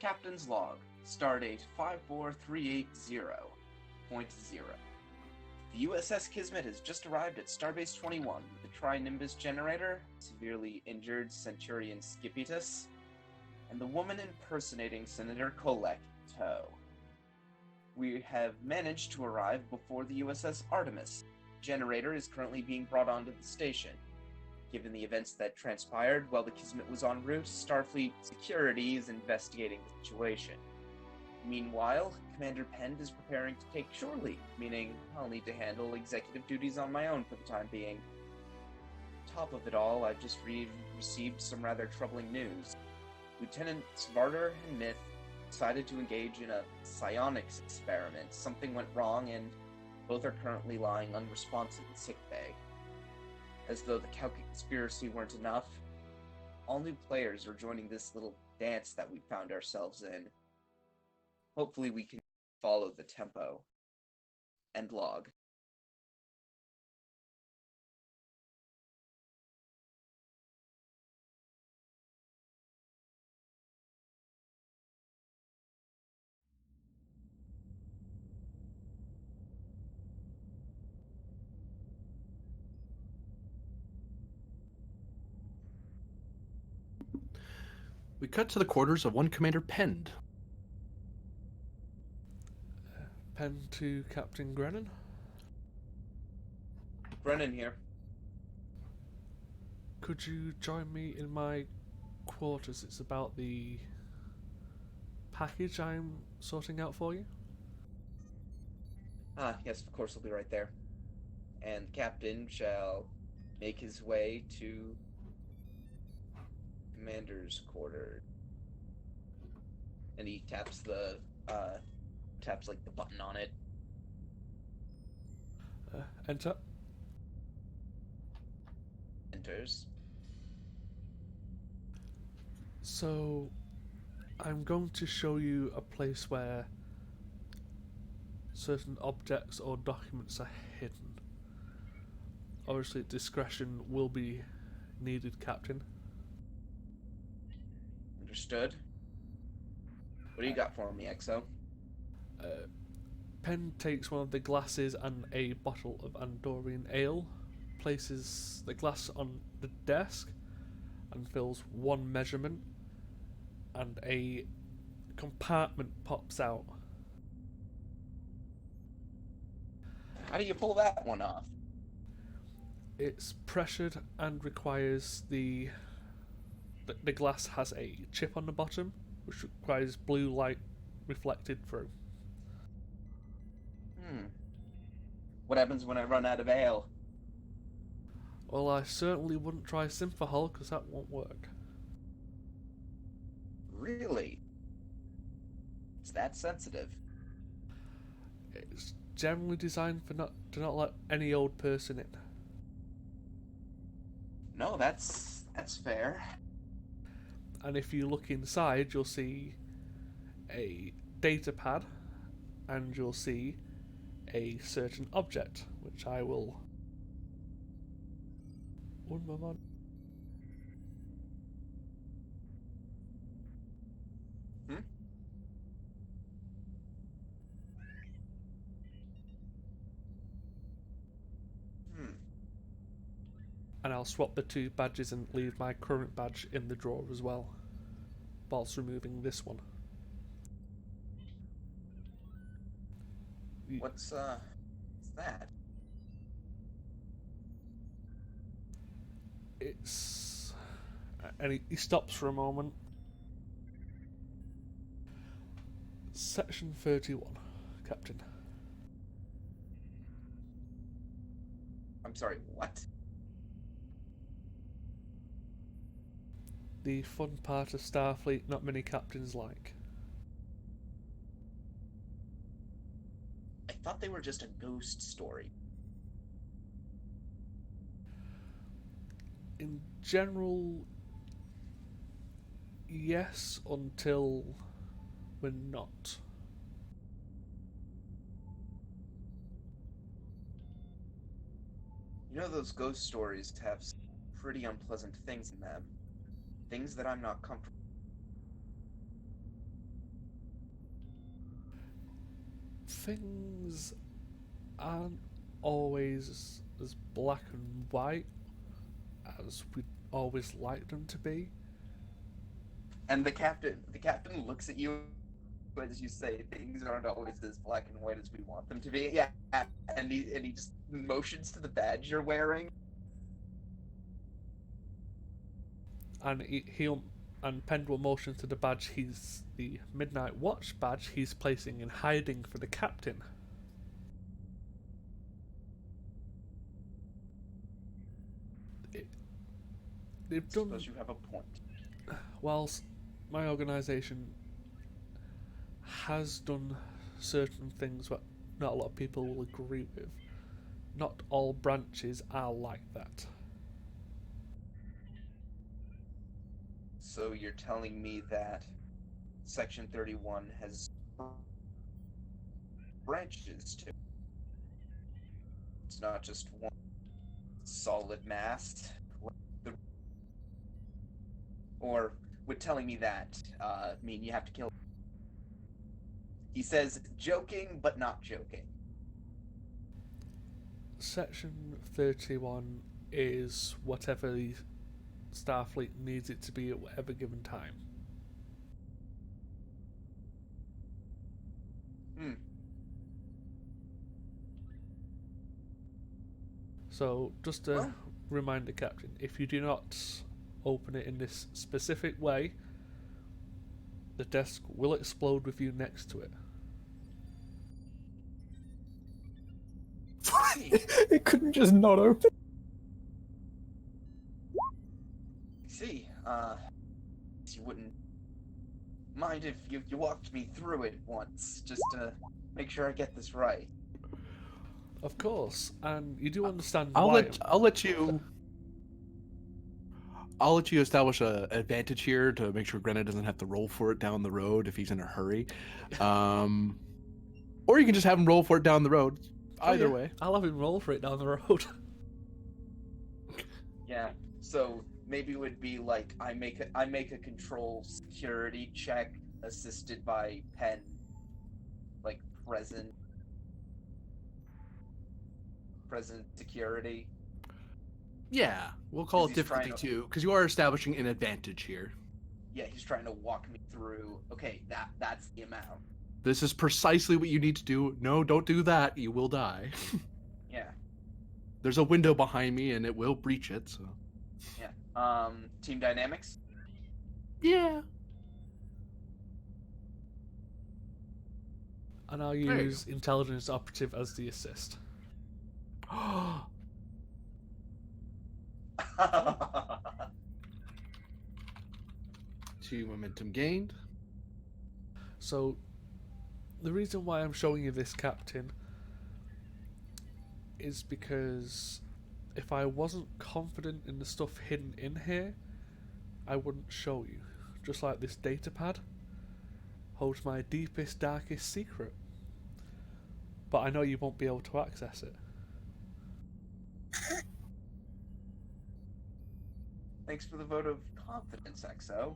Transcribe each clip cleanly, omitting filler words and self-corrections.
Captain's Log, Stardate 54380.0. The USS Kismet has just arrived at Starbase 21 with the Tri-Nimbus generator, severely injured Centurion Skipitus, and the woman impersonating Senator Kolek in tow. We have managed to arrive before the USS Artemis. The generator is currently being brought onto the station. Given the events that transpired while the Kismet was en route, Starfleet security is investigating the situation. Meanwhile, Commander Pend is preparing to take shore leave, meaning I'll need to handle executive duties on my own for the time being. Top of it all, I've just received some rather troubling news. Lieutenants Varder and Myth decided to engage in a psionics experiment. Something went wrong, and both are currently lying unresponsive in sickbay. As though the Kauka conspiracy weren't enough, all new players are joining this little dance that we found ourselves in. Hopefully we can follow the tempo. End log. We cut to the quarters of one Commander Pend. Pend to Captain Grennan. Brennan here. Could you join me in my quarters? It's about the package I'm sorting out for you. Yes, of course, I'll be right there. And the captain shall make his way to Commander's quarters. And he taps the button on it. Enter. Enters. So, I'm going to show you a place where certain objects or documents are hidden. Obviously, discretion will be needed, Captain. Understood. What do you got for me, XO? Pen takes one of the glasses and a bottle of Andorian ale, places the glass on the desk, and fills one measurement, and a compartment pops out. How do you pull that one off? It's pressured and requires the glass has a chip on the bottom, which requires blue light reflected through. What happens when I run out of ale? Well, I certainly wouldn't try Synthahol, because that won't work. Really? It's that sensitive? It's generally designed to not let any old person in. No, that's fair. And if you look inside, you'll see a data pad, and you'll see a certain object, which I will... One moment. And I'll swap the two badges and leave my current badge in the drawer as well, whilst removing this one. What's that? It's... And he stops for a moment. Section 31, Captain. I'm sorry, what? The fun part of Starfleet not many captains like. I thought they were just a ghost story. In general, yes, until we're not. You know, those ghost stories have some pretty unpleasant things in them. Things that I'm not comfortable things aren't always as black and white as we'd always like them to be. And the captain looks at you as you say things aren't always as black and white as we want them to be. Yeah, and he just motions to the badge you're wearing. And he'll and Pend will motion to the badge. He's the Midnight Watch badge he's placing in hiding for the captain. They've done. Suppose you have a point. Whilst my organisation has done certain things that not a lot of people will agree with, not all branches are like that. So you're telling me that Section 31 has branches to it. It's not just one solid mass. Or would telling me that mean you have to kill? He says joking, but not joking. Section 31 is whatever the Starfleet needs it to be at whatever given time. So, just a reminder, Captain, if you do not open it in this specific way, the desk will explode with you next to it. It couldn't just not open. See, you wouldn't mind if you walked me through it once, just to make sure I get this right. Of course, and you do understand I'll why. let you establish an advantage here to make sure Grenna doesn't have to roll for it down the road if he's in a hurry. Or you can just have him roll for it down the road. Either way. I'll have him roll for it down the road. Yeah. So maybe it would be like I make a control security check assisted by Pen, like present security. Yeah, we'll call it He's difficulty trying to- 2 because you are establishing an advantage here. Yeah, he's trying to walk me through. Okay, that's the amount. This is precisely what you need to do. No, don't do that. You will die. Yeah. There's a window behind me, and it will breach it. So. Yeah. Team dynamics. Yeah. And I'll you use intelligence operative as the assist. 2 momentum gained. So, the reason why I'm showing you this, Captain, is because if I wasn't confident in the stuff hidden in here, I wouldn't show you. Just like this data pad holds my deepest, darkest secret. But I know you won't be able to access it. Thanks for the vote of confidence, XO.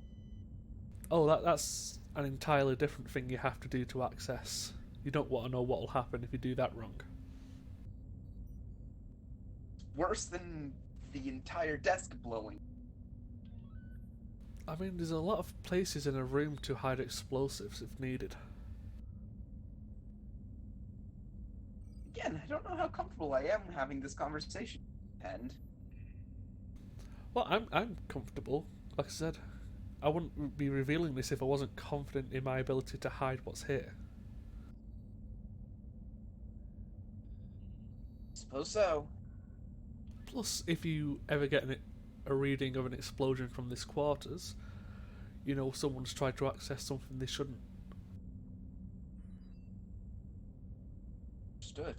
Oh, that's an entirely different thing you have to do to access. You don't want to know what will happen if you do that wrong. Worse than the entire desk blowing. I mean, there's a lot of places in a room to hide explosives if needed. Again, I don't know how comfortable I am having this conversation. And Well, I'm comfortable. Like I said, I wouldn't be revealing this if I wasn't confident in my ability to hide what's here. suppose so. Plus, if you ever get a reading of an explosion from this quarters, you know someone's tried to access something they shouldn't. Understood.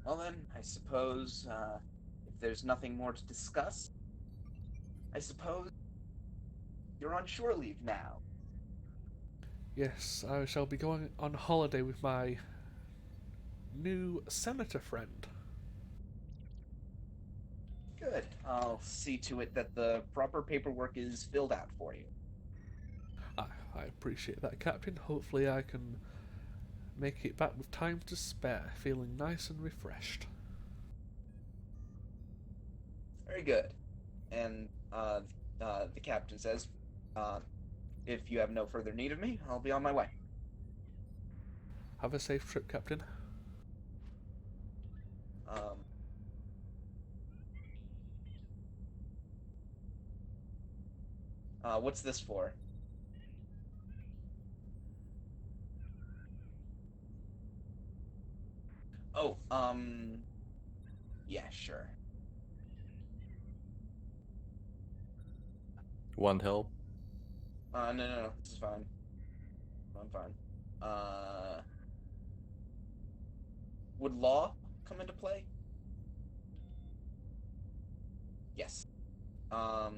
Well then, I suppose, if there's nothing more to discuss, I suppose you're on shore leave now. Yes, I shall be going on holiday with my new senator friend. Good. I'll see to it that the proper paperwork is filled out for you. I appreciate that, Captain. Hopefully I can make it back with time to spare, feeling nice and refreshed. Very good. And the captain says, if you have no further need of me, I'll be on my way. Have a safe trip, Captain. Um, what's this for? Oh, yeah, sure. Want help? No, this is fine. I'm fine. Would law come into play? Yes. I'll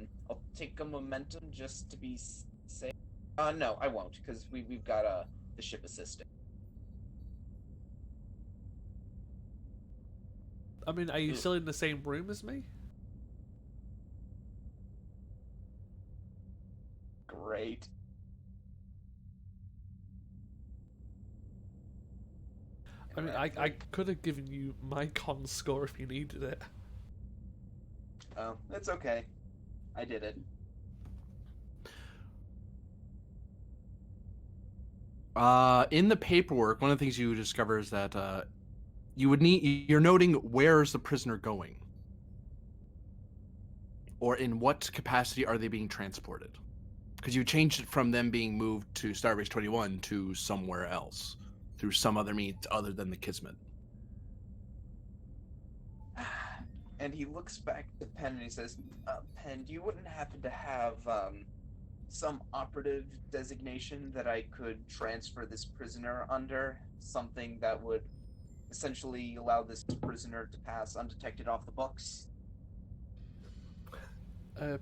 take a momentum just to be safe. No, I won't, because we've got the ship assistant. I mean, are you Ugh. still in the same room as me? Great. I mean, I could have given you my con score if you needed it. Oh, it's okay. I did it. In the paperwork, one of the things you discover is that you're noting where's the prisoner going, or in what capacity are they being transported? Because you changed it from them being moved to Starbase 21 to somewhere else through some other means other than the Kismet. And he looks back to Penn and he says, Penn, you wouldn't happen to have some operative designation that I could transfer this prisoner under? Something that would essentially allow this prisoner to pass undetected off the books?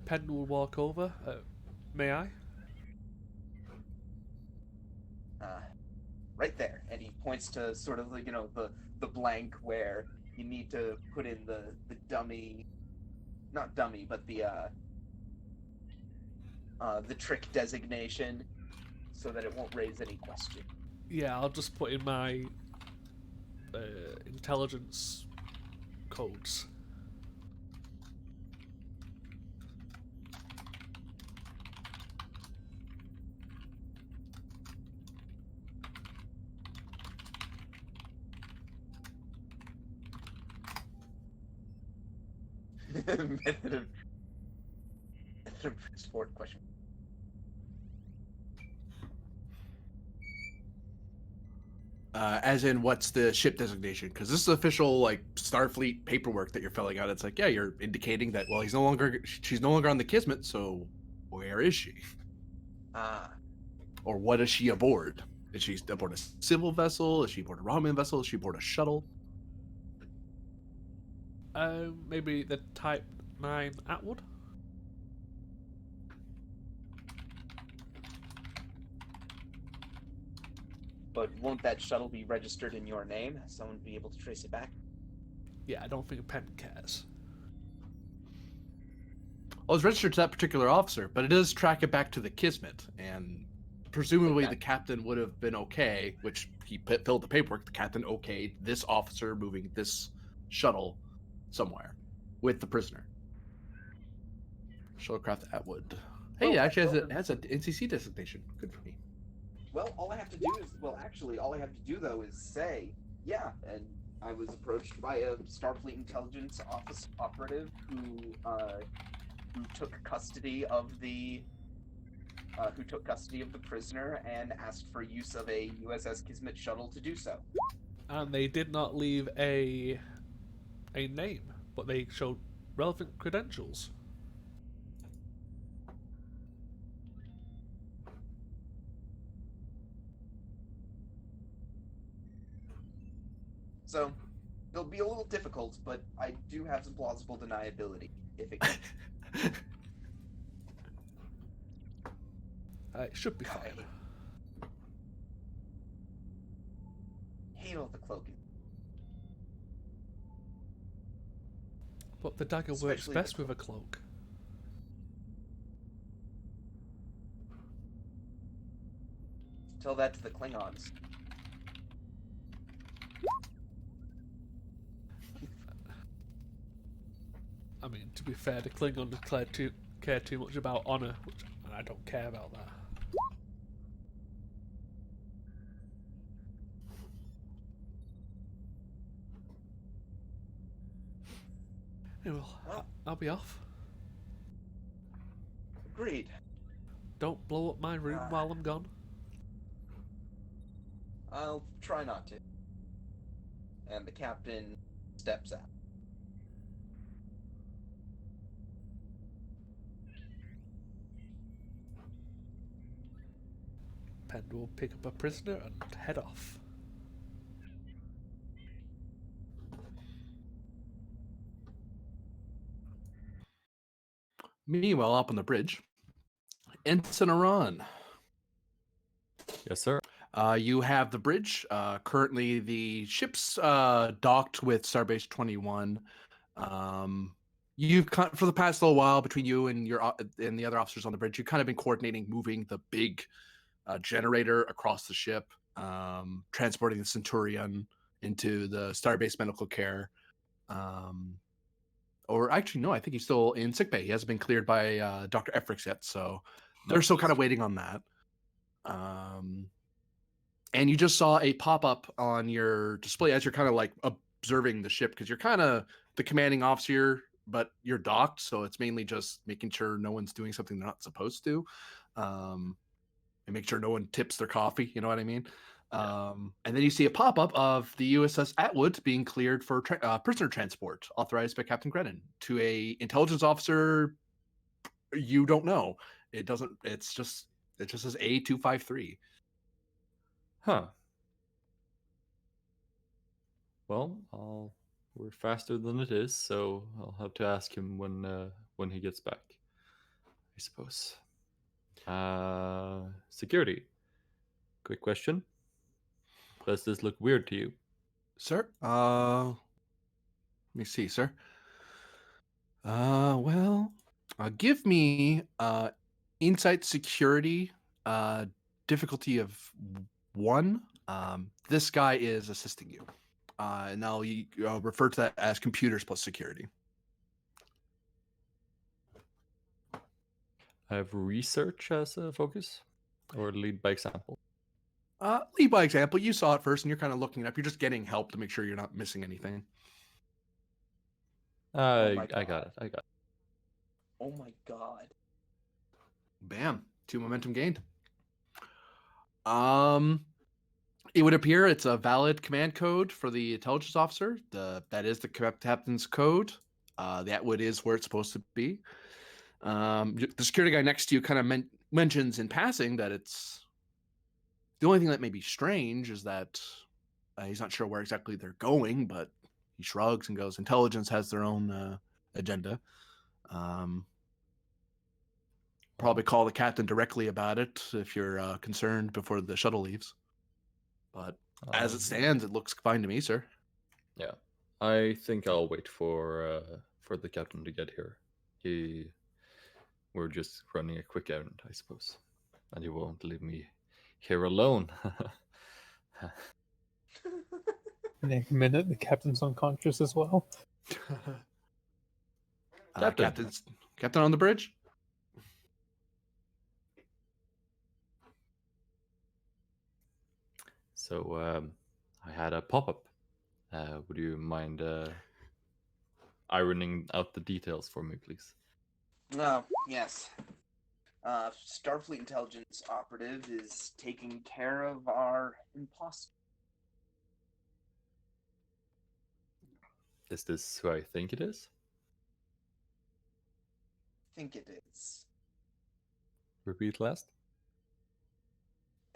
Penn will walk over. May I? Right there. And he points to sort of the blank where you need to put in the dummy, not dummy, but the trick designation so that it won't raise any question. Yeah, I'll just put in my intelligence codes. method of transport question. As in, what's the ship designation? Because this is official, like, Starfleet paperwork that you're filling out. It's like, yeah, you're indicating that, well, she's no longer on the Kismet, so where is she? Or what is she aboard? Is she aboard a civil vessel? Is she aboard a Romulan vessel? Is she aboard a shuttle? Maybe the Type 9 Atwood? But won't that shuttle be registered in your name? Someone be able to trace it back? Yeah, I don't think Penn cares. Well, it's registered to that particular officer, but it does track it back to the Kismet, and presumably the captain would have been okay, which he filled the paperwork, the captain okayed this officer moving this shuttle somewhere with the prisoner. Shuttlecraft Atwood. Hey, Well, it actually has an NCC designation. Good for me. Well, all I have to do is, all I have to do though is say, yeah, and I was approached by a Starfleet intelligence office operative who took custody of the prisoner and asked for use of a USS Kismet shuttle to do so. And they did not leave a name, but they showed relevant credentials. So it'll be a little difficult, but I do have some plausible deniability if it can. It should be fine. Hate all the cloaking. But the dagger works Especially best the with a cloak. Tell that to the Klingons. I mean, to be fair, the Klingons care too much about honor, and I don't care about that. Anyway, Well, I'll be off. agreed. Don't blow up my room while I'm gone. I'll try not to. And the captain steps out. Pend will pick up a prisoner and head off. Meanwhile, up on the bridge, Ensign Iran. Yes, sir. You have the bridge. Currently, the ship's docked with Starbase 21. You've for the past little while, between you and and the other officers on the bridge, you've kind of been coordinating moving the big generator across the ship, transporting the Centurion into the Starbase medical care. Or actually, no, I think he's still in sickbay. He hasn't been cleared by Dr. Efrix yet, so they're still kind of waiting on that. And you just saw a pop-up on your display as you're kind of like observing the ship, because you're kind of the commanding officer, but you're docked, so it's mainly just making sure no one's doing something they're not supposed to, and make sure no one tips their coffee, you know what I mean? Yeah. And then you see a pop-up of the USS Atwood being cleared for prisoner transport, authorized by Captain Grennan, to a intelligence officer you don't know. It just says A253. Huh. Well, we're faster than it is, so I'll have to ask him when he gets back, I suppose. Security. Quick question. Does this look weird to you? Sir? Let me see, sir. Well, give me insight security, difficulty of 1. This guy is assisting you. And I'll refer to that as computers plus security. I have research as a focus, or lead by example. Lead by example. You saw it first, and you're kind of looking it up. You're just getting help to make sure you're not missing anything. I my got God. it. I got it. Oh my god. Bam. 2 momentum gained. It would appear it's a valid command code for the intelligence officer. That is the captain's code. The Atwood is where it's supposed to be. The security guy next to you kind of mentions in passing that it's the only thing that may be strange is that he's not sure where exactly they're going, but he shrugs and goes, intelligence has their own agenda. Probably call the captain directly about it if you're concerned before the shuttle leaves. But as it stands, it looks fine to me, sir. Yeah, I think I'll wait for the captain to get here. We're just running a quick errand, I suppose, and he won't leave me here alone. Next minute, the captain's unconscious as well. Captain. Captain on the bridge? So I had a pop-up. Would you mind ironing out the details for me, please? Oh, yes. Starfleet intelligence operative is taking care of our imposter. Is this who I think it is? Think it is. Repeat last.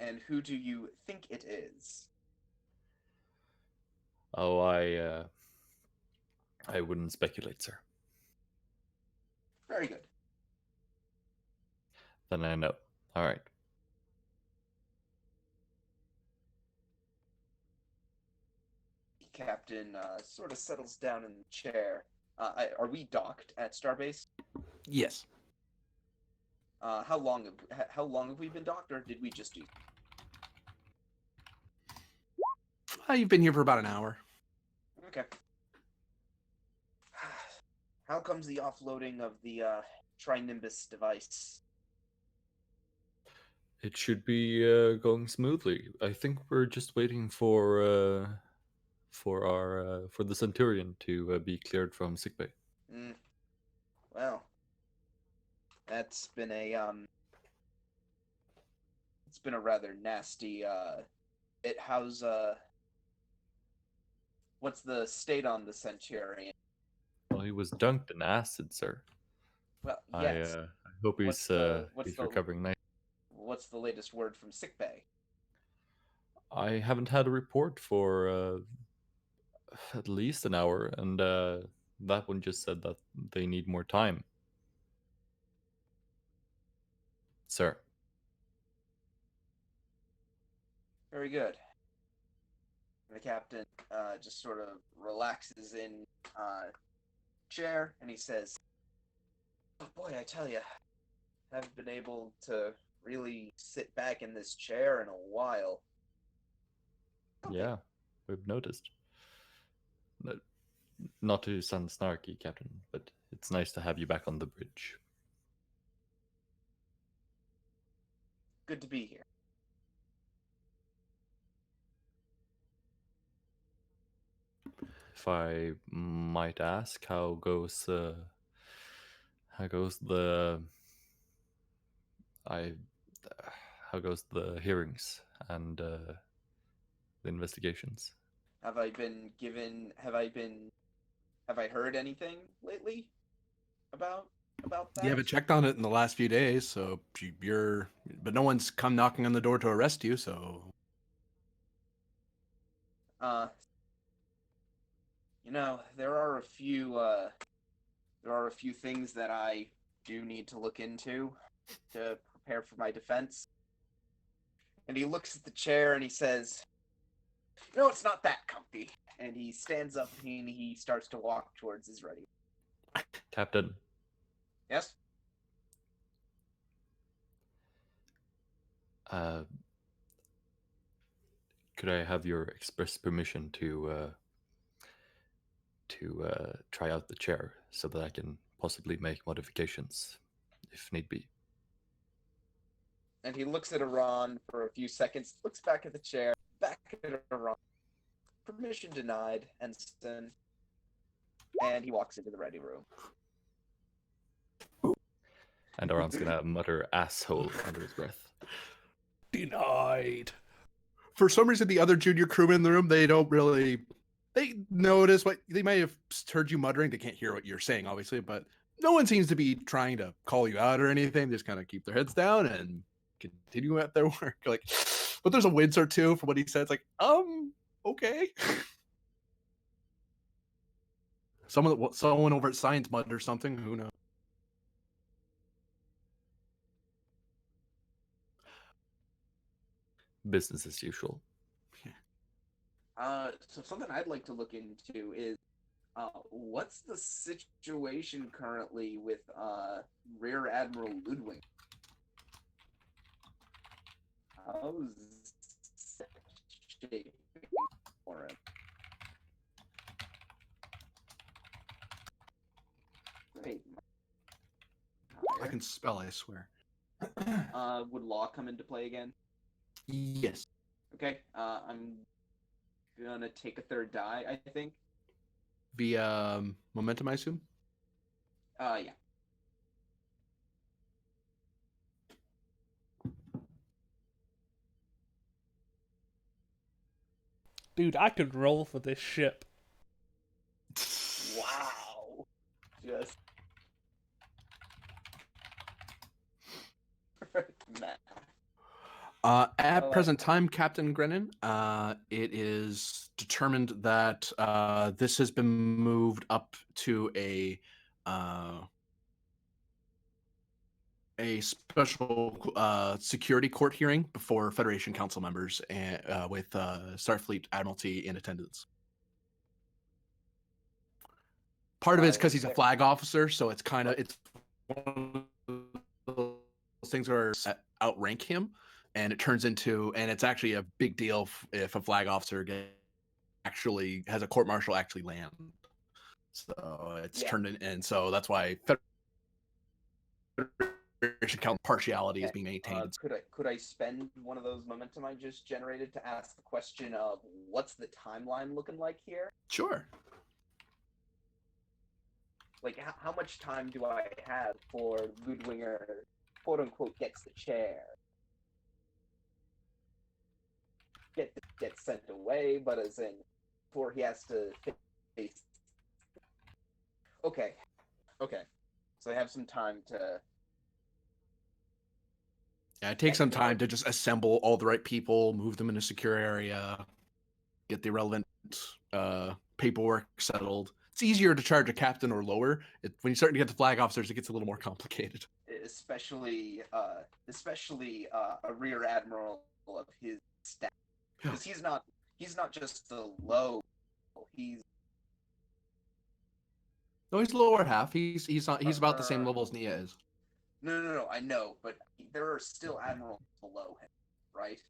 And who do you think it is? Oh, I wouldn't speculate, sir. Very good. Then I know. All right. Captain sort of settles down in the chair. Are we docked at Starbase? Yes. How long have we been docked, or did we just do? You've been here for about an hour. Okay. How comes the offloading of the Trinimbus device? It should be going smoothly. I think we're just waiting for the Centurion to be cleared from sickbay. Mm. Well, that's been it's been a rather nasty how's what's the state on the Centurion? Well, he was dunked in acid, sir. Well, I yes. I hope What's he's recovering nicely. What's the latest word from sickbay? I haven't had a report for at least an hour, and that one just said that they need more time, sir. Very good. The captain just sort of relaxes in chair and he says, "Oh boy, I tell you, I haven't been able to really sit back in this chair in a while." Okay. Yeah, we've noticed. Not to sound snarky, Captain, but it's nice to have you back on the bridge. Good to be here. If I might ask, how goes the I how goes the hearings and the investigations? Have I been given? Have I heard anything lately about that? You haven't checked on it in the last few days, so but no one's come knocking on the door to arrest you, so. There are a few things that I do need to look into to prepare for my defense. And he looks at the chair and he says, "No, it's not that comfy." And he stands up and he starts to walk towards his ready. Captain, Yes? could I have your express permission to try out the chair so that I can possibly make modifications if need be? And he looks at Iran for a few seconds, looks back at the chair, back at Iran. Permission denied, Ensign. And he walks into the ready room. And Aron's gonna mutter asshole under his breath. Denied. For some reason, the other junior crewmen in the room, they notice what they might have heard you muttering. They can't hear what you're saying, obviously, but no one seems to be trying to call you out or anything. They just kind of keep their heads down and continue at their work. Like, but there's a wince or two for what he said. It's like, okay. Someone over at Science Mud or something. Who knows? Business as usual. So something I'd like to look into is what's the situation currently with Rear Admiral Ludwig? How's shaping for him? Wait. I can spell, I swear. Would law come into play again? Yes. Okay. I'm gonna take a third die, I think. Via momentum, I assume? Yeah. Dude, I could roll for this ship. Wow. Just math. At present time, Captain Grennan, it is determined that this has been moved up to a special security court hearing before Federation Council members and with Starfleet Admiralty in attendance. Part of it is because he's a flag officer, so it's kind of one of those things where outrank him, and it turns into, and it's actually a big deal if a flag officer gets actually has a court martial actually land. So it's Yeah. turned in, and so that's why Federation count partiality is being maintained. Could I spend one of those momentum I just generated to ask the question of what's the timeline looking like here? Sure. Like, how much time do I have before Ludwinger, quote unquote, gets the chair? Gets sent away, but as in, before he has to face. Okay. So I have some time to. Yeah, it takes some time to just assemble all the right people, move them in a secure area, get the relevant paperwork settled. It's easier to charge a captain or lower. When you start to get to flag officers, it gets a little more complicated. Especially a rear admiral of his staff, because he's not just the low. He's No, he's lower half. He's about the same level as Nia is. No, I know, but there are still admirals below him, right?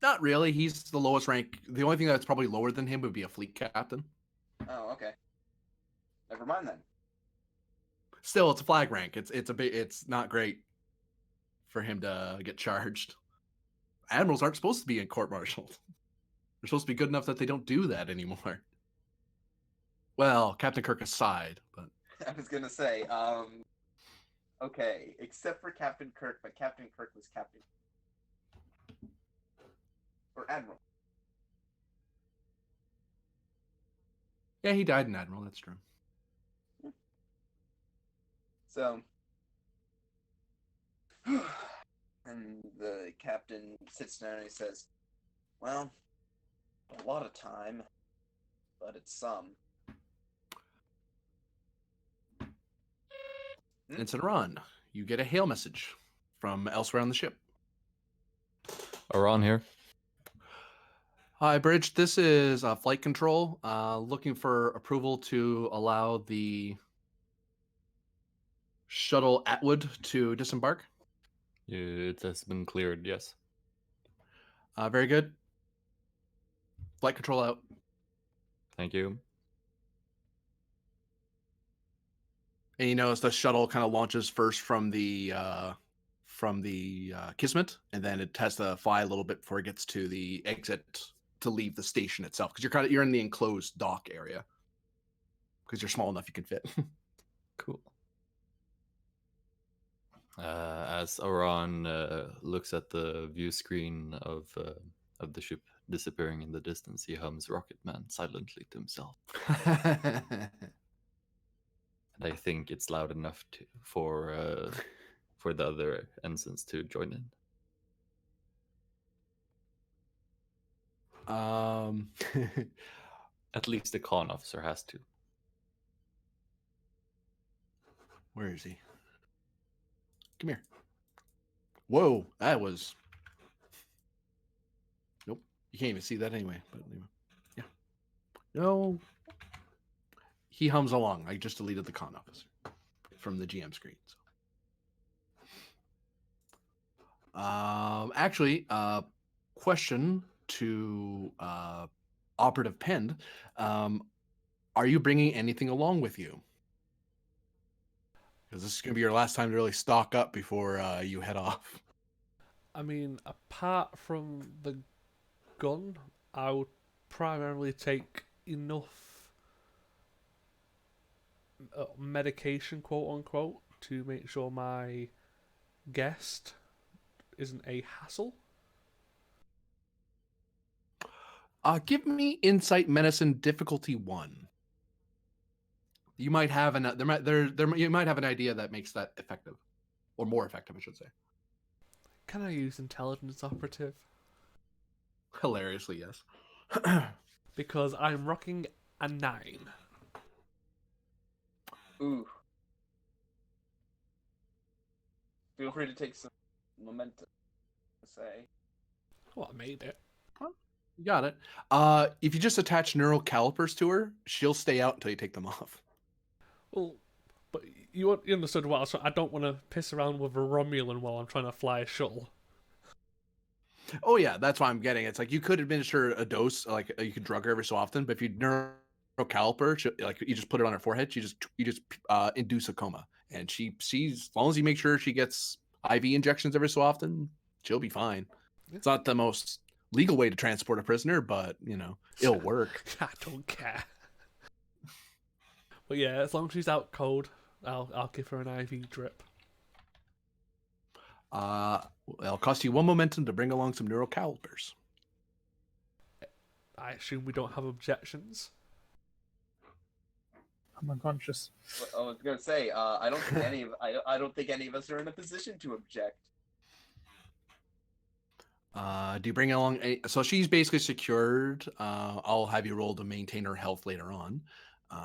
Not really. He's the lowest rank. The only thing that's probably lower than him would be a fleet captain. Oh, okay. Never mind then. Still, it's a flag rank. It's not great for him to get charged. Admirals aren't supposed to be in court martialed. They're supposed to be good enough that they don't do that anymore. Well, Captain Kirk aside, but I was gonna say, okay, except for Captain Kirk, but Captain Kirk was Captain or Admiral. yeah, he died in Admiral. That's true. So, and the captain sits down and he says, "Well, a lot of time, but it's some." Ensign Ron, you get a hail message from elsewhere on the ship. Aron here. Hi, Bridge. This is flight control. Looking for approval to allow the shuttle Atwood to disembark. It has been cleared, yes. Very good. Flight control out. Thank you. And you notice the shuttle kind of launches first from the Kismet, and then it has to fly a little bit before it gets to the exit to leave the station itself. Because you're in the enclosed dock area. Because you're small enough you can fit. Cool. As Aran looks at the view screen of the ship disappearing in the distance, he hums Rocket Man silently to himself. And I think it's loud enough for the other ensigns to join in. At least the con officer has to. Where is he? Come here. Whoa, that was... Nope, you can't even see that anyway. But yeah. No. He hums along. I just deleted the con officer from the GM screen. So. Actually, question to Operative Pend. Are you bringing anything along with you? Because this is going to be your last time to really stock up before you head off. I mean, apart from the gun, I would primarily take enough medication, quote unquote, to make sure my guest isn't a hassle. Give me Insight Medicine difficulty 1. You might have you might have an idea that makes that effective, or more effective, I should say. Can I use intelligence operative? Hilariously, yes. Because I'm rocking a 9. Ooh. Feel free to take some momentum. Say. Well, I made it. You got it. If you just attach neural calipers to her, she'll stay out until you take them off. Well, but you understood what I don't want to piss around with a Romulan while I'm trying to fly a shuttle. Oh yeah, that's why I'm getting. It's like you could administer a dose, like you could drug her every so often, but if you neurocaliper, like you just put it on her forehead, you just induce a coma, and she's as long as you make sure she gets IV injections every so often, she'll be fine. Yeah. It's not the most legal way to transport a prisoner, but it'll work. I don't care. But yeah, as long as she's out cold, I'll give her an IV drip. It'll cost you 1 momentum to bring along some neurocalipers. I assume we don't have objections. I'm unconscious. I was gonna say, I don't think I don't think any of us are in a position to object. Do you bring along so she's basically secured. I'll have you roll to maintain her health later on.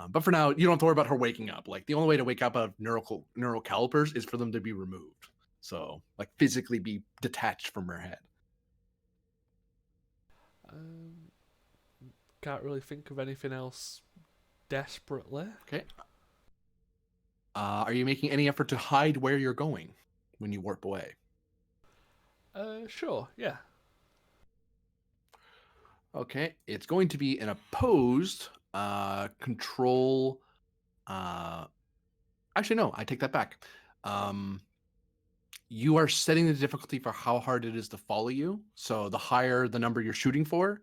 But for now, you don't have to worry about her waking up. Like the only way to wake up out of neurocalipers is for them to be removed. So like physically be detached from her head. Can't really think of anything else desperately. Okay. Are you making any effort to hide where you're going when you warp away? Sure, yeah. Okay, it's going to be an opposed control. Actually, no, I take that back. You are setting the difficulty for how hard it is to follow you. So the higher the number you're shooting for,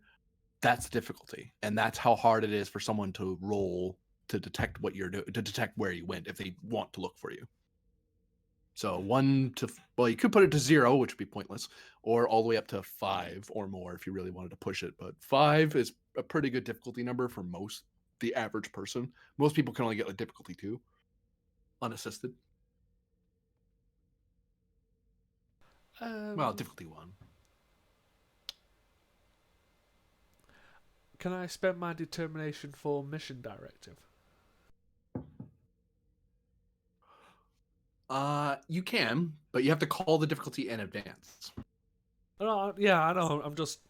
that's the difficulty, and that's how hard it is for someone to roll to detect what you're doing, to detect where you went if they want to look for you. So 1 to, well, you could put it to 0, which would be pointless, or all the way up to 5 or more if you really wanted to push it. But 5 is a pretty good difficulty number for the average person. Most people can only get like difficulty 2, unassisted. Well, difficulty 1. Can I spend my determination for mission directive? You can, but you have to call the difficulty in advance. No, yeah, I know. I'm just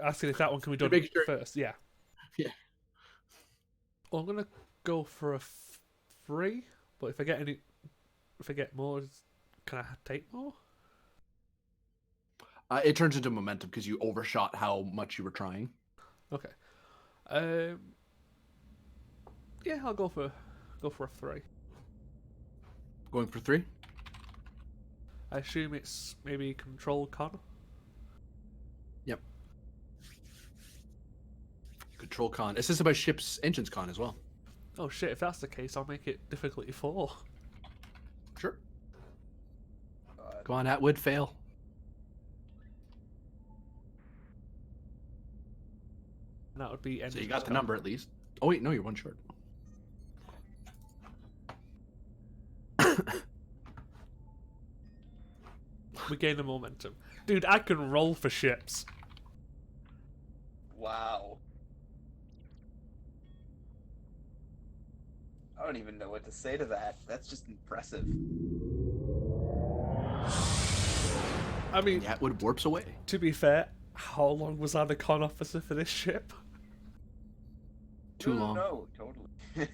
asking if that one can be done first. Yeah. Yeah. Well, I'm gonna go for a 3, but if I get more, can I take more? It turns into momentum because you overshot how much you were trying. Okay. Yeah, I'll go for a 3. Going for 3? I assume it's maybe control con. Yep. Control con. Assisted by ship's engines con as well. Oh shit, if that's the case, I'll make it difficulty 4. Sure. Go on, Atwood, fail. And that would be So you got the number at least. Oh wait, no, you're 1 short. We gain the momentum. Dude, I can roll for ships. Wow. I don't even know what to say to that. That's just impressive. I mean, Yeah, Atwood warps away. to be fair, how long was I the con officer for this ship? Too long. No, totally.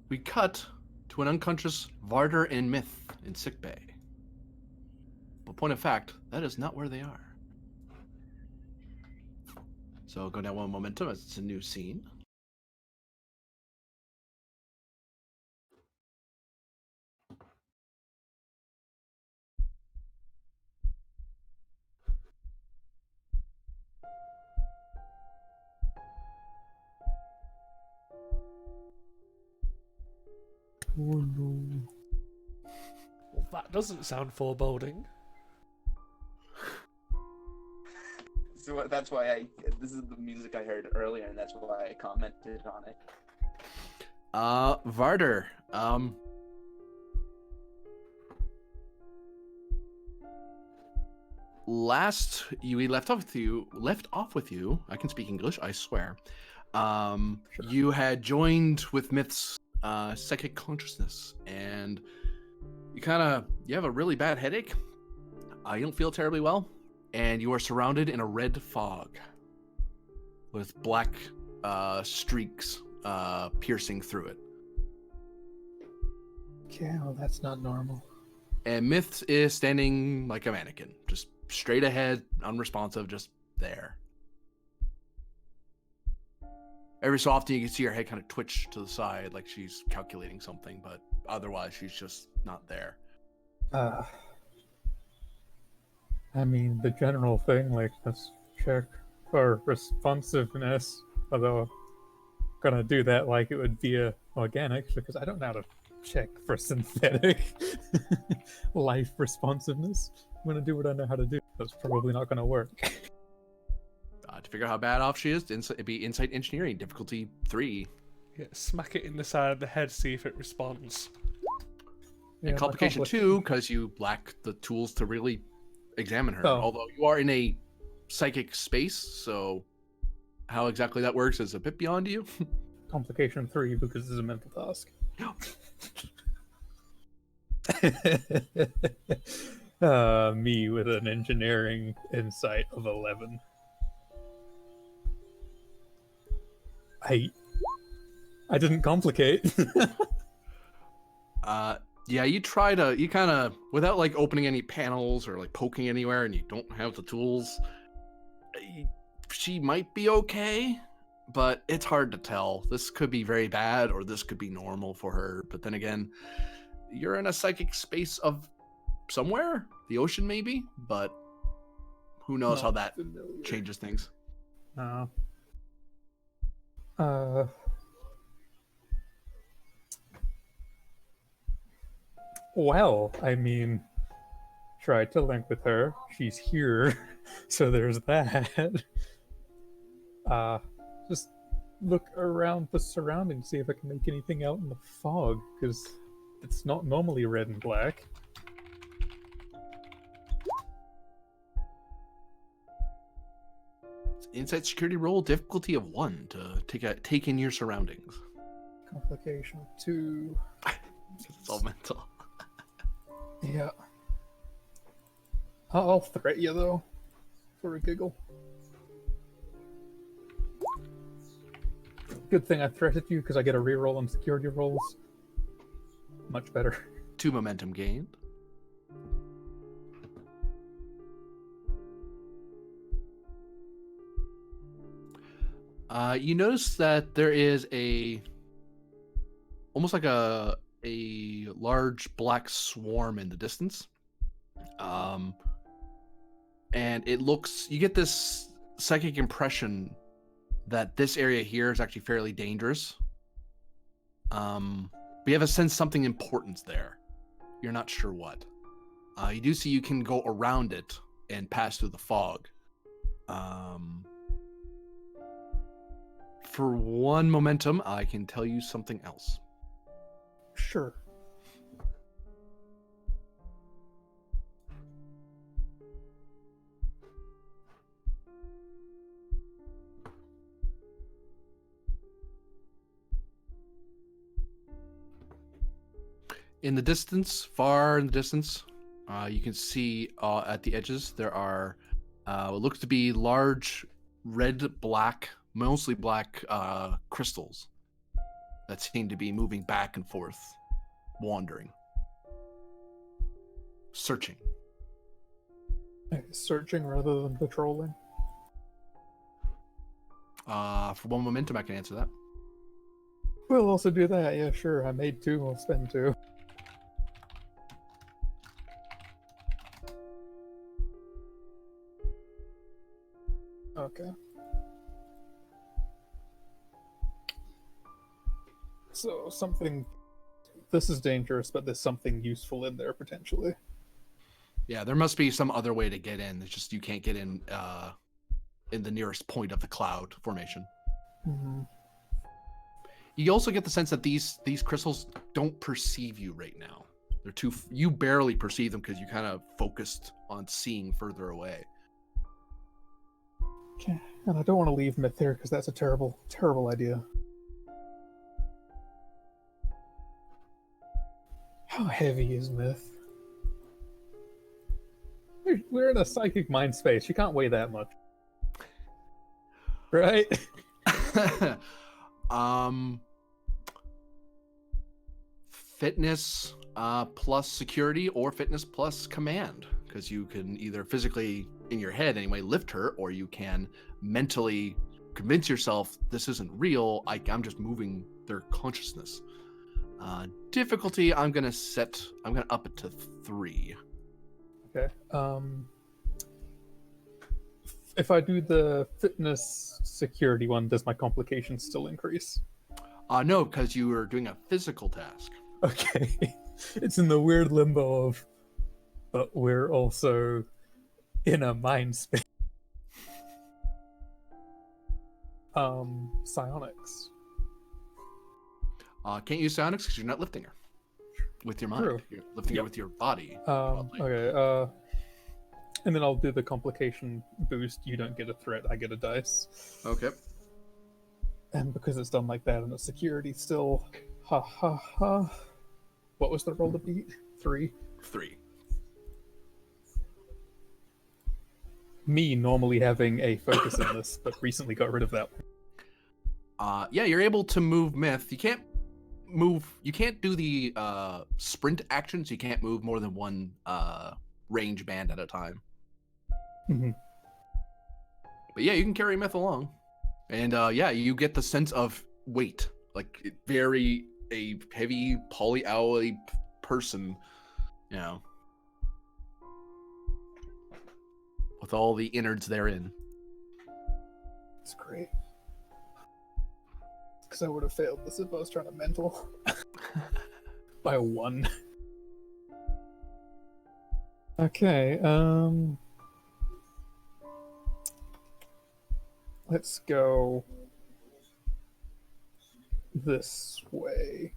We cut to an unconscious Varder and Myth in sickbay. But point of fact, that is not where they are. So go down 1 momentum as it's a new scene. Oh no. Well, that doesn't sound foreboding. So that's why this is the music I heard earlier, and that's why I commented on it. Varder, we left off with you. I can speak English, I swear. Sure. You had joined with Myth's psychic consciousness, and you have a really bad headache. You don't feel terribly well, and you are surrounded in a red fog with black streaks piercing through it. Okay, well, that's not normal. And Myth is standing like a mannequin, just straight ahead, unresponsive, just there. Every so often you can see her head kind of twitch to the side like she's calculating something, but otherwise she's just not there. I mean, the general thing, like, let's check for responsiveness, although I'm gonna do that like it would be a organic, because I don't know how to check for synthetic life responsiveness. I'm gonna do what I know how to do. That's probably not gonna work. To figure out how bad off she is, it'd be Insight Engineering, difficulty 3. Yeah, smack it in the side of the head, see if it responds. Yeah, And my complication 2, because you lack the tools to really examine her. Oh. Although you are in a psychic space, so how exactly that works is a bit beyond you. Complication 3, because it's a mental task. Me with an engineering insight of 11. 8. I didn't complicate. Yeah, you kind of, without like opening any panels or like poking anywhere and you don't have the tools, she might be okay, but it's hard to tell. This could be very bad or this could be normal for her. But then again, you're in a psychic space of somewhere, the ocean maybe, but who knows how that changes things. Well, I mean, tried to link with her. She's here, so there's that. Just look around the surroundings, see if I can make anything out in the fog, because it's not normally red and black. Inside security roll, difficulty of 1 to take in your surroundings. Complication 2. It's all mental. Yeah. I'll threat you, though, for a giggle. Good thing I threatened you, because I get a reroll on security rolls. Much better. 2 momentum gained. You notice that there is almost like a large black swarm in the distance. And you get this psychic impression that this area here is actually fairly dangerous. But you have a sense something important's there. You're not sure what. You do see you can go around it and pass through the fog. For 1 momentum, I can tell you something else. Sure. In the distance, far in the distance, you can see at the edges there are what looks to be large red-black, mostly black crystals that seem to be moving back and forth, wandering, searching. Searching rather than patrolling. For 1 momentum, I can answer that. We'll also do that, yeah, sure. I made 2, we'll spend 2. Okay. So, this is dangerous, but there's something useful in there, potentially. Yeah, there must be some other way to get in. It's just you can't get in the nearest point of the cloud formation. Mm-hmm. You also get the sense that these crystals don't perceive you right now. You barely perceive them because you kind of focused on seeing further away. Okay, and I don't want to leave Myth here because that's a terrible, terrible idea. How heavy is Myth? We're in a psychic mind space. You can't weigh that much. Right? Fitness plus security, or fitness plus command, because you can either physically, in your head anyway, lift her, or you can mentally convince yourself this isn't real. I'm just moving their consciousness. Difficulty, I'm gonna up it to 3. Okay. If I do the fitness security one, does my complications still increase? No, because you are doing a physical task. Okay. It's in the weird limbo of, but we're also in a mind space. Psionics. Can't use psionics because you're not lifting her with your mind. True. You're lifting her Yep. with your body. Okay. And then I'll do the complication boost. You don't get a threat, I get a dice. Okay. And because it's done like that and the security still, ha ha ha. What was the roll to beat? 3. 3. Me normally having a focus in this, but recently got rid of that one. Yeah, you're able to move myth. You can't do the sprint actions. You can't move more than one range band at a time. Mm-hmm. But yeah, you can carry myth along. And yeah, you get the sense of weight. Like a heavy polyalloy person, you know, with all the innards therein. It's great. Because I would have failed this if I was trying to mental. By 1. Okay, let's go this way.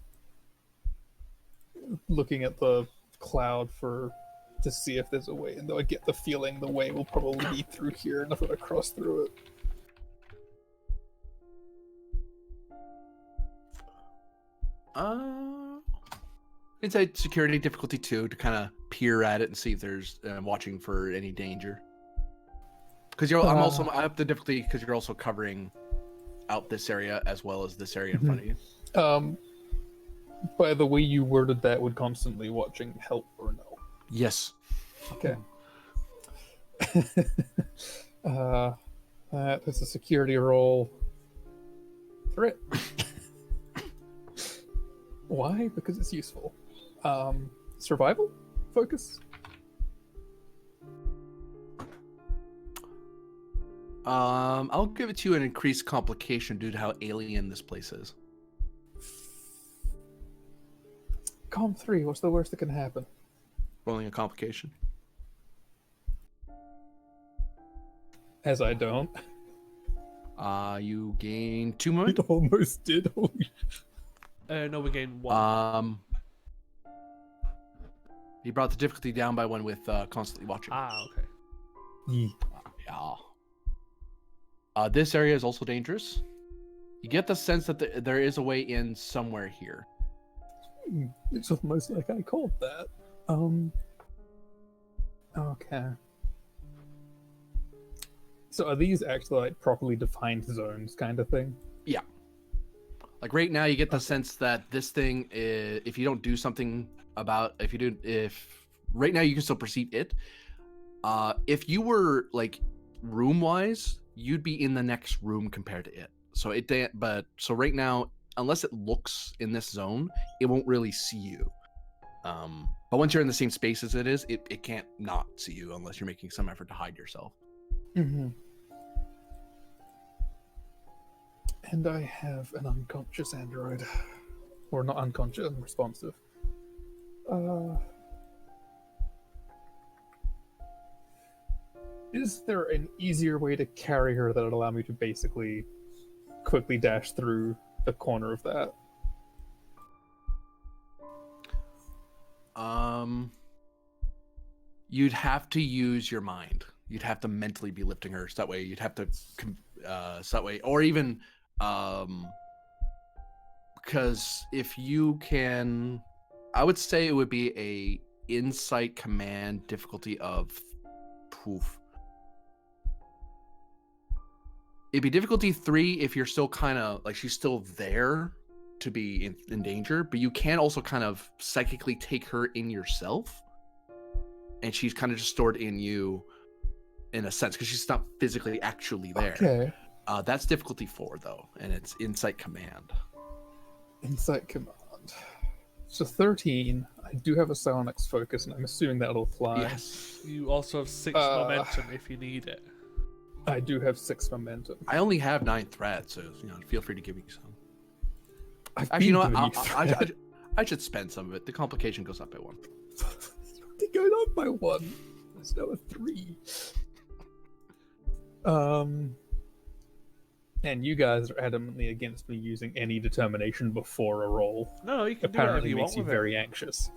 Looking at the cloud to see if there's a way, and though I get the feeling the way will probably be through here, and I'm gonna cross through it. It's a security difficulty 2 to kind of peer at it and see if there's watching for any danger. Because I up the difficulty because you're also covering out this area as well as this area in front of you. By the way you worded that, would constantly watching help or no? Yes. Okay. That is a security roll. Threat. Why? Because it's useful. Survival? Focus? I'll give it to you an increased complication due to how alien this place is. Calm 3, what's the worst that can happen? Rolling a complication. As I don't. You gain 2 moment. It almost did. Holy No, we gain 1. He brought the difficulty down by 1 with constantly watching. Okay. Yeah. This area is also dangerous. You get the sense that there is a way in somewhere here. It's almost like I called that. Okay. So are these actually like properly defined zones kind of thing? Yeah. Like right now you get the sense that this thing is, if you don't do something about, if right now you can still perceive it. If you were like room wise, you'd be in the next room compared to it. So right now, unless it looks in this zone, it won't really see you. But once you're in the same space as it is, it can't not see you unless you're making some effort to hide yourself. Mm-hmm. And I have an unconscious android. Or not unconscious, unresponsive. Is there an easier way to carry her that would allow me to basically quickly dash through the corner of that? You'd have to use your mind. You'd have to mentally be lifting her. So that way you'd have to, or even, because if you can, I would say it would be a insight command difficulty of poof. It'd be difficulty 3 if you're still kind of like she's still there to be in danger, but you can also kind of psychically take her in yourself, and she's kind of just stored in you in a sense because she's not physically actually there. Okay. That's difficulty 4 though, and it's insight command. Insight command. So 13. I do have a psionics focus, and I'm assuming that'll fly. Yes. You also have 6 momentum if you need it. I do have 6 momentum. I only have 9 threat, so feel free to give me some. I've Actually, you know been what? giving you threat. I should spend some of it. The complication goes up by 1. It goes up by 1. There's now a 3. And you guys are adamantly against me using any determination before a roll. No, you can do whatever Apparently you makes want you with very anxious.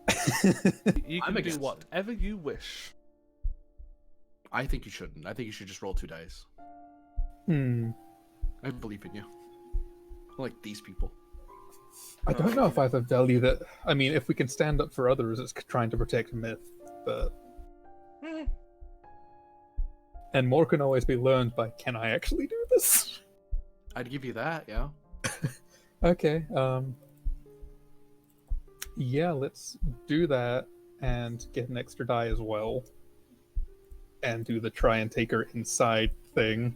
it. You I'm can do against it. whatever you wish. I think you shouldn't. I think you should just roll 2 dice. I believe in you. Like these people. I don't know if I have a value that... I mean, if we can stand up for others, it's trying to protect myth, but... And more can always be learned by, can I actually do this? I'd give you that, yeah. Okay, yeah, let's do that and get an extra die as well. And do the try and take her inside thing.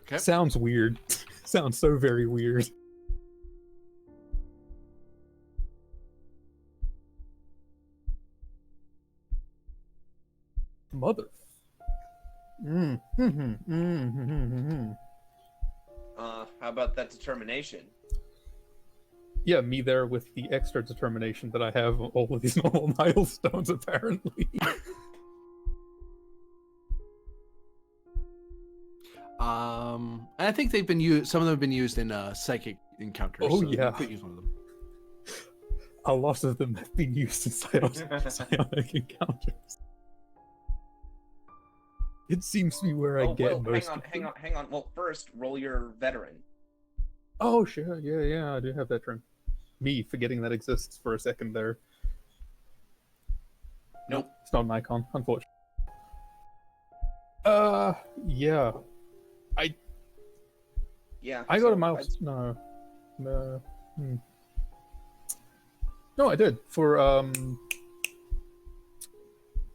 Okay. Sounds weird. Sounds so very weird. Mother. How about that determination? Yeah, me there with the extra determination that I have all of these normal milestones, apparently. And I think they've been used. Some of them have been used in psychic encounters. Oh, so yeah. you could use one of them. A lot of them have been used in psionic encounters. It seems to be where I get most. Hang on. Well, first, roll your veteran. Oh, sure. Yeah, I do have veteran. Me forgetting that exists for a second there. Nope. It's not an icon, unfortunately. Yeah. Yeah. I got a mouse. No. No, I did. For,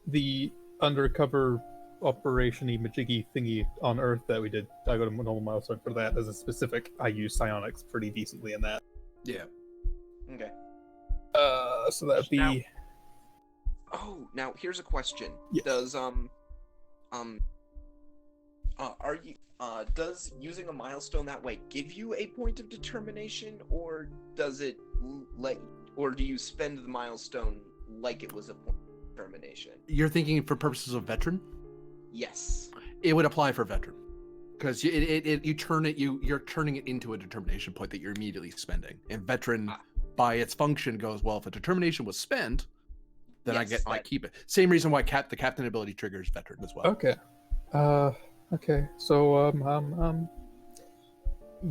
the undercover operation-y majiggy thingy on Earth that we did. I got a normal milestone for that as a specific. I use psionics pretty decently in that. Yeah. Okay. So that'd be... Now- Oh, now here's a question. Yes. Does using a milestone that way give you a point of determination, or does it or do you spend the milestone like it was a point of determination? You're thinking for purposes of veteran? Yes. It would apply for veteran. Because you're turning it into a determination point that you're immediately spending. And veteran, by its function, goes, well, if a determination was spent, then I keep it. Same reason why the captain ability triggers veteran as well. Okay. Okay. So,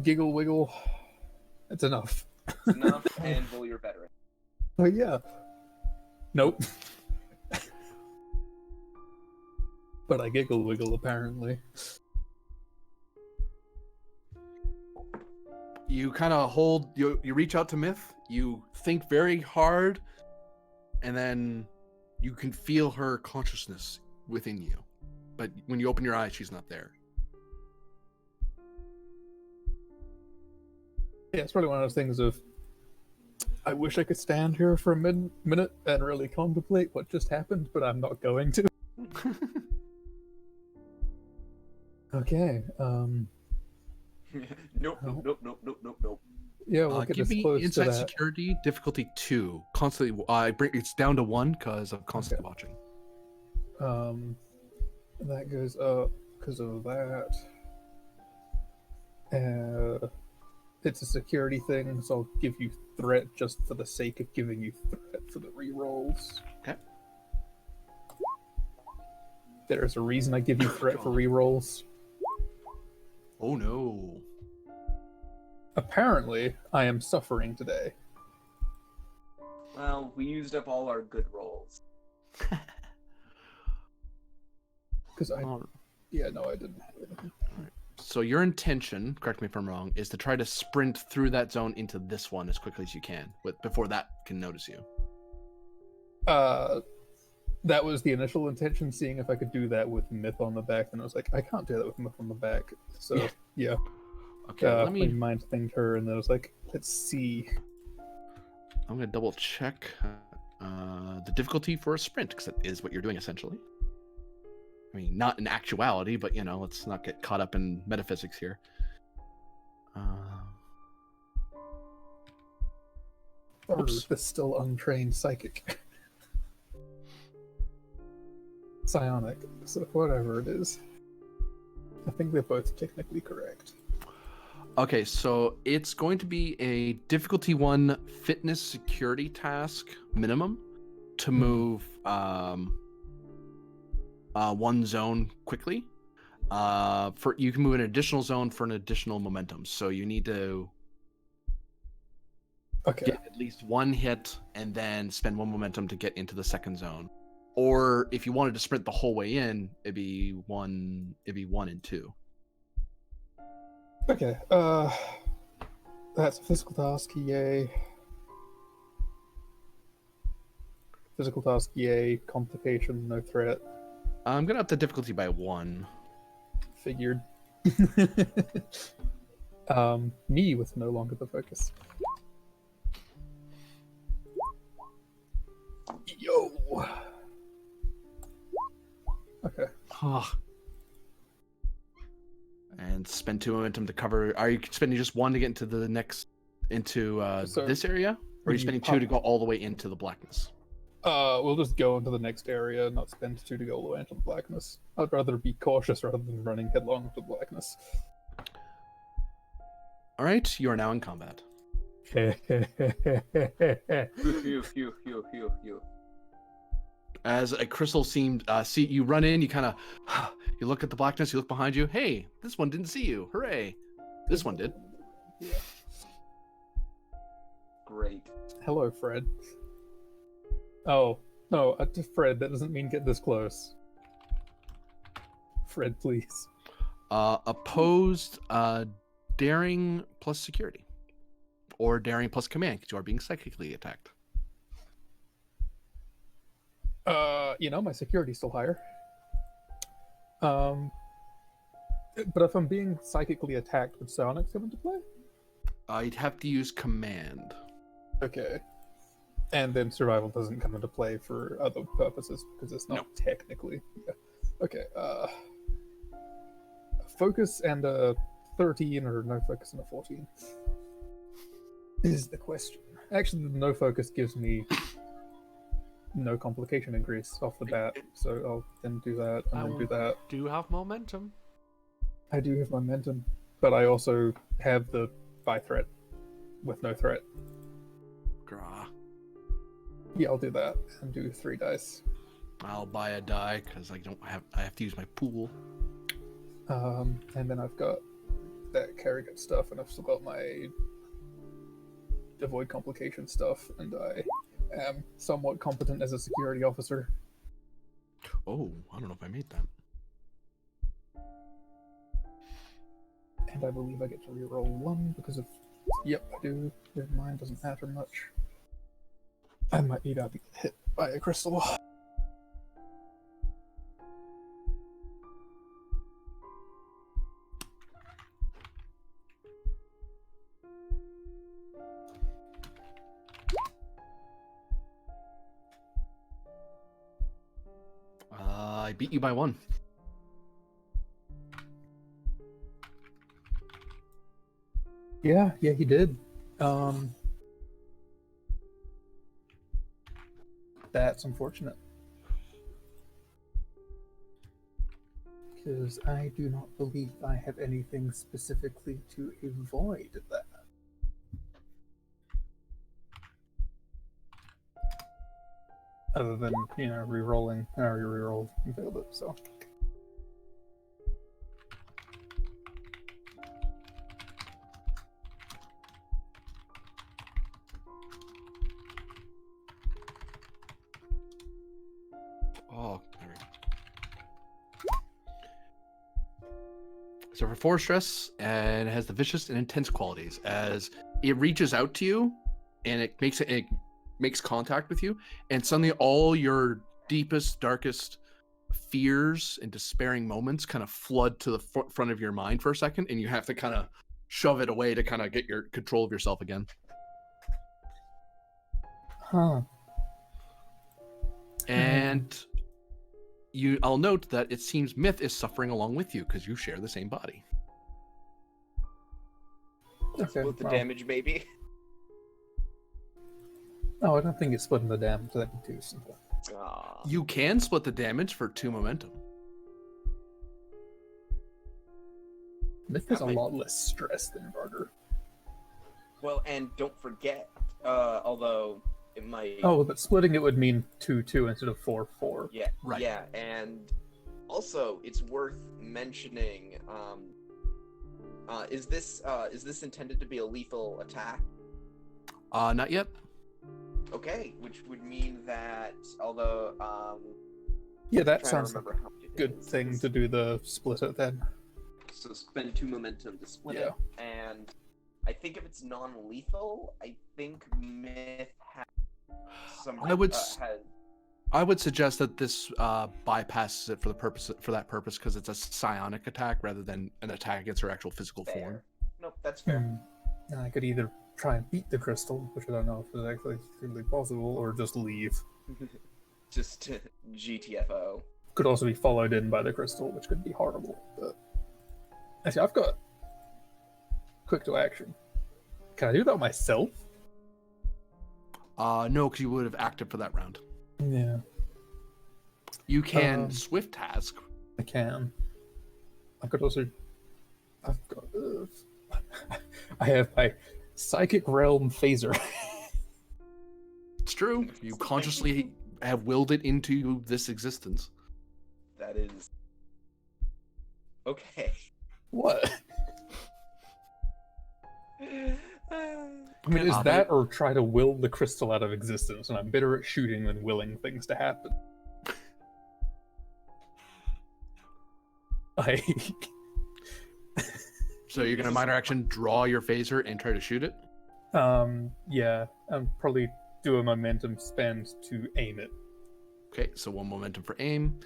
giggle wiggle. It's enough. It's enough, and roll your veteran. Oh, yeah. Nope. But I giggle wiggle, apparently. You kind of hold, you reach out to Myth, you think very hard, and then you can feel her consciousness within you. But when you open your eyes, she's not there. Yeah, it's probably one of those things of, I wish I could stand here for a minute and really contemplate what just happened, but I'm not going to. Okay, Nope. yeah, we'll get Give this me close to Insight that. Security, difficulty 2. Constantly, it's down to 1 because of constantly watching. That goes up because of that. It's a security thing, so I'll give you threat just for the sake of giving you threat for the rerolls. Okay. There's a reason I give you threat for rerolls. Oh no. Apparently, I am suffering today. Well, we used up all our good rolls. Because Yeah, no, I didn't have anything. So your intention, correct me if I'm wrong, is to try to sprint through that zone into this one as quickly as you can, before that can notice you. That was the initial intention, seeing if I could do that with Myth on the back, and I was like, I can't do that with Myth on the back. So, yeah. Okay, let me... My mind thinged her, and then I was like, let's see. I'm going to double check the difficulty for a sprint, because that is what you're doing, essentially. I mean, not in actuality, but, you know, let's not get caught up in metaphysics here. Oops. The still untrained psychic. Psionic, so whatever it is. I think they're both technically correct. Okay, so it's going to be a difficulty 1 fitness security task minimum to move one zone quickly. You can move an additional zone for an additional momentum. So you need to get at least one hit and then spend one momentum to get into the second zone. Or if you wanted to sprint the whole way in, it'd be 1 and 2. Okay, that's a physical task, yay. Physical task, yay. Complication, no threat. I'm gonna up the difficulty by 1. Figured. Me with no longer the focus. Yo. Okay. And spend 2 momentum to cover. Are you spending just 1 to get into the next this area, or are you spending 2 to go all the way into the blackness? We'll just go into the next area, not spend 2 to go all the way into the blackness. I'd rather be cautious rather than running headlong into the blackness. All right, you are now in combat. Phew, phew, phew, phew, phew. As a crystal seemed, see you run in, you kind of, you look at the blackness, you look behind you. Hey, this one didn't see you. Hooray! This one did. Yeah. Great. Hello, Fred. Oh, no, Fred, that doesn't mean get this close. Fred, please. Opposed daring plus security. Or daring plus command, because you are being psychically attacked. My security's still higher. But if I'm being psychically attacked, would psionics come into play? You'd have to use command. Okay. And then survival doesn't come into play for other purposes, because it's not technically... Yeah. Okay, focus and a 13, or no focus and a 14. Is the question. Actually, the no focus gives me no complication increase off the bat, so I'll then do that, and then do that. Do have momentum. I do have momentum, but I also have the by threat with no threat. Grah. Yeah, I'll do that, and do 3 dice. I'll buy a die, because I have to use my pool. And then I've got that Kerrigan stuff, and I've still got my avoid complication stuff, and I am somewhat competent as a security officer. Oh, I don't know if I made that. And I believe I get to reroll 1 because of... Yep, I do. Mine doesn't matter much. I might need to get hit by a crystal. I beat you by 1. Yeah, he did. That's unfortunate. Because I do not believe I have anything specifically to avoid that. Other than, re-rolling. I already re-rolled and failed it, so... Oh, there we go. So for 4 stress, and it has the vicious and intense qualities. As it reaches out to you, and it makes contact with you, and suddenly all your deepest, darkest fears and despairing moments kind of flood to the front of your mind for a second, and you have to kind of shove it away to kind of get your control of yourself again. Huh. And I'll note that it seems Myth is suffering along with you because you share the same body. Okay. Split the well. damage, maybe. No, I don't think it's splitting the damage. That'd be too simple. Aw. You can split the damage for 2 momentum. Myth has a lot less stress than Varder. Well, and don't forget, although it might. Oh, but splitting it would mean 2-2 instead of 4-4. Yeah. Right. Yeah, and also it's worth mentioning. Is this intended to be a lethal attack? Not yet. Okay, which would mean that although Yeah, that trying to sounds like remember how much a it good is. thing to do the split it then. So spend 2 momentum to split it, and I think if it's non-lethal, I think Myth has some. I would suggest that this bypasses it for that purpose because it's a psionic attack rather than an attack against her actual physical form. Nope, that's fair. I could either try and beat the crystal, which I don't know if is actually truly possible, or just leave. Just GTFO. Could also be followed in by the crystal, which could be horrible. But actually, I've got quick to action. Can I do that myself? No, because you would have acted for that round. Yeah, You can swift task. I can. I could also. I've got. I have my psychic realm phaser. It's true. You consciously have willed it into this existence. That is okay. What? I mean, is that or try to will the crystal out of existence? And I'm better at shooting than willing things to happen. So you're gonna minor action, draw your phaser, and try to shoot it. Yeah, probably do a momentum spend to aim it. Okay, so 1 momentum for aim.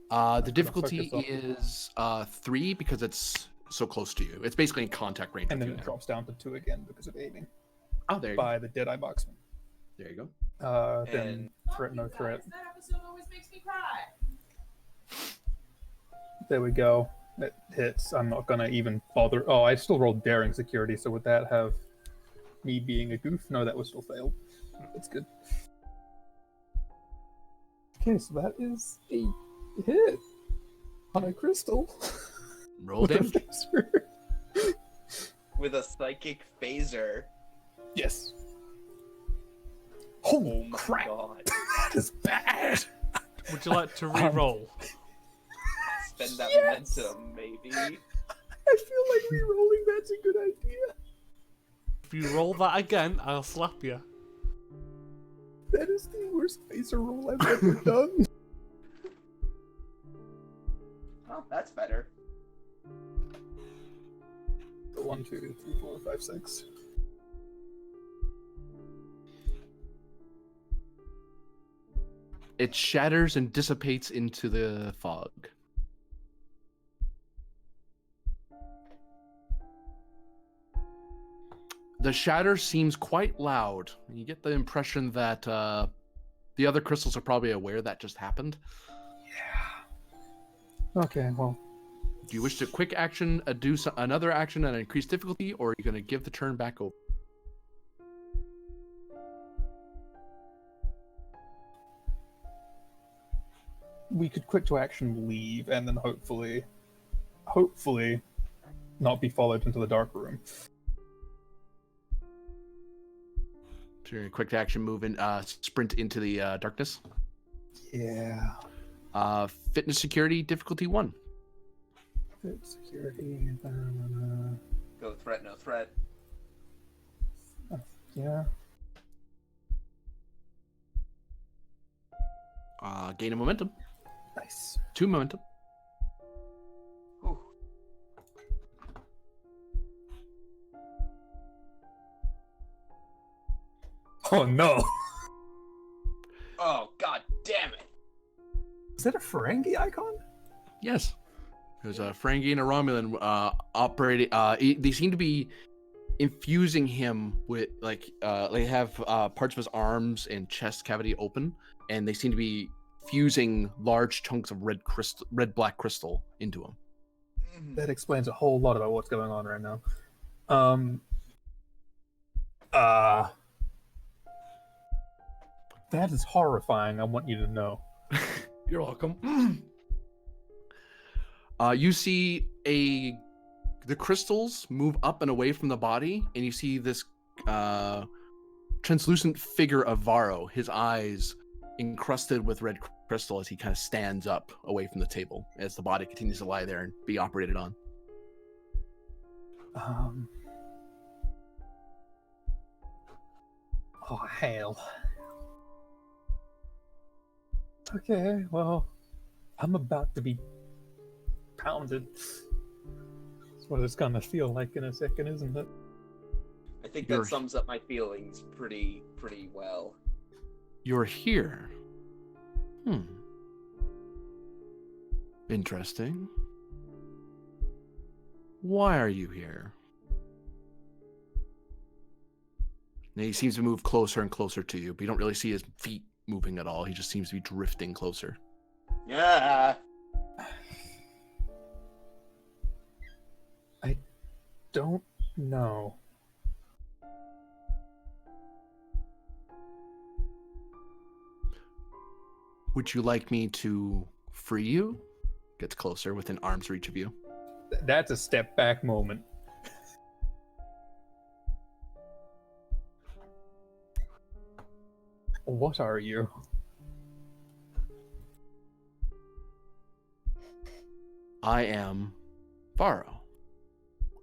The difficulty is 3 because it's so close to you. It's basically in contact range. And then it drops down to 2 again because of aiming. Oh, there you by the Deadeye Boxman. There you go. Then threat, no threat. That episode always makes me cry. There we go. It hits. I'm not gonna even bother. Oh, I still rolled daring security, so would that have me being a goof? No, that was still failed. That's good. Okay, so that is a hit on a crystal. Roll damage. With a psychic phaser. Yes. Oh Holy my crap! god. That is bad. Would you like to re-roll? Spend that Yes! momentum, maybe. I feel like re-rolling that's a good idea. If you roll that again, I'll slap you. That is the worst phaser roll I've ever done. Oh, that's better. 1, 2, 3, 4, 5, 6. It shatters and dissipates into the fog. The shatter seems quite loud. You get the impression that the other crystals are probably aware that just happened. Yeah. Okay, well. Do you wish to quick action, do another action at an increased difficulty, or are you going to give the turn back over? We could quick to action leave and then hopefully not be followed into the dark room. So you're going to quick to action move and sprint into the darkness? Yeah. Fitness security difficulty 1. Fit security. Go threat, no threat. Yeah. Gain a momentum. Nice. 2 momentum. Whew. Oh no! Oh, god damn it. Is that a Ferengi icon? Yes. There's a Ferengi and a Romulan operating. They seem to be infusing him with they have parts of his arms and chest cavity open, and they seem to be fusing large chunks of red black crystal into him. That explains a whole lot about what's going on right now. That is horrifying. I want you to know. You're welcome. You see the crystals move up and away from the body, and you see this translucent figure of Varro, his eyes encrusted with red crystal as he kind of stands up away from the table as the body continues to lie there and be operated on. Oh, hell. Okay, well, I'm about to be pounded. That's what it's gonna feel like in a second, isn't it? I think that sums up my feelings pretty well. You're here. Interesting. Why are you here? And he seems to move closer and closer to you, but you don't really see his feet moving at all. He just seems to be drifting closer. Yeah. I don't know. Would you like me to free you? Gets closer within arm's reach of you. That's a step back moment. What are you? I am Varro.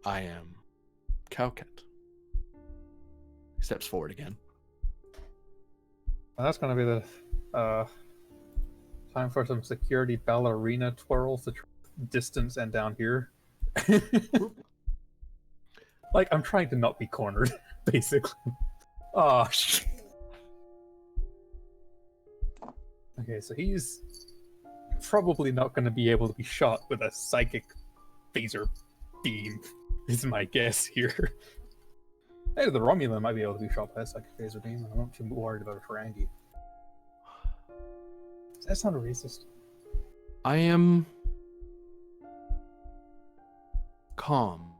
I am Cowcat. He steps forward again. That's gonna be the time for some security ballerina twirls to distance and down here. Like, I'm trying to not be cornered, basically. Oh, shit. Okay, so he's probably not going to be able to be shot with a psychic phaser beam, is my guess here. Hey, the Romulan might be able to be shot by a psychic phaser beam. I'm not too worried about a Ferengi. Does that sound racist? I am calm.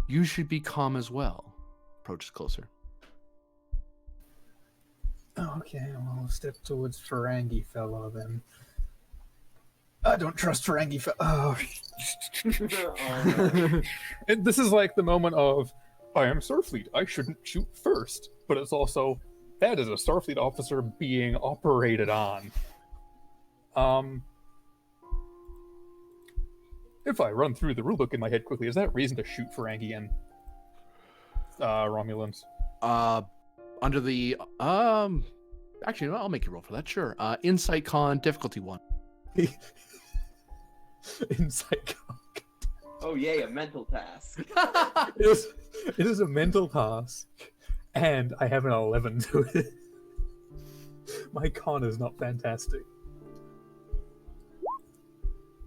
You should be calm as well. Approaches closer. Oh, okay, well, I'll step towards Ferengi fellow then. I don't trust Ferengi fellow. Oh. And this is like the moment of, I am Starfleet, I shouldn't shoot first. But it's also, that is a Starfleet officer being operated on. If I run through the rulebook in my head quickly, is that reason to shoot Ferengi and Romulans? Under the actually, no, I'll make you roll for that. Sure. Insight Con difficulty 1. Insight Con. Oh yay, a mental task. It is a mental task, and I have an 11 to it. My con is not fantastic.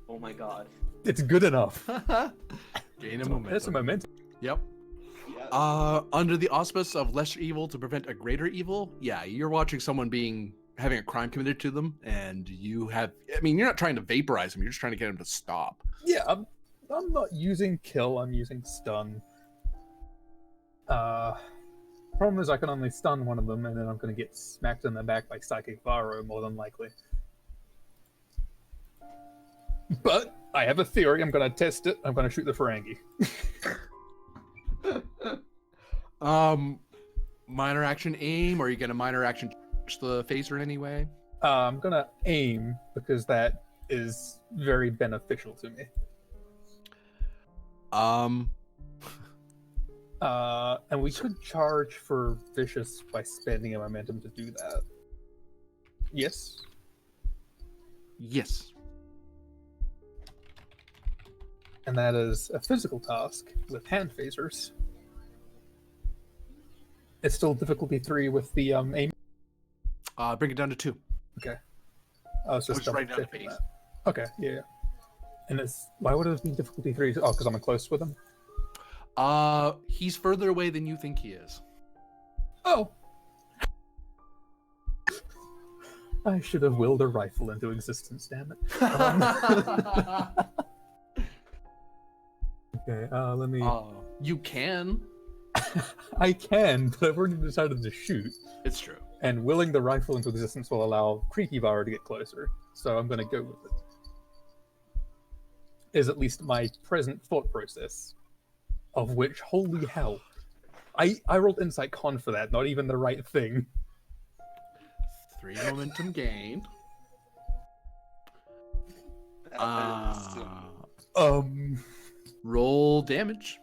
Oh my god. It's good enough. Gain a momentum. That's a momentum. Yep. Under the auspice of lesser evil to prevent a greater evil, yeah, you're watching someone having a crime committed to them, and you're not trying to vaporize them, you're just trying to get them to stop. Yeah, I'm not using kill, I'm using stun. Problem is I can only stun one of them, and then I'm going to get smacked in the back by Psychic Varro, more than likely. But I have a theory, I'm going to test it, I'm going to shoot the Ferengi. Minor action aim, or are you gonna minor action touch the phaser in any way? I'm gonna aim, because that is very beneficial to me. And we could charge for Vicious by spending a momentum to do that. Yes? Yes. And that is a physical task with hand phasers. It's still difficulty 3 with the aim. Bring it down to 2. Okay. I was just Just write down the double-checking base. that. Okay, yeah. And it's why would it have been difficulty 3? Oh, because I'm close with him. He's further away than you think he is. Oh. I should have willed a rifle into existence, damn it. Okay, let me... You can. I can, but I've already decided to shoot. It's true. And willing the rifle into existence will allow Creaky Vara to get closer. So I'm going to go with it. Is at least my present thought process. Of which, holy hell. I rolled Insight Con for that, not even the right thing. 3 momentum gained. Roll damage.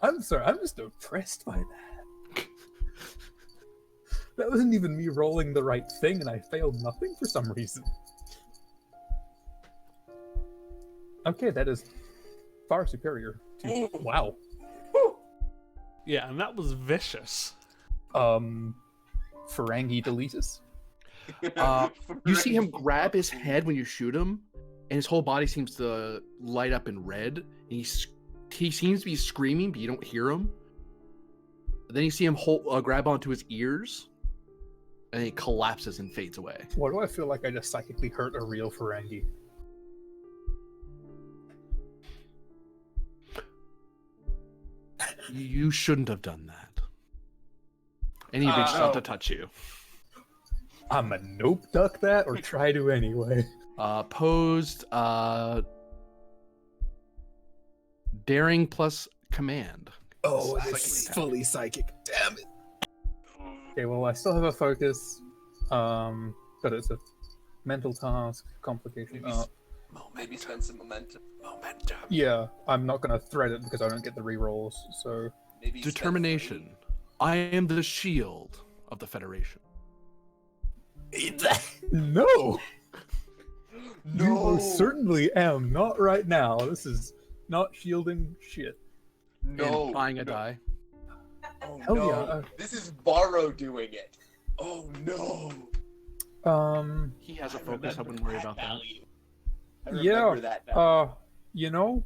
I'm sorry, I'm just oppressed by that. That wasn't even me rolling the right thing, and I failed nothing for some reason. Okay, that is far superior to... Wow. Yeah, and that was vicious. Ferengi deletus. You see him grab his head when you shoot him, and his whole body seems to light up in red. And he seems to be screaming, but you don't hear him. Then you see him grab onto his ears, and he collapses and fades away. Why do I feel like I just psychically hurt a real Ferengi? You shouldn't have done that. And he reaches out to touch you. I'm a nope duck that, or try to anyway. Posed daring plus command. Oh, Psychic it's attack. fully psychic. Damn it. Okay, well, I still have a focus, but it's a mental task, complication. Maybe spend some momentum. Yeah, I'm not going to thread it because I don't get the rerolls, so... Maybe spend Determination. I am the shield of the Federation. No! No! You most certainly am. Not right now. This is not shielding shit. No. And buying a die. Oh, Hell no. yeah. This is Barrow doing it. Oh no. He has a focus. I wouldn't worry about that. I remember that now. You know...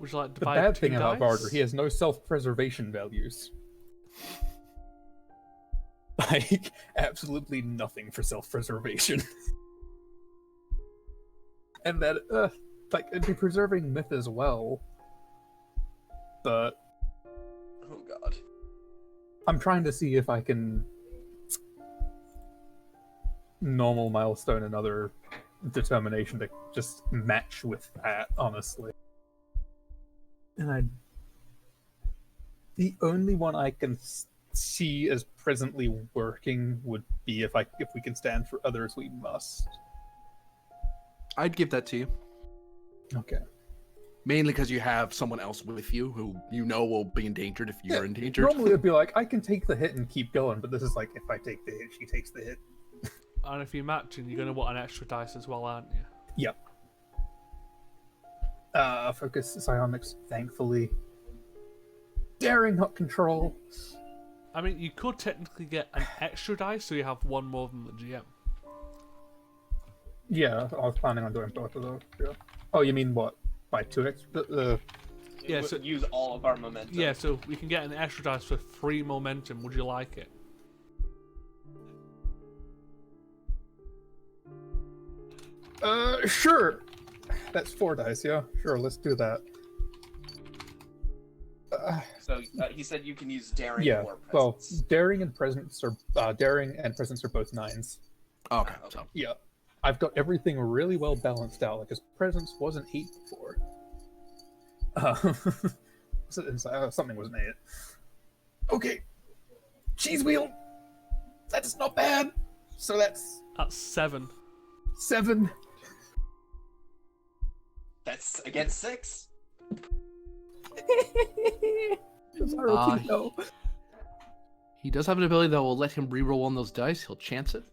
Would you like to The buy bad 2 thing about dice? Barter, he has no self-preservation values. Like, absolutely nothing for self-preservation. And that, like, it'd be preserving myth as well. But Oh god. I'm trying to see if I can normal milestone another determination to just match with that, honestly. And the only one I can see as presently working would be if we can stand for others, we must. I'd give that to you. Okay. Mainly because you have someone else with you who you know will be endangered if you're endangered. Normally it'd be like, I can take the hit and keep going, but this is like, if I take the hit, she takes the hit. And if you're matching, you're going to want an extra dice as well, aren't you? Yep. Focus psionics, thankfully. Daring, not control. I mean, you could technically get an extra dice, so you have one more than the GM. Yeah, I was planning on doing both of those. Yeah. Oh, you mean what? By 2 extra? Yeah, so Use all of our momentum. yeah, so we can get an extra dice for 3 momentum. Would you like it? Sure. That's 4 dice, yeah. Sure, let's do that. So he said you can use daring Yeah, or well, presence. daring and presence are both 9s. Okay, Okay. so Yeah. I've got everything really well balanced out, because presence was an 8 before. Something was an 8. Okay. Cheese wheel. That's not bad. So that's That's 7. 7. That's against 6. No. he does have an ability that will let him reroll on those dice. He'll chance it.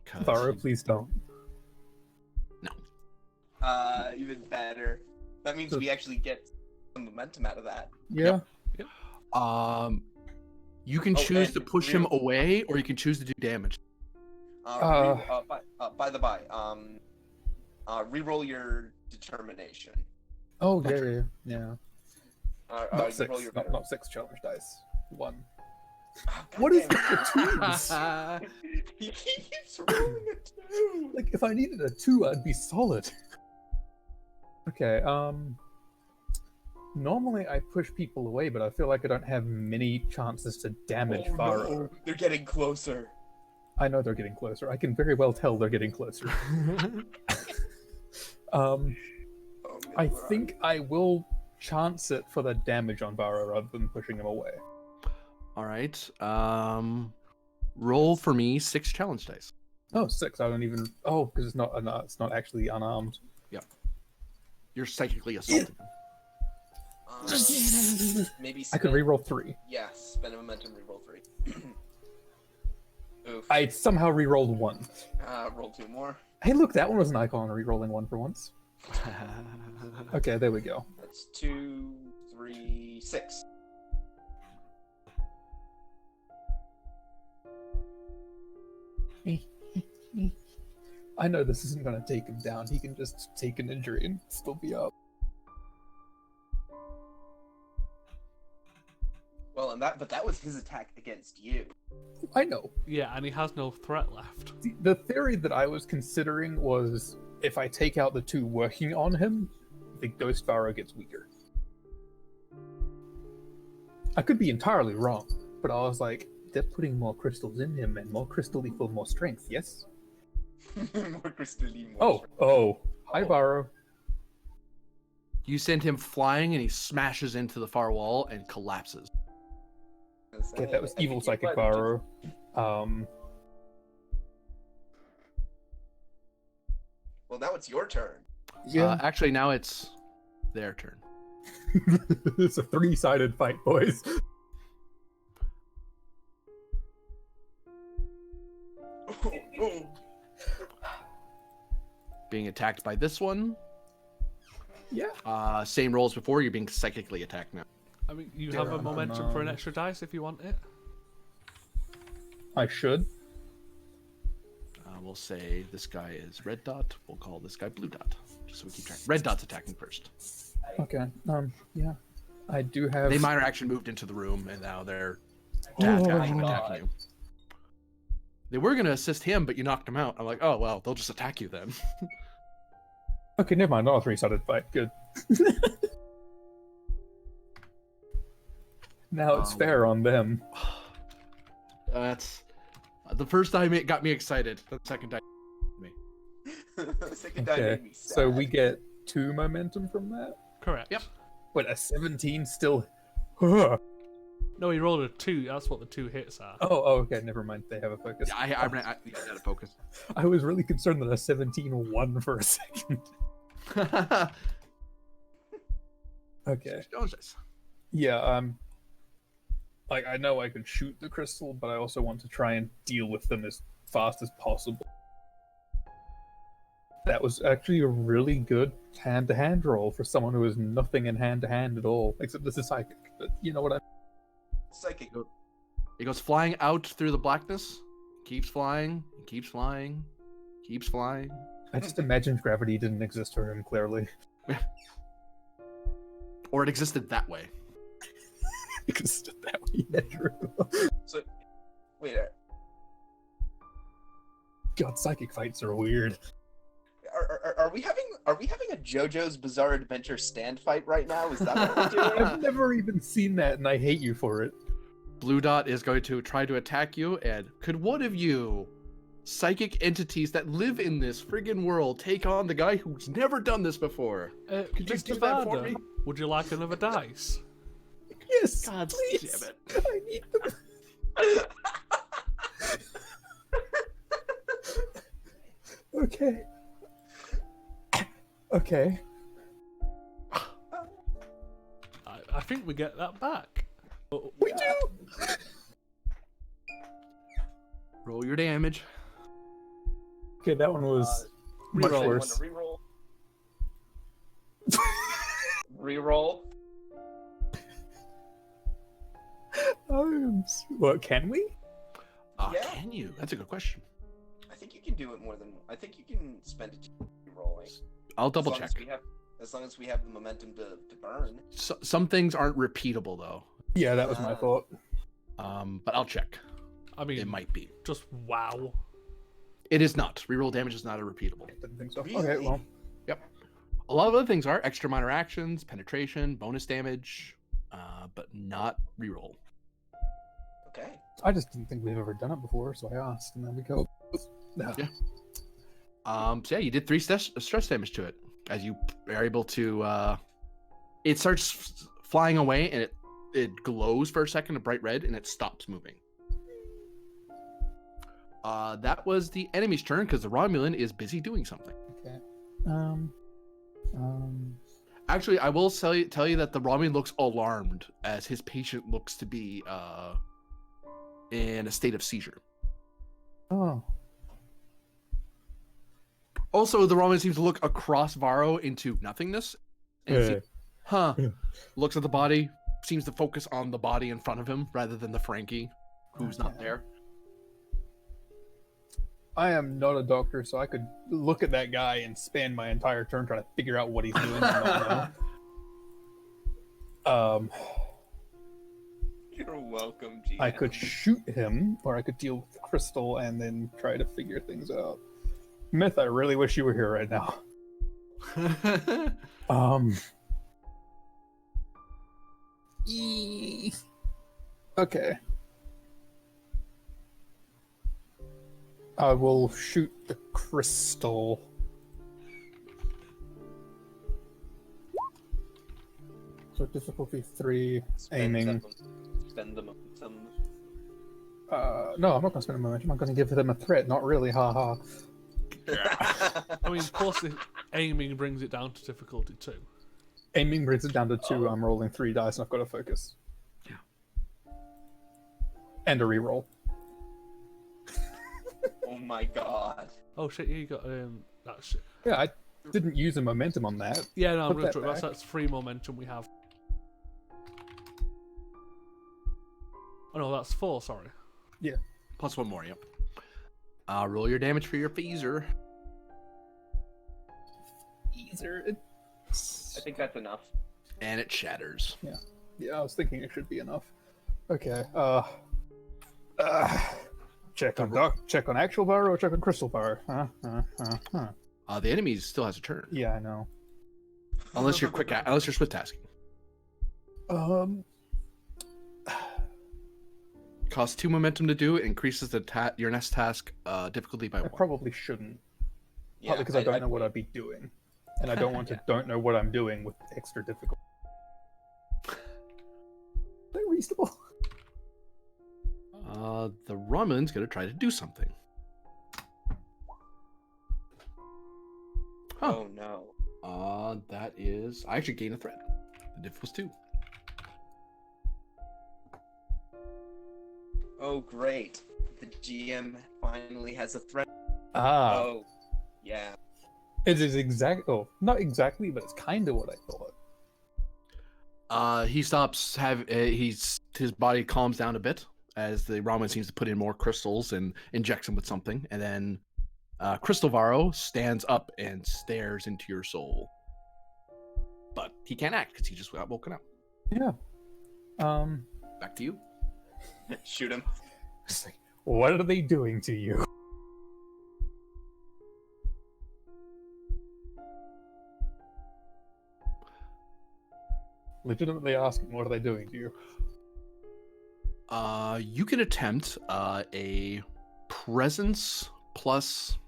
'Cause Tharo, he- please don't. Even better. That means we actually get some momentum out of that. Yeah. You can Oh, choose and to push him away, or you can choose to do damage. By the by, re-roll your determination. Oh, yeah. You Not six. roll your Not 6 challenge dice. 1. Oh, What is goddamn the twos? He keeps rolling a 2. Like, if I needed a 2, I'd be solid. Okay, normally I push people away, but I feel like I don't have many chances to damage Faro. No, they're getting closer. I know they're getting closer. I can very well tell they're getting closer. I think I will chance it for the damage on Varo rather than pushing him away. All right. Roll for me 6 challenge dice. Oh, 6. I don't even. Oh, because it's not actually unarmed. Yep. You're psychically assaulting him. Maybe I could reroll 3. Yeah, spend a momentum, reroll 3. Oof. I somehow rerolled 1. Roll 2 more. Hey, look, that one was an icon rerolling 1 for once. Okay, there we go. That's 2, 3, 6. I know this isn't going to take him down. He can just take an injury and still be up. Well, but that was his attack against you. I know. Yeah, and he has no threat left. The theory that I was considering was if I take out the 2 working on him, the Ghost Pharaoh gets weaker. I could be entirely wrong, but I was like, they're putting more crystals in him, and more crystal equal more strength, yes? More crystalline. More Hi, Pharaoh. You send him flying, and he smashes into the far wall and collapses. Okay, that was evil psychic Pharaoh. Well, now it's your turn. Yeah. Actually, now it's their turn. It's a 3-sided fight, boys. Being attacked by this one. Yeah. Same rolls before. You're being psychically attacked now. I mean, you have a momentum for an extra dice if you want it. I should. We'll say this guy is red dot. We'll call this guy blue dot, just so we keep track. Red dot's attacking first. Okay. Yeah. I do have. They minor action moved into the room, and now they're Oh, attacking God. you. They were gonna assist him, but you knocked him out. I'm like, oh well, they'll just attack you then. Okay, never mind. Not a 3-sided fight. Good. Now it's fair on them. That's the first time it got me excited. The second time, me. Second time Okay. made me sad. So we get 2 momentum from that. Correct. Yep. But a 17 still. No, he rolled a 2. That's what the 2 hits are. Oh, okay. Never mind. They have a focus. Yeah, I had a focus. I was really concerned that a 17 won for a second. Okay. Yeah. Like I know I could shoot the crystal, but I also want to try and deal with them as fast as possible. That was actually a really good hand-to-hand roll for someone who has nothing in hand-to-hand at all, except this is psychic. But you know what I Psychic. He goes flying out through the blackness. Keeps flying. Keeps flying. Keeps flying. I just imagined gravity didn't exist for him, clearly. Or it existed that way. Because that way, yeah, true. So, wait. God, psychic fights are weird. Are we having a JoJo's Bizarre Adventure stand fight right now? Is that what we're doing? I've never even seen that, and I hate you for it. Blue dot is going to try to attack you, and could one of you psychic entities that live in this friggin' world take on the guy who's never done this before? Could you Mr. do that for Varda, me? would you like another dice? Yes, God please. damn it. I need them. Okay. Okay. I think we get that back. We do. Roll your damage. Okay, that one was much reroll. worse. Reroll. reroll? What, can we? Yeah. Can you? That's a good question. I think you can do it more than. I think you can spend it re-rolling. I'll double As long check. as long as we have the momentum to burn. Some things aren't repeatable though. Yeah, that was my thought. But I'll check. I mean, It might be. just wow. It is not. Reroll damage is not a repeatable. Didn't think so. Really? Okay, well, Yep. A lot of other things are extra minor actions, penetration, bonus damage, but not reroll. Okay. I just didn't think we've ever done it before, so I asked, and then we go. Yeah. So yeah, you did 3 stress damage to it as you are able to. It starts flying away and it glows for a second, a bright red, and it stops moving. That was the enemy's turn because the Romulan is busy doing something. Okay. Actually, I will tell you that the Romulan looks alarmed as his patient looks to be in a state of seizure. Oh. Also, the Romulan seems to look across Varro into nothingness. And looks at the body, seems to focus on the body in front of him rather than the Frankie, who's not there. I am not a doctor, so I could look at that guy and spend my entire turn trying to figure out what he's doing. And not know. You're welcome, GM. I could shoot him, or I could deal with the crystal and then try to figure things out. Myth, I really wish you were here right now. Okay. I will shoot the crystal. So difficulty 3, aiming. Spend the momentum. No, I'm not going to spend a momentum. I'm going to give them a threat. Not really, haha. I mean, plus the aiming brings it down to difficulty 2. Aiming brings it down to 2. I'm rolling 3 dice and I've got to focus. Yeah. And a reroll. Oh my god. Oh shit! You got that shit. Yeah, I didn't use a momentum on that. Yeah, no, I'm Put gonna that try. back. That's 3 momentum we have. Oh no, that's 4. Sorry. Plus 1 more, yep. Roll your damage for your phaser. I think that's enough. And it shatters. Yeah, I was thinking it should be enough. Okay. Check on actual power or check on crystal power? The enemy still has a turn. Yeah, I know. Unless you're unless you're swift tasking. Costs 2 momentum to do. It increases your next task difficulty by I 1. probably shouldn't. Yeah, Partly because I don't know what I'd be doing. And I don't want to don't know what I'm doing with extra difficulty. Is that reasonable? The Romulan's gonna try to do something. Huh. Oh no. That is. I actually gain a threat. The diff was 2. Oh great. The GM finally has a threat. Oh. Yeah. It is not exactly, but it's kind of what I thought. He stops. His body calms down a bit as the Romulan seems to put in more crystals and injects him with something, and then Crystal Varro stands up and stares into your soul. But he can't act because he just got woken up. Yeah. Back to you. Shoot him. It's like, what are they doing to you? Legitimately asking, what are they doing to you? You can attempt a presence plus.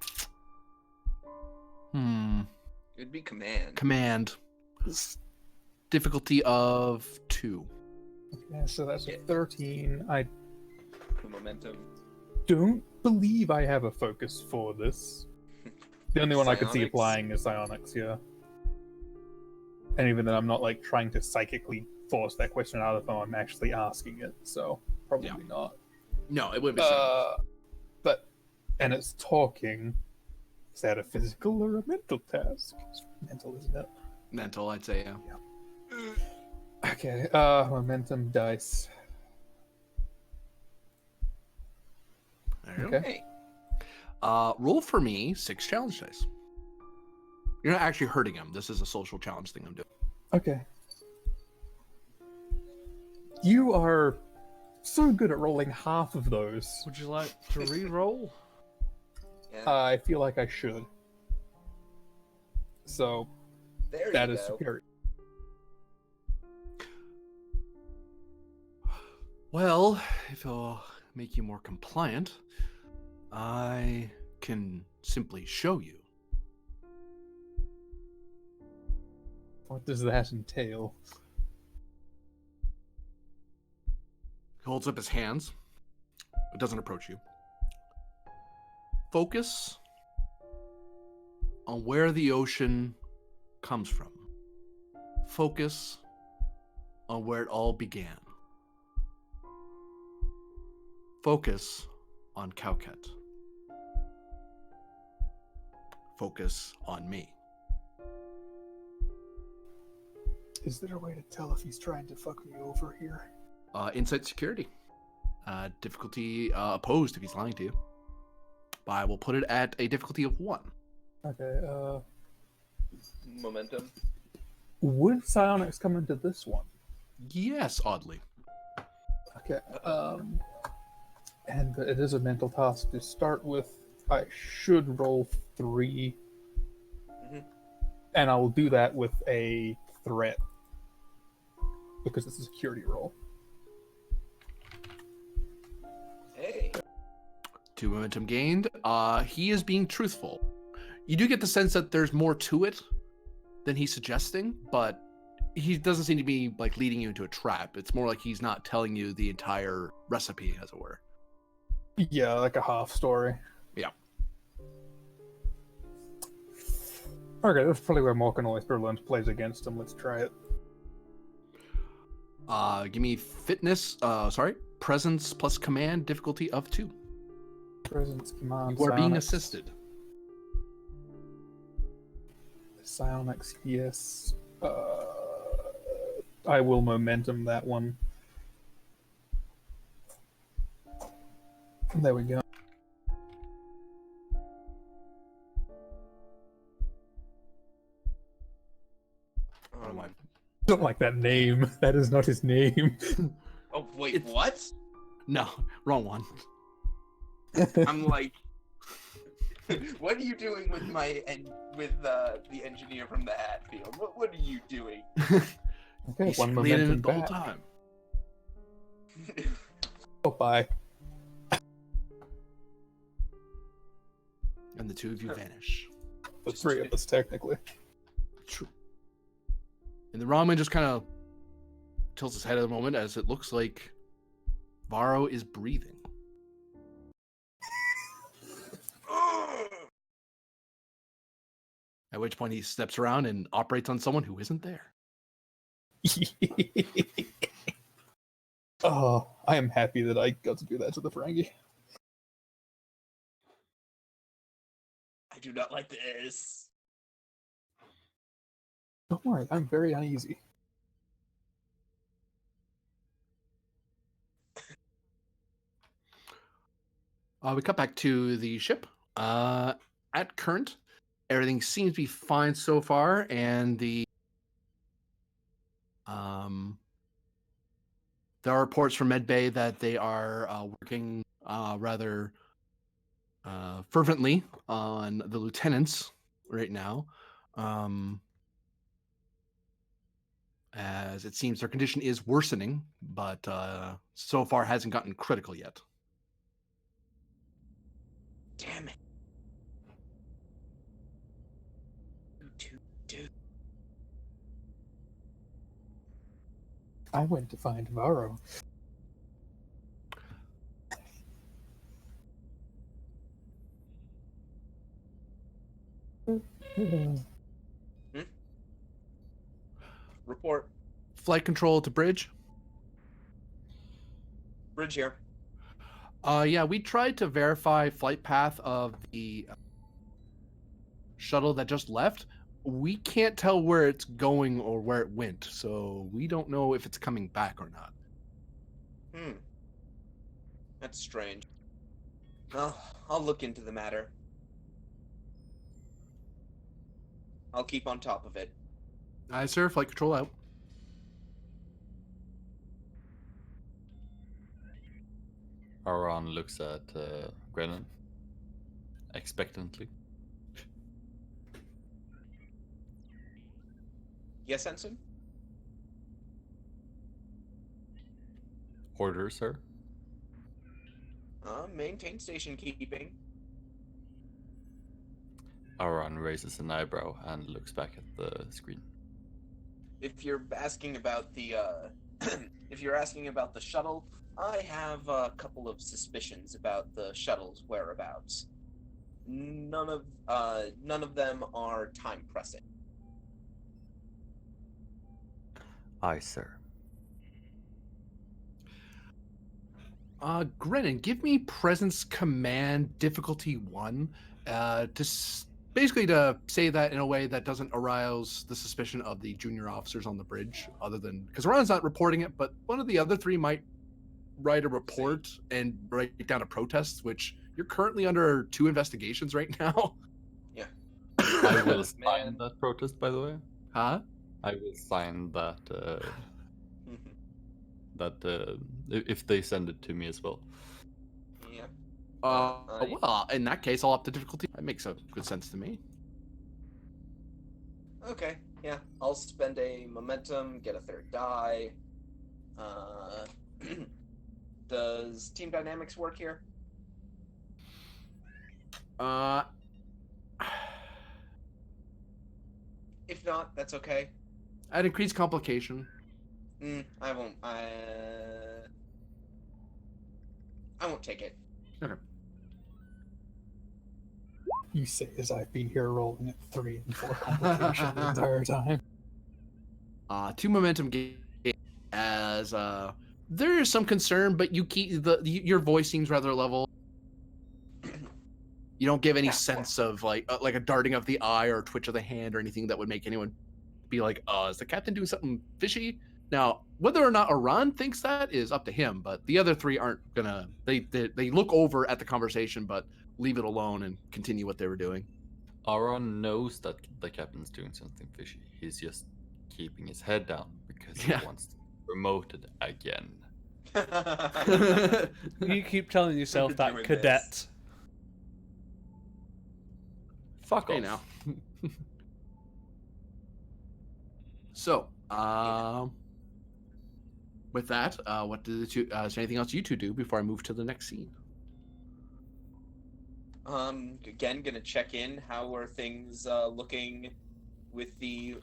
It'd be command. Command. Difficulty of 2. Okay, so that's a 13. I The momentum. don't believe I have a focus for this. The only one I could see Psionics? applying is psionics, yeah. And even then, I'm not like trying to psychically force that question out of them. I'm actually asking it, so probably not. No, it wouldn't be. And it's talking. Is that a physical or a mental task? It's mental, isn't it? Mental, I'd say. Yeah. Okay, momentum dice. There you Okay. Hey, go. Roll for me 6 challenge dice. You're not actually hurting him. This is a social challenge thing I'm doing. Okay. You are so good at rolling half of those. Would you like to re-roll? yeah, I feel like I should. So there that you is go. superior. Well, if it'll make you more compliant, I can simply show you. What does that entail? He holds up his hands. It doesn't approach you. Focus on where the ocean comes from. Focus on where it all began. Focus on Cowcat. Focus on me. Is there a way to tell if he's trying to fuck me over here? Insight security. Difficulty opposed if he's lying to you. But I will put it at a difficulty of 1. Okay, Momentum. would psionics come into this one? Yes, oddly. Okay, and it is a mental task to start with. I should roll 3. Mhm. And I will do that with a threat. Because it's a security roll. Hey. 2 momentum gained. He is being truthful. You do get the sense that there's more to it than he's suggesting, but he doesn't seem to be like leading you into a trap. It's more like he's not telling you the entire recipe, as it were. Yeah, like a half story. Yeah. Okay, that's probably where Morgan Oysterland plays against him. Let's try it. Give me presence plus command, difficulty of 2. Presence, command, You are being psionics. assisted. Psionics, yes. I will momentum that one. There we go. I don't like that name. That is not his name. Oh wait, It's- what? No, wrong one. I'm like, what are you doing with the engineer from the Hatfield? What are you doing? Okay, He's one leading momentum it the whole back. time. Oh, bye. And the 2 of you vanish. The 3 of us, technically. True. And the Ramen just kind of tilts his head at the moment as it looks like Varro is breathing. At which point he steps around and operates on someone who isn't there. Oh, I am happy that I got to do that to the Ferengi. I do not like this. Don't worry, I'm very uneasy. We cut back to the ship. At current, everything seems to be fine so far, and there are reports from Medbay that they are working rather fervently on the lieutenants right now, as it seems their condition is worsening, but so far hasn't gotten critical yet. Damn it. Dude. I went to find Varro. Report. Flight control to bridge. Bridge here. Yeah, we tried to verify flight path of the shuttle that just left. we can't tell where it's going or where it went, so we don't know if it's coming back or not. That's strange. Well, I'll look into the matter. I'll keep on top of it. Aye, sir. Flight control out. Aron looks at Grennan expectantly. Yes, Ensign? Order, sir. Maintain station keeping. Aron raises an eyebrow and looks back at the screen. If you're asking about the if you're asking about the shuttle, I have a couple of suspicions about the shuttle's whereabouts. None of them are time pressing. Aye, sir. Grennan, give me presence command difficulty 1. Basically to say that in a way that doesn't arouse the suspicion of the junior officers on the bridge, other than because Ron's not reporting it, but one of the other 3 might write a report and write down a protest, which you're currently under 2 investigations right now. Yeah. I will sign that protest, by the way. Huh? I will sign that. If they send it to me as well. Yeah. Well, in that case, I'll up the difficulty. That makes a good sense to me. Okay. Yeah. I'll spend a momentum, get a 3rd die. Does team dynamics work here? If not, that's okay. I'd increase complication. I won't. I won't take it. Okay. You say as I be here rolling at 3 and 4 complication the entire time. 2 momentum gain as there is some concern, but you keep your voice seems rather level. You don't give any sense of like a darting of the eye or twitch of the hand or anything that would make anyone be like, is the captain doing something fishy? Now, whether or not Aran thinks that is up to him, but the other 3 aren't gonna. They look over at the conversation, but leave it alone and continue what they were doing. Aron knows that the captain's doing something fishy. He's just keeping his head down because he wants to be promoted again. You keep telling yourself that, Doing cadet. this. Fuck Hey off. now. So, with that, what do the 2? Is there anything else you 2 do before I move to the next scene? Again, gonna check in. How are things looking with the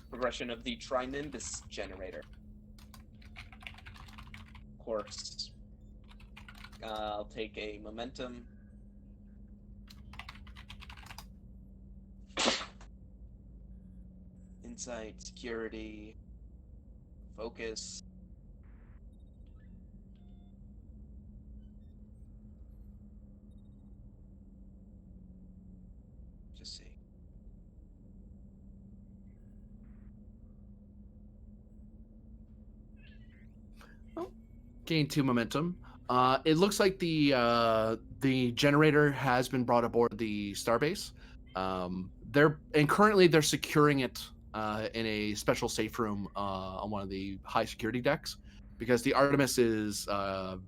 progression of the Tri-Nimbus generator? Of course. I'll take a momentum. Insight, security, focus. Just see. Gain 2 momentum. It looks like the generator has been brought aboard the starbase. Currently they're securing it in a special safe room on one of the high security decks because the Artemis is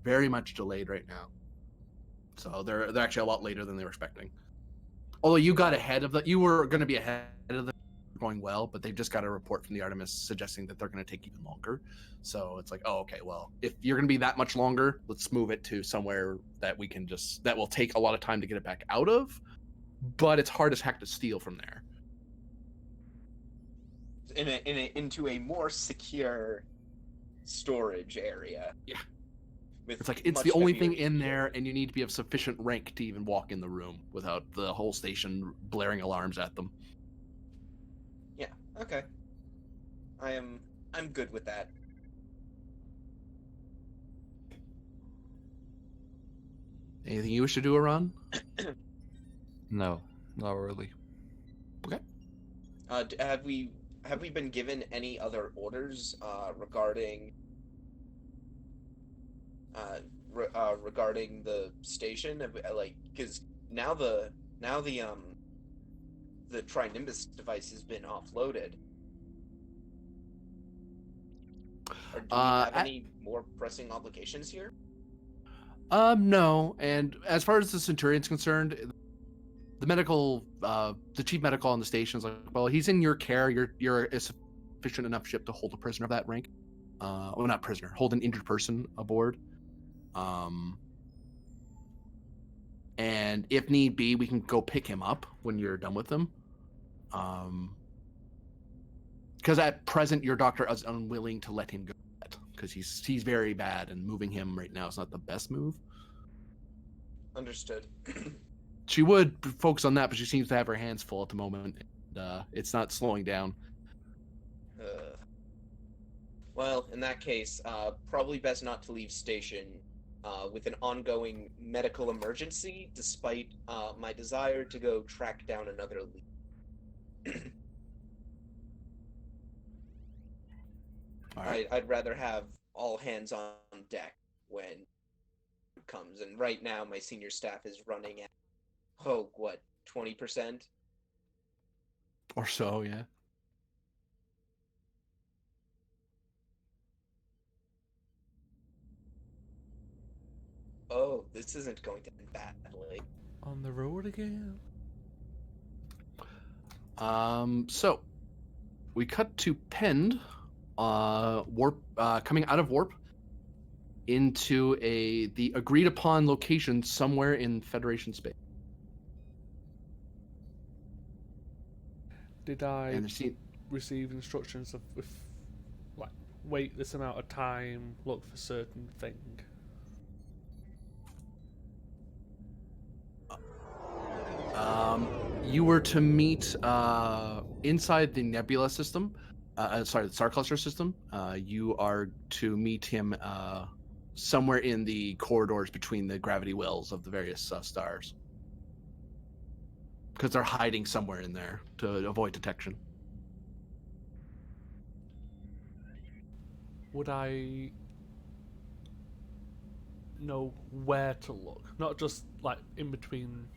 very much delayed right now. So they're actually a lot later than they were expecting. Although you got ahead of you were going to be ahead of them going well, but they've just got a report from the Artemis suggesting that they're going to take even longer. So it's like, oh, okay, well, if you're going to be that much longer, let's move it to somewhere that we can that will take a lot of time to get it back out of, but it's hard as heck to steal from there. Into a more secure storage area. Yeah. With It's like it's much the only heavier thing in security. there, and you need to be of sufficient rank to even walk in the room without the whole station blaring alarms at them. Yeah. Okay. I'm good with that. Anything you wish to do, Aran? No, not really. Have we been given any other orders regarding regarding the station? Like, because now the Trinimbus device has been offloaded. Or do we have any more pressing obligations here? No. And as far as the Centurion's concerned, the chief medical on the station is like, well, he's in your care. You're a sufficient enough ship to hold a prisoner of that rank. Well, not prisoner, hold an injured person aboard. And if need be, we can go pick him up when you're done with him. Because at present, your doctor is unwilling to let him go because he's very bad, and moving him right now is not the best move. Understood. She would focus on that, but she seems to have her hands full at the moment. And, it's not slowing down. Well, in that case, probably best not to leave station with an ongoing medical emergency, despite my desire to go track down another lead. All right. I'd rather have all hands on deck when it comes, and right now my senior staff is running at 20%? Or so, yeah. Oh, this isn't going to end badly. On the road again. So we cut to Pend, warp, coming out of warp into the agreed upon location somewhere in Federation space. Did I And receive instructions of like wait this amount of time, look for certain thing? You were to meet inside the Nebula system, the Star Cluster system. You are to meet him somewhere in the corridors between the gravity wells of the various stars. Because they're hiding somewhere in there to avoid detection. Would I know where to look? Not just like in between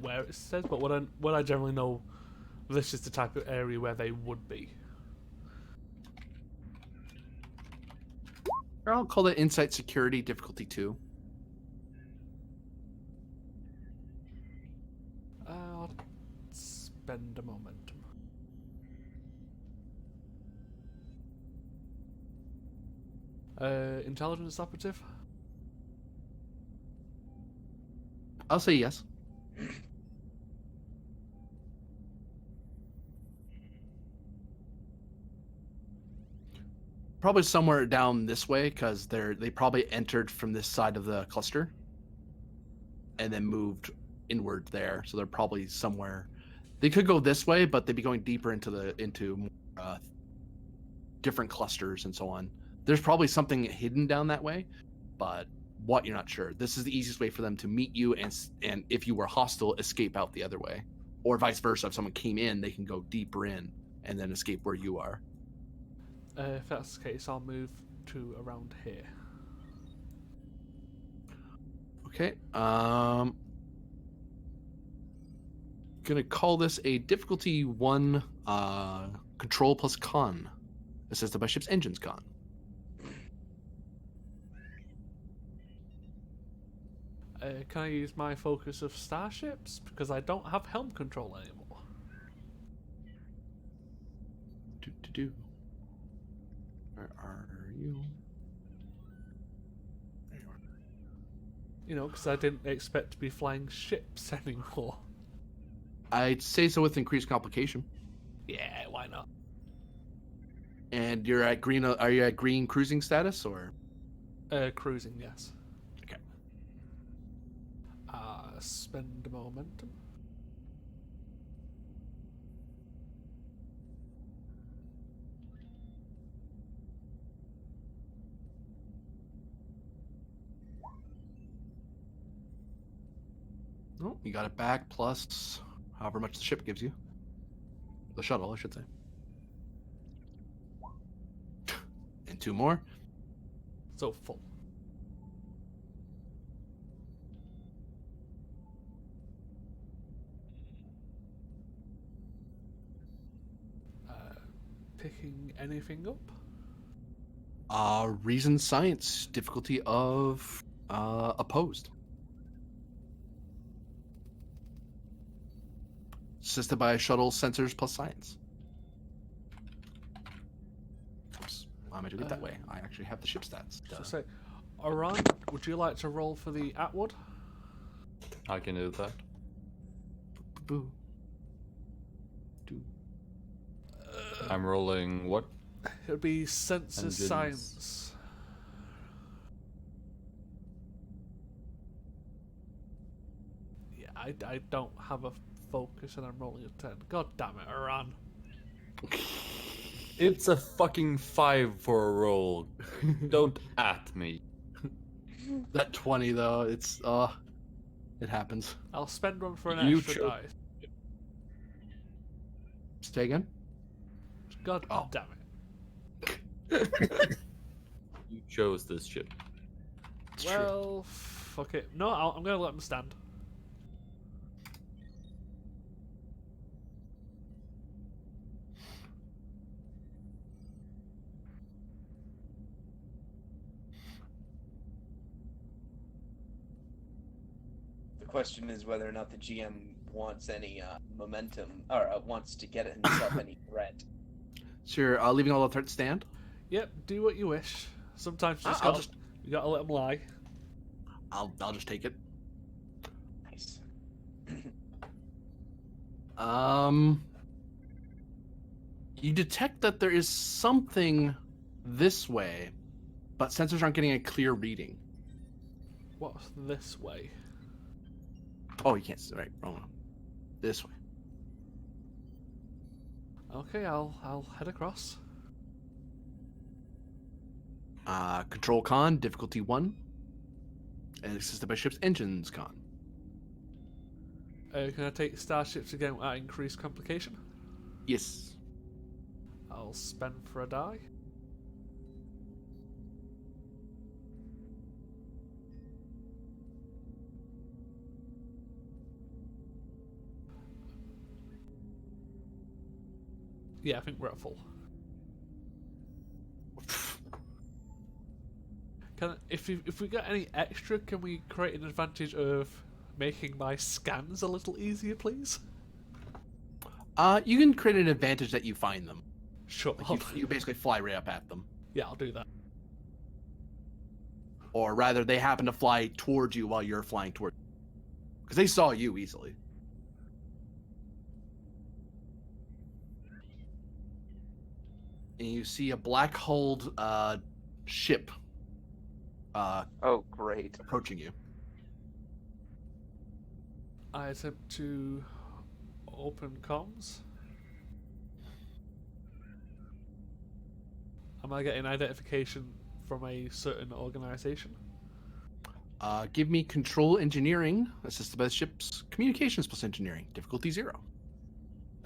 where it says, but would I generally know this is the type of area where they would be? Or I'll call it Insight Security Difficulty 2. I'll spend a momentum. Intelligence operative? I'll say yes. Probably somewhere down this way, because they probably entered from this side of the cluster and then moved inward there. So they're probably somewhere. They could go this way, but they'd be going deeper into different clusters and so on. There's probably something hidden down that way, but what, you're not sure. This is the easiest way for them to meet you, and if you were hostile, escape out the other way, or vice versa. If someone came in, they can go deeper in and then escape where you are. If that's the case, I'll move to around here. Okay. Gonna call this a difficulty 1 control plus con, assisted by ship's engines con. Can I use my focus of starships? Because I don't have helm control anymore. Where are you? There you are. You know, because I didn't expect to be flying ships anymore. I'd say so with increased complication. Yeah, why not? And you're at green. Are you at green cruising status or? Cruising, yes. Okay. Spend momentum. Oh, you got it back plus however much the ship gives you. The shuttle, I should say. And 2 more. So full. Picking anything up? Reason science, difficulty of opposed. Assisted by shuttle sensors plus science. Oops, why am I doing it that way? I actually have the ship stats. So say, Oran, would you like to roll for the Atwood? I can do that. Boo. I'm rolling what? It would be sensor Engines. science. Yeah, I don't have a focus and I'm rolling a 10. God damn it, Oran. It's a fucking 5 for a roll. Don't at me. That 20 though, it's it happens. I'll spend one for an You extra chose- die. Stay again. God Oh. damn it. You chose this ship. It's true. Well, fuck it. No, I'm going to let him stand. The question is whether or not the GM wants any momentum, or wants to get himself any threat. So you're leaving all the threats stand? Yep, do what you wish. Sometimes you just I'll gotta, you gotta let them lie. I'll just take it. Nice. You detect that there is something this way, but sensors aren't getting a clear reading. What's this way? Oh, you can't see. Right, wrong one. This way. Okay, I'll head across. Control con, difficulty 1. And assisted by ship's engines con. Can I take starships again at increased complication? Yes. I'll spend for a die. Yeah, I think we're at full. If we got any extra, can we create an advantage of making my scans a little easier, please? You can create an advantage that you find them. Sure. Like you basically fly right up at them. Yeah, I'll do that. Or rather, they happen to fly towards you while you're flying toward. Because they saw you easily. And you see a black-hulled ship Oh, great. approaching you. I attempt to open comms. Am I getting identification from a certain organization? Give me control engineering, assisted by the ship's communications plus engineering. Difficulty 0.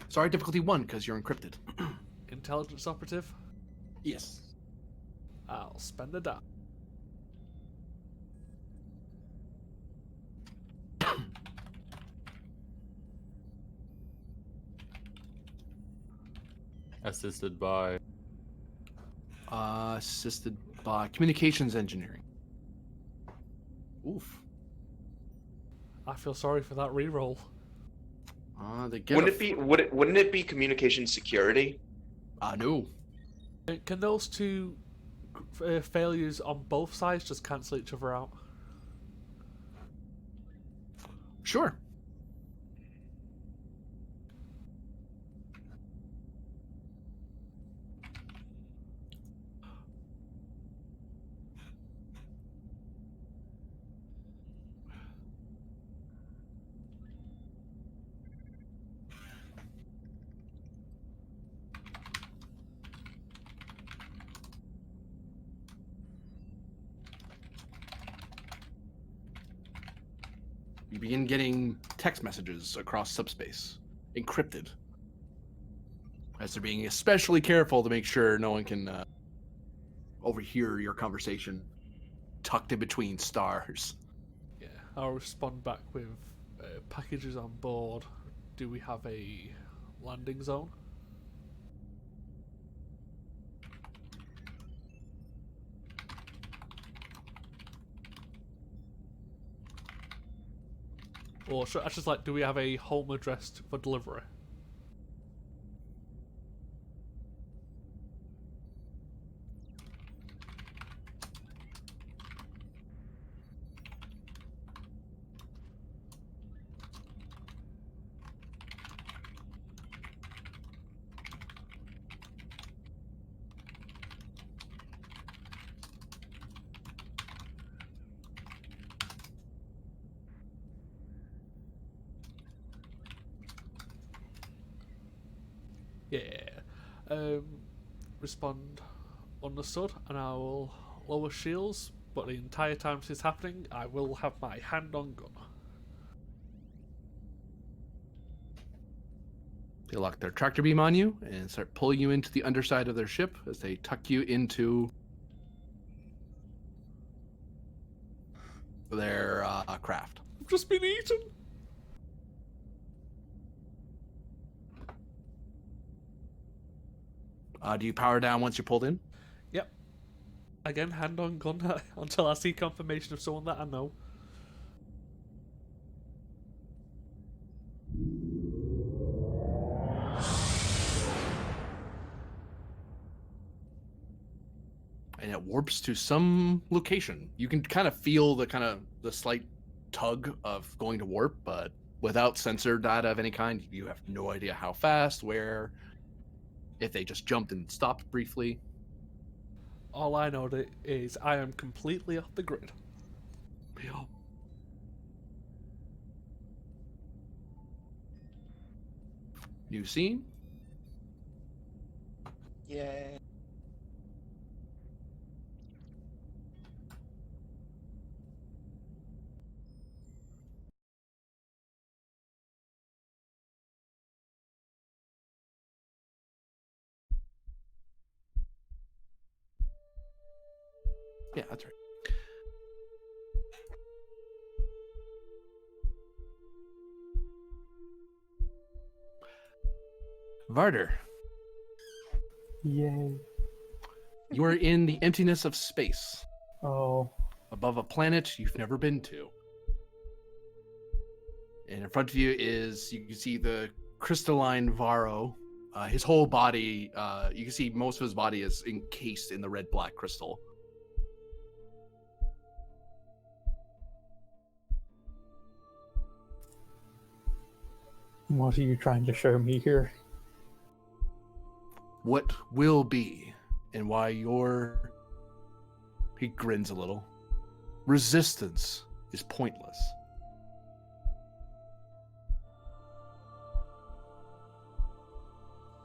Sorry, difficulty 1, because you're encrypted. Intelligence operative? Yes. I'll spend a die. Assisted by. Assisted by communications engineering. Oof. I feel sorry for that reroll. They get Wouldn't it be communication security? No. Can those two failures on both sides just cancel each other out? Sure. You begin getting text messages across subspace, encrypted. as they're being especially careful to make sure no one can overhear your conversation tucked in between stars. Yeah, I'll respond back with packages on board. Do we have a landing zone? Or should I just do we have a home address for delivery? Yeah. Respond understood, and I will lower shields, but the entire time this is happening, I will have my hand on gun. They lock their tractor beam on you and start pulling you into the underside of their ship as they tuck you into their craft. I've just been eaten! Do you power down once you're pulled in? Yep. Again, hand on gun until I see confirmation of someone that I know. And it warps to some location. You can kind of feel the slight tug of going to warp, but without sensor data of any kind, you have no idea how fast, where, if they just jumped and stopped briefly. All I know is I am completely off the grid. New scene. Yeah. Yeah, that's right. Varder, Yay. you are in the emptiness of space, Oh. above a planet you've never been to. And in front of you you can see the crystalline Varro. His whole body, you can see most of his body is encased in the red-black crystal. What are you trying to show me here? What will be, and why your... He grins a little. Resistance is pointless.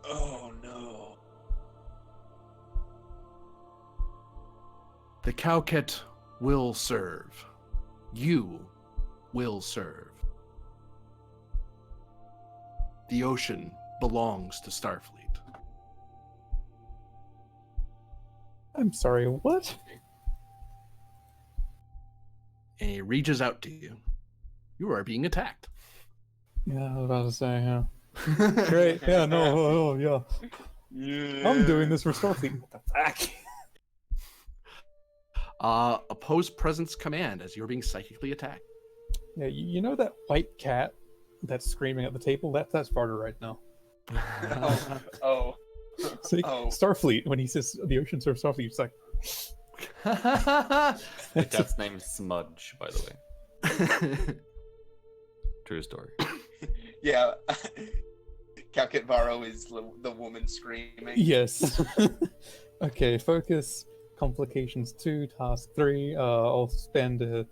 Oh no. The Cowcat will serve. You will serve. The ocean belongs to Starfleet. I'm sorry, what? And he reaches out to you. You are being attacked. Yeah, I was about to say, yeah. Great, yeah, no, yeah. I'm doing this for Starfleet. What the fuck? Oppose presence command as you're being psychically attacked. Yeah, you know that white cat that's screaming at the table? That's Varder right now. Oh. It's like, Oh. Starfleet, when he says the ocean serves Starfleet, it's like... The cat's name is Smudge, by the way. True story. Yeah. Calcat Varro is the woman screaming. Yes. Okay, focus, complications 2, task 3. I'll spend the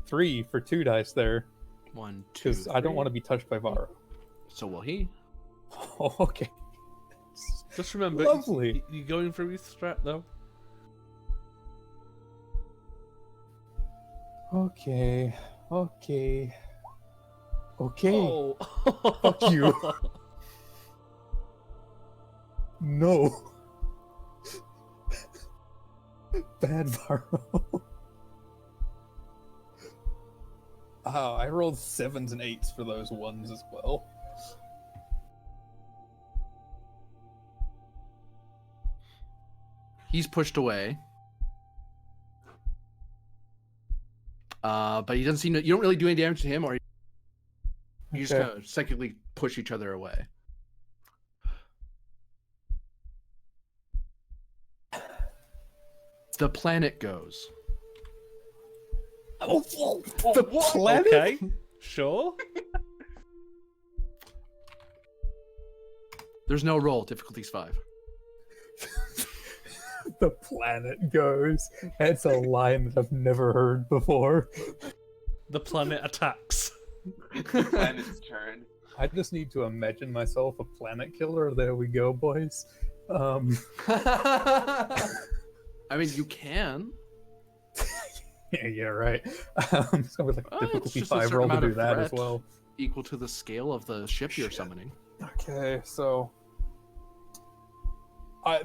3 for 2 dice there. 1, 2, Because I don't want to be touched by Varro. So will he? Oh, okay. Just remember, Lovely. you're going through his threat, though. Okay. Okay. Oh. Fuck you. No. Bad Varro. Oh, I rolled 7s and 8s for those ones as well. He's pushed away. But he doesn't seem to. You don't really do any damage to him, or you just kind of psychically push each other away. The planet goes. The planet? Okay, sure. There's no roll. Difficulty's 5. The planet goes. That's a line that I've never heard before. The planet attacks. Planet's turn. I just need to imagine myself a planet killer. There we go, boys. I mean, you can. Yeah, right. It's gonna be like a It's difficulty just a 5 certain roll to amount do of that as threat. well. Equal to the scale of the ship you're Shit. summoning. Okay, so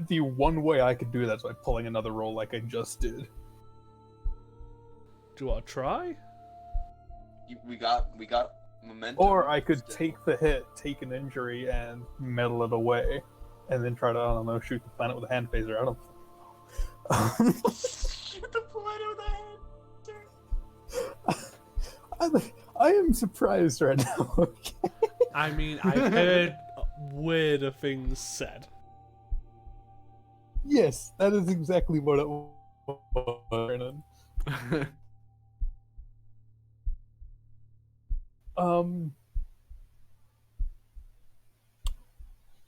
the one way I could do that is by pulling another roll like I just did. Do you want to try? We got momentum. Or I could still. take the hit, take an injury, and meddle it away, and then try to, I don't know, shoot the planet with a hand phaser. I don't Shoot the planet with a hand. I am surprised right now. Okay. I mean, I've heard weirder things said. Yes, that is exactly what it was. Brennan.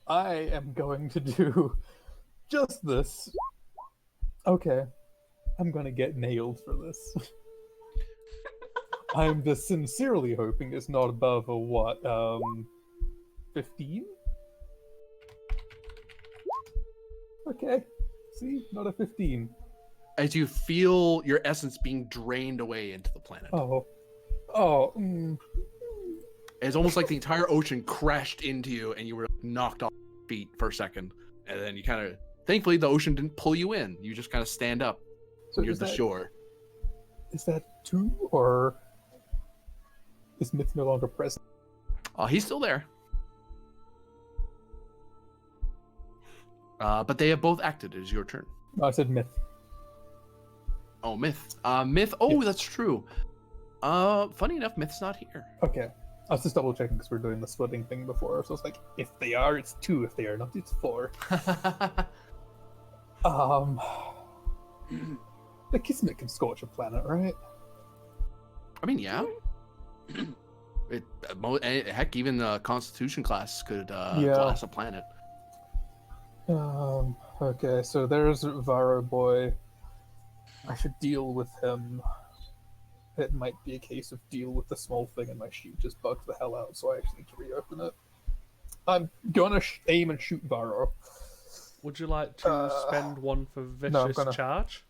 I am going to do just this. Okay, I'm gonna get nailed for this. I'm just sincerely hoping it's not above a what, 15? Okay, see, not a 15. As you feel your essence being drained away into the planet. Oh, It's almost like the entire ocean crashed into you and you were knocked off your feet for a second. And then you kind of, thankfully, the ocean didn't pull you in. You just kind of stand up so near is the that, shore. Is that 2, or is Myth no longer present? He's still there. But they have both acted. It is your turn. No, I said Myth. Oh, Myth. Myth. Oh, Yes. that's true. Funny enough, Myth's not here. Okay. I was just double checking because we're doing the splitting thing before, so it's like, if they are, it's 2. If they are not, it's 4. The Kismet can scorch a planet, right? I mean, yeah. Heck, even the Constitution class could blast a planet. Okay, so there's Varro Boy. I should deal with him. It might be a case of deal with the small thing and my shoot just bugs the hell out, so I actually need to reopen it. I'm gonna aim and shoot Varro. Would you like to spend one for vicious gonna- charge?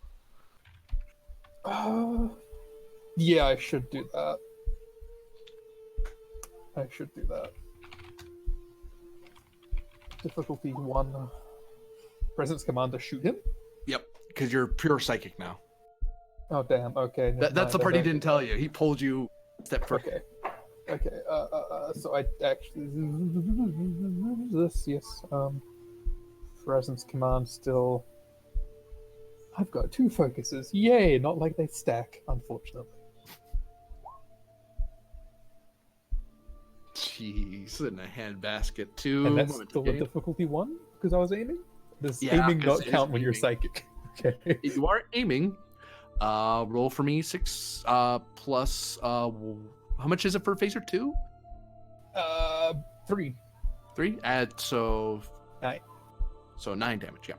Yeah, I should do that. Difficulty 1. Presence command to shoot him? Yep, because you're pure psychic now. Oh, damn, okay. never That's the mind, part he okay. didn't tell you. He pulled you a step further. Okay, so I actually... This, yes, Presence command still... I've got 2 focuses. Yay, not like they stack, unfortunately. Jeez, in a handbasket too. And that's still a difficulty 1, because I was aiming? Does Yeah, aiming 'cause not it count is when you're aiming. psychic? Okay. If you are aiming, roll for me 6 plus how much is it for phaser 2? 3. 3? Add 9. So 9 damage, yeah.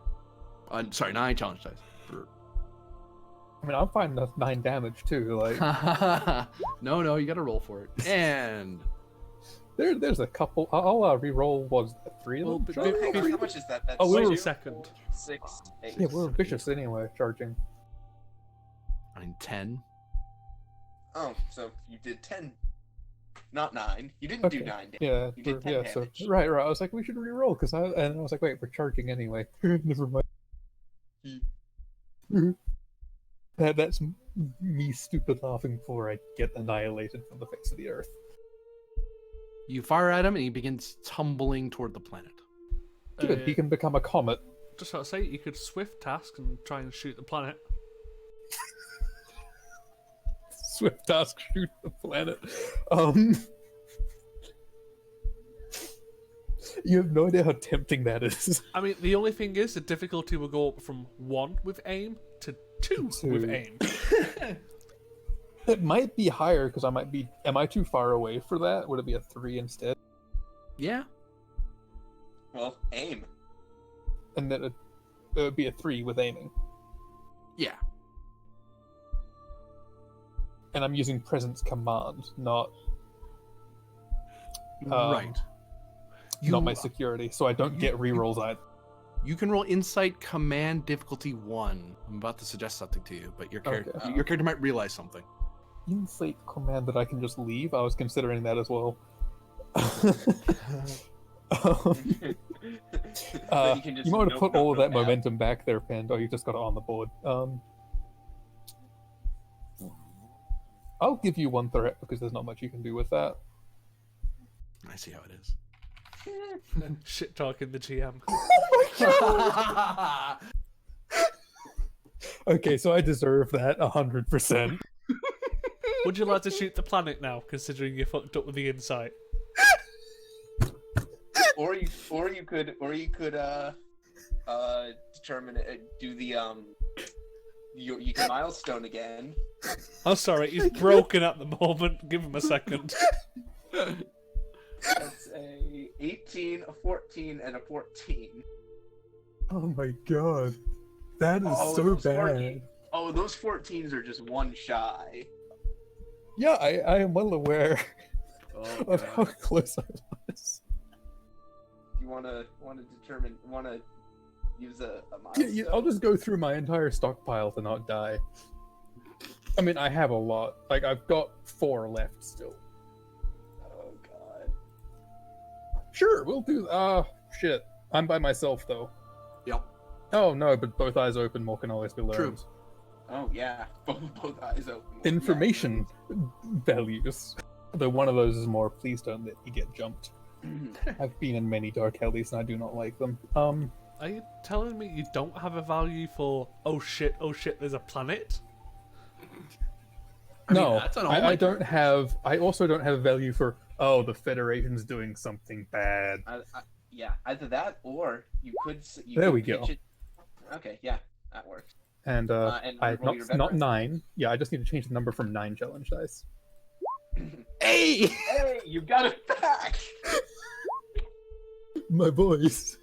Sorry, 9 challenge dice. I mean, I'm fine with 9 damage too. Like, No, you gotta roll for it. And there's a couple. I'll re-roll. Was that 3 of Well, them? but Charge? Hang on, how much is that? That's Oh, we were- 2, Second. 6, 8. Yeah, we're vicious anyway. Charging. 9, 10. Oh, so you did 10. not 9. You didn't do Okay. 9 damage. Yeah, You did 10 yeah. So damage. right. I was like, we should re-roll because I was like, wait, we're charging anyway. Never mind. That's me stupid laughing before I get annihilated from the face of the earth. You fire at him, and he begins tumbling toward the planet. Good, he can become a comet. Just want to say, you could swift task and try and shoot the planet. Swift task, shoot the planet. You have no idea how tempting that is. I mean, the only thing is, the difficulty will go up from 1 with aim to 2 with aim. It might be higher because am I too far away for that? Would it be a 3 instead? Yeah. Well, aim. And then it would be a 3 with aiming. Yeah. And I'm using presence command, not Right. not my security, so I don't get rerolls either. You can roll Insight Command difficulty 1. I'm about to suggest something to you, but your character Okay. your character might realize something. Insight command that I can just leave? I was considering that as well. Then you can just You might want to put all of that nope. momentum back there, Pend. Oh, you just got it on the board. I'll give you 1 threat because there's not much you can do with that. I see how it is. Shit talking the GM. Okay, so I deserve that 100%. Would you like to shoot the planet now, considering you fucked up with the insight? Or you could determine do the you can milestone again. Oh, sorry, he's broken at the moment. Give him a second. That's a 18, a 14, and a 14. Oh my god. That is so those bad. 14 Oh, those 14s are just 1 shy. Yeah, I am well aware of how God. close I was. You wanna use a milestone? Yeah, I'll just go through my entire stockpile to not die. I mean, I have a lot. Like, I've got 4 left still. Oh god. Sure, we'll do. Shit. I'm by myself though. Yep. Oh no, but both eyes open. More can always be learned. True. Oh yeah. Both eyes open. Information values. Though one of those is more. Please don't let me get jumped. I've been in many dark hellies and I do not like them. Are you telling me you don't have a value for, oh shit, there's a planet? No, that's an I don't have. I also don't have value for. Oh, the Federation's doing something bad. Yeah, either that or you could. There we go. Okay, yeah, that works. And and I roll your not veteran. 9. Yeah, I just need to change the number from 9 challenge dice. Hey! Hey, you got it back. My voice.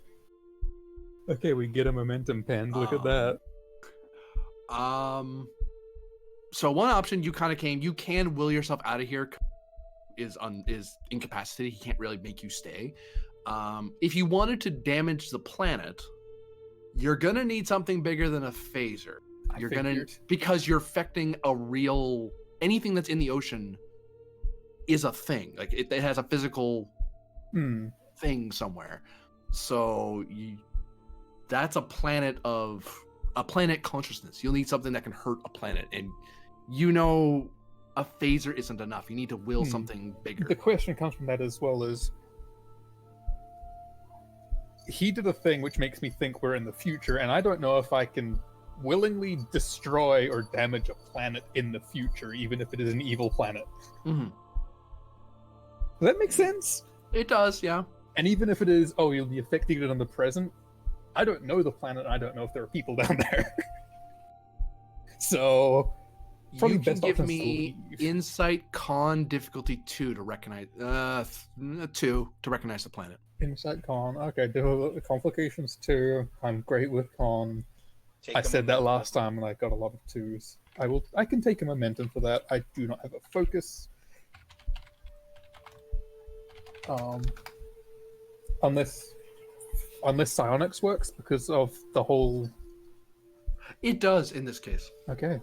Okay, we get a momentum pen. Look at that. So one option you can will yourself out of here. Is incapacitated. He can't really make you stay. If you wanted to damage the planet, you're gonna need something bigger than a phaser. Because you're affecting anything that's in the ocean is a thing. Like it has a physical thing somewhere. So that's a planet consciousness. You'll need something that can hurt a planet, and a phaser isn't enough. You need to will something bigger. The question comes from that as well as he did a thing which makes me think we're in the future, and I don't know if I can willingly destroy or damage a planet in the future, even if it is an evil planet. Mm-hmm. Does that make sense? It does, yeah. And even if it is, oh, you'll be affecting it in the present, I don't know the planet, I don't know if there are people down there. So probably You can best give option is to me leave. Insight Con difficulty 2 to recognize 2 to recognize the planet. Insight con. Okay, complications 2. I'm great with con. Take I a said that momentum. last time and I got a lot of 2s. I can take a momentum for that. I do not have a focus. Unless psionics works because of the whole. It does in this case. Okay.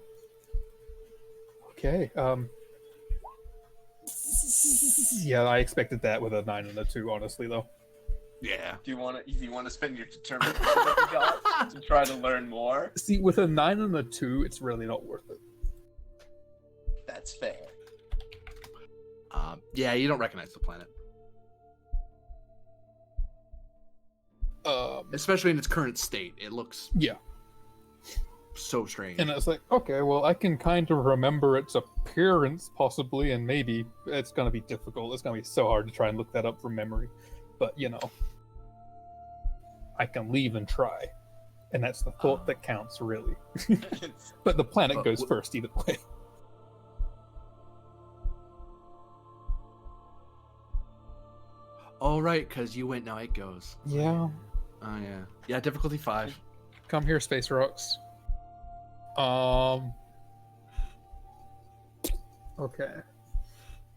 Yeah, I expected that with a 9 and a 2, honestly, though. Yeah. If you want to spend your determination that you got to try to learn more, See, with a 9 and a 2, it's really not worth it. that's fair. Yeah, you don't recognize the planet, especially in its current state. It looks Yeah. so strange. And it's like, okay, well, I can kind of remember its appearance, possibly, and maybe it's going to be difficult. It's going to be so hard to try and look that up from memory. But, you know, I can leave and try. And that's the thought that counts, really. But the planet goes first, either way. Oh, right, because you went, now it goes. Yeah. Oh, yeah. Yeah, difficulty 5. Come here, Space Rocks. Okay. The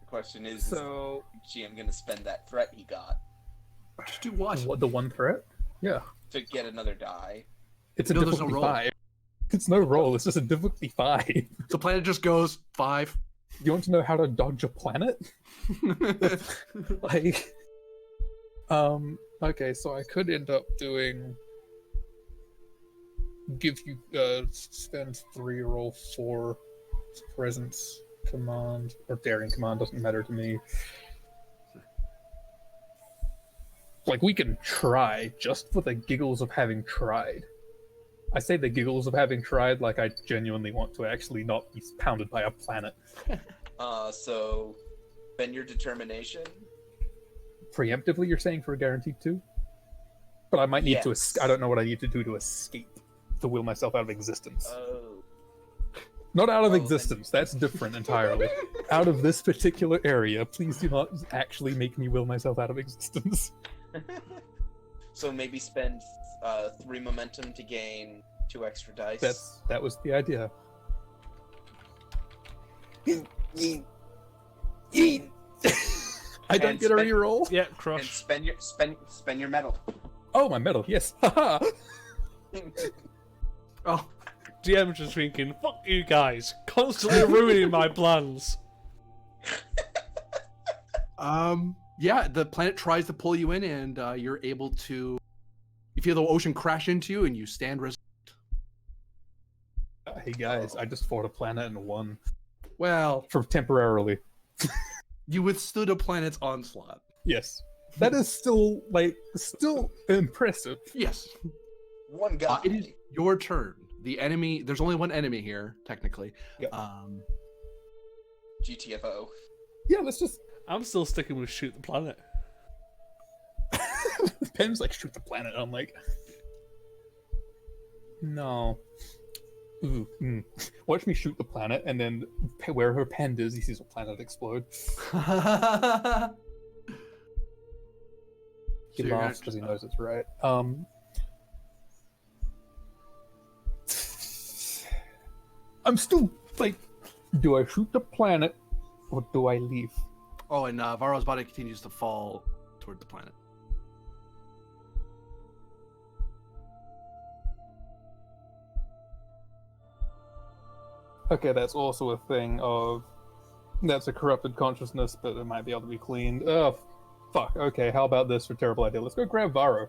question is So, GM going to spend that threat he got Just do what? what, the one threat? Yeah. to get another die? It's a No, there's no difficulty roll. 5. It's no roll, it's just a difficulty 5. The planet just goes 5. You want to know how to dodge a planet? Like, okay, so I could end up doing, give you, spend 3, roll 4, presence command, or daring command, doesn't matter to me. Like, we can try, just for the giggles of having tried. I say the giggles of having tried like I genuinely want to actually not be pounded by a planet. So spend your determination. Preemptively, you're saying for a guaranteed 2? But I might need to. Yes. I don't know what I need to do to escape, to will myself out of existence. Oh. Not out of Oh, existence. That's different entirely. Out of this particular area, please do not actually make me will myself out of existence. So maybe spend 3 momentum to gain 2 extra dice. That was the idea. I don't And get a spend- reroll. Yeah, and crush. spend your medal. Oh, my medal. Yes. Haha. Oh, DM just thinking, fuck you guys, constantly ruining my plans. yeah, the planet tries to pull you in, and you're able to. You feel the ocean crash into you, and you stand resilient. Hey guys, I just fought a planet and won Well, for temporarily. you withstood a planet's onslaught. Yes. That is still impressive. Yes. One guy. It is your turn. The enemy. There's only one enemy here, technically. Yep. GTFO. Yeah, let's just. I'm still sticking with shoot the planet. Pen's like, shoot the planet. I'm like, no. Ooh, Watch me shoot the planet, and then where her pen is, he sees a planet explode. He So you're laughs gonna- because he knows it's right. I'm still like, do I shoot the planet or do I leave? Oh, and Varro's body continues to fall toward the planet. Okay, that's also a thing of. That's a corrupted consciousness, but it might be able to be cleaned. Oh, fuck. Okay, how about this for terrible idea? Let's go grab Varro.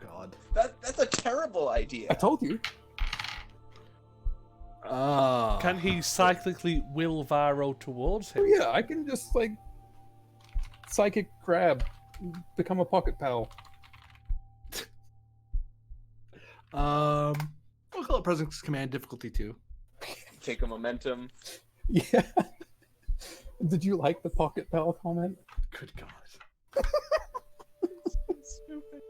God. That's a terrible idea. I told you. Can he cyclically will Varro towards Oh him? yeah, I can just like psychic grab, become a pocket pal. We'll call it Presence Command difficulty 2. Take a momentum. Yeah. Did you like the pocket pal comment? Good God. Stupid.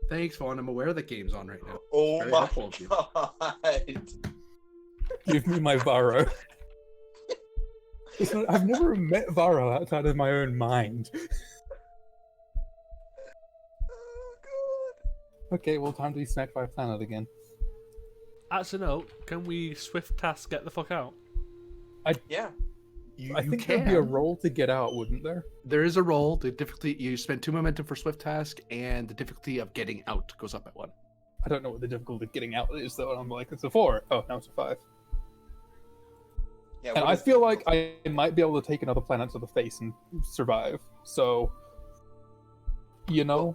Thanks, Vaughn. I'm aware that game's on right now. Oh Very my helpful of you. god. Give me my Varro. I've never met Varro outside of my own mind. Oh god. Okay, well, time to be smacked by a planet again. As a note, can we swift task get the fuck out? Yeah. You, I you think can. there'd be a roll to get out, wouldn't there? There is a roll. The difficulty, you spend 2 momentum for Swift Task, and the difficulty of getting out goes up by 1. I don't know what the difficulty of getting out is, though. I'm like, it's a 4. Oh, now it's a 5. Yeah, And what I is feel the- like I might be able to take another planet to the face and survive. So, you know,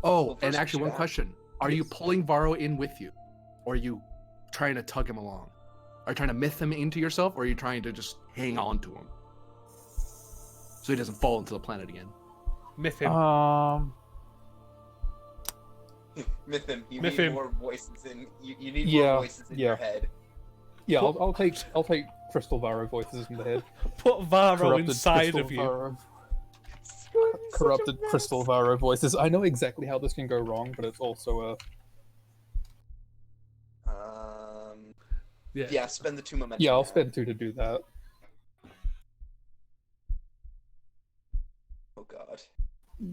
Oh, Well, and first we actually, should one ask- question: are you Yes. pulling Varro in with you, or are you trying to tug him along? Are you trying to myth him into yourself, or are you trying to just hang on to him so he doesn't fall into the planet again? Myth him. Myth him. You Myth need him. more voices in. You need Yeah, more voices in your head. yeah, I'll take Crystal Varro voices in the head. Put Varro Corrupted inside Crystal of you. Varro. Corrupted Crystal Varro voices. I know exactly how this can go wrong, but it's also a Yeah. Spend the 2 momentum. yeah. I'll you have. spend 2 to do that. Oh god.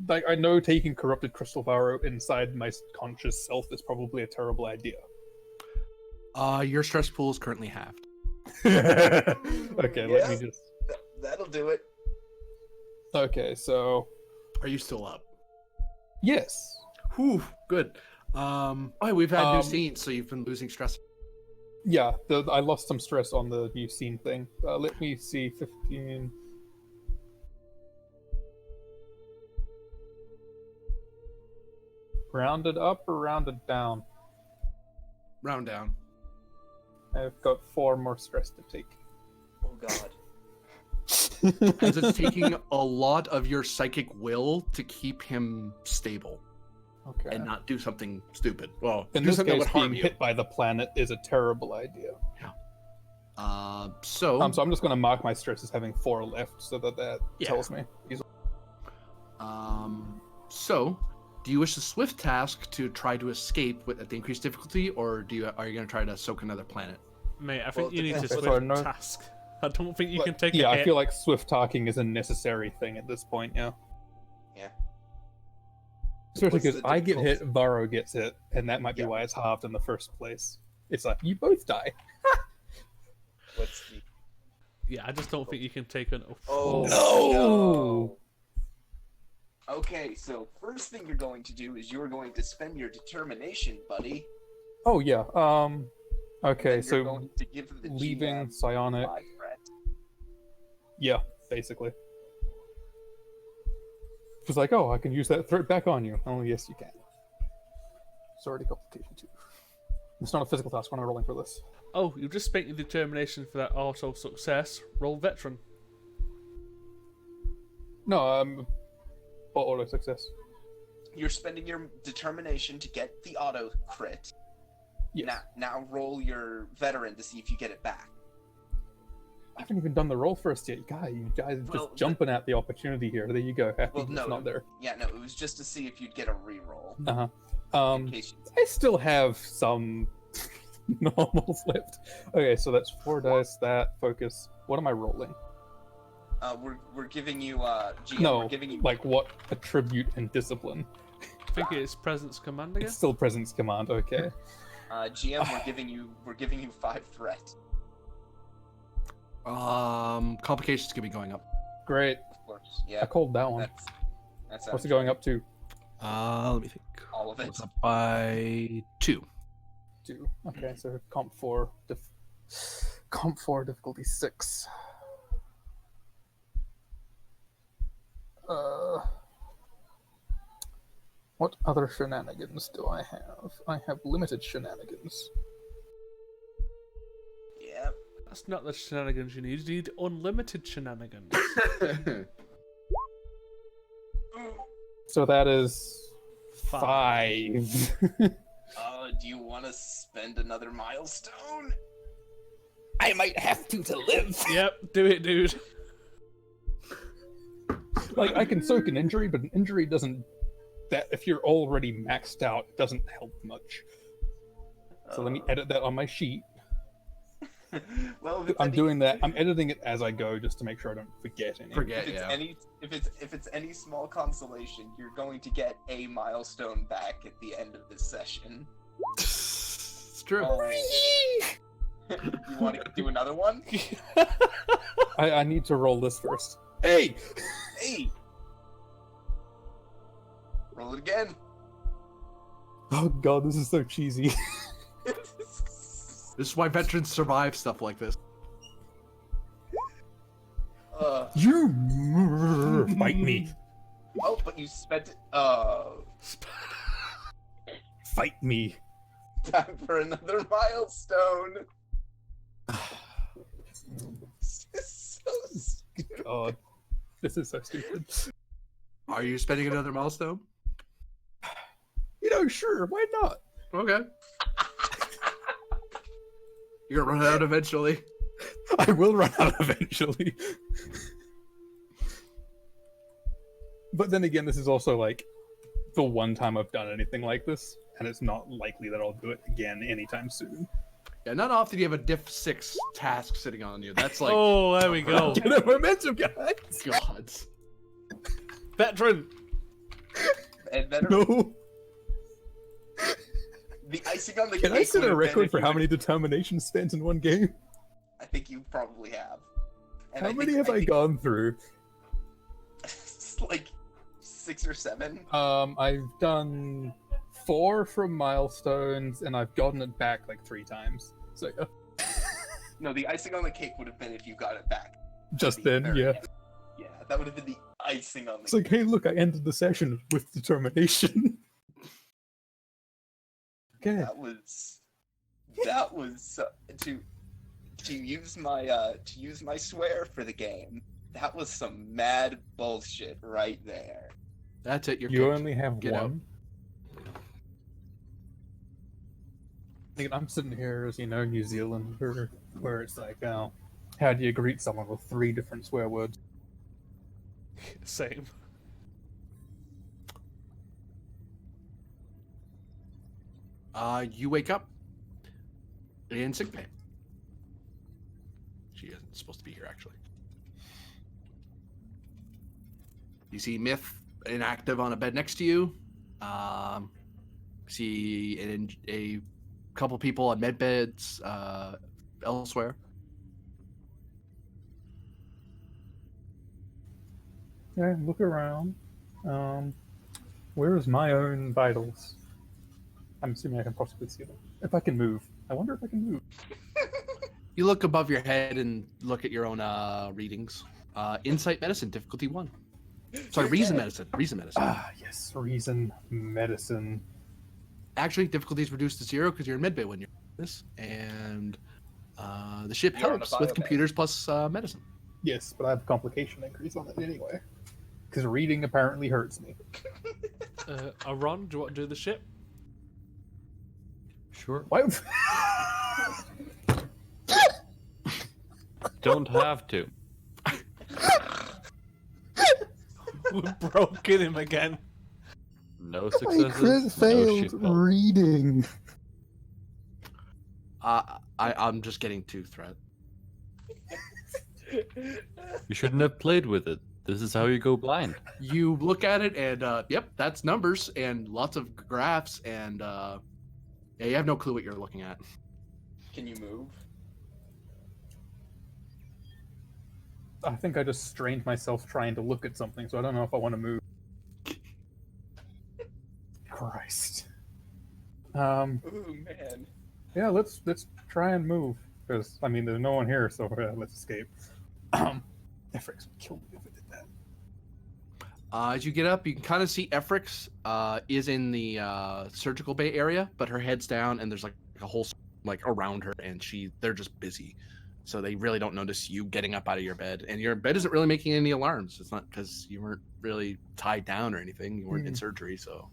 Like I know taking corrupted Crystal Varro inside my conscious self is probably a terrible idea. Your stress pool is currently halved. Okay, let me Yeah. just. That'll do it. Okay, so Are you still up? yes. Whew, good. We've had new Um, scenes, so you've been losing stress. Yeah, I lost some stress on the new scene thing. Let me see, 15. Rounded up or rounded down? Round down. I've got 4 more stress to take. Oh god. As it's taking a lot of your psychic will to keep him stable Okay. and not do something stupid. Well, In do this something case, that would harm being you. hit by the planet is a terrible idea. So So I'm just going to mark my stress as having 4 left, so that Yeah. tells me. So, do you wish the swift task to try to escape at the increased difficulty, or are you going to try to soak another planet? Mate, I Well, think it you need to depends. swift So no- task. I don't think you Like, can take yeah, a I hit. feel like swift talking is a necessary thing at this point. Yeah. Yeah. Especially What's because the I get hit, difficulty? Varro gets hit, and that might be Yeah. why it's halved in the first place. It's like you both die. What's the? Yeah, I just don't think you can take an. Oh No! no. Okay, so first thing you're going to do is you're going to spend your determination, buddy. Oh yeah. Okay, and then you're so going to give the leaving GM psionic. 5 threat. Yeah, basically. It was like, oh, I can use that threat back on you. Oh, yes, you can. Sorry, complication too. It's not a physical task when I'm rolling for this. Oh, you've just spent your determination for that auto success. Roll veteran. No, auto success. You're spending your determination to get the auto crit. Yes. Now roll your veteran to see if you get it back. I haven't even done the roll first yet. You guys are Well, just jumping at the opportunity here. There you go. Happy Well, it's no, not there. Yeah, no, it was just to see if you'd get a reroll. In case you... I still have some normals left. Okay, so that's 4 dice. That focus. What am I rolling? We're giving you GM. No, We're giving you like what attribute and discipline? I think it's presence command again. It's still presence command. Okay. GM. We're giving you 5 threat. Complications could be going up. Great. Of course. Yeah. I called that one. That's What's it going up to? Let me think. All of it. It's up by 2. 2. Okay, so comp 4. Comp 4 difficulty 6. What other shenanigans do I have? I have limited shenanigans. Yeah. That's not the shenanigans you need. You need unlimited shenanigans. So that is 5. 5. Do you want to spend another milestone? I might have to live. Yep, do it, dude. Like I can soak an injury, but an injury doesn't. That if you're already maxed out, it doesn't help much. So let me edit that on my sheet. Well, if I'm doing that. I'm editing it as I go, just to make sure I don't forget any. Forget, If it's yeah. if it's any small consolation, you're going to get a milestone back at the end of this session. It's true. You want to do another one? I need to roll this first. Hey! Hey! Roll it again. Oh god, this is so cheesy. This is why veterans survive stuff like this. You fight me. Oh, but you spent Fight me. time for another milestone. This is so stupid. God, this is so stupid. Are you spending another milestone? Sure, why not? Okay. You're gonna run out eventually. I will run out eventually. But then again, this is also like the one time I've done anything like this, and it's not likely that I'll do it again anytime soon. Yeah, not often do you have a diff 6 task sitting on you. That's like, Oh, there we go. Get a momentum, guys! God. Veteran. And then No. the icing on the Can cake. I set would a have been record if for you how would- many determinations spent in one game? I think you probably have. And How many have I gone through? It's like 6 or 7. I've done 4 from milestones, and I've gotten it back like 3 times. So yeah. No, the icing on the cake would have been if you got it back. Just The then, very yeah. end. Yeah, that would have been the icing on the It's like, hey, look, I ended the session with determination. Okay. That was to use my swear for the game. That was some mad bullshit right there. That's it. You're You kicked. only have Get out. one. Like, I'm sitting here as New Zealand, where it's like, how do you greet someone with 3 different swear words? Same. You wake up in sick bay. She isn't supposed to be here, actually. You see Myth inactive on a bed next to you. See a couple people on med beds elsewhere. Yeah, look around. Where is my own vitals? I'm assuming I can possibly see them. If I can move. I wonder if I can move. You look above your head and look at your own readings. Insight medicine, difficulty 1. Sorry, reason medicine. Reason medicine. Ah, yes, reason, medicine. Actually, difficulty is reduced to 0 because you're in medbay when you're in this, and the ship You're on a helps with biobay. computers plus medicine. Yes, but I have a complication increase on it anyway. Because reading apparently hurts me. Ron, do you want to do the ship? Sure. Why? Don't have to. We've broken him again. No successes. No ship help. reading. I'm just getting 2 threat. You shouldn't have played with it. This is how you go blind. You look at it and yep, that's numbers and lots of graphs and yeah, you have no clue what you're looking at. Can you move? I think I just strained myself trying to look at something, so I don't know if I want to move. Christ. Ooh, man. Yeah, let's try and move. Because, I mean, there's no one here, so let's escape. Efrix would kill me if I did that. As you get up, you can kind of see Efrix is in the surgical bay area, but her head's down and there's like a whole like around her, and they're just busy, so they really don't notice you getting up out of your bed. And your bed isn't really making any alarms. It's not because you weren't really tied down or anything. You weren't in surgery, so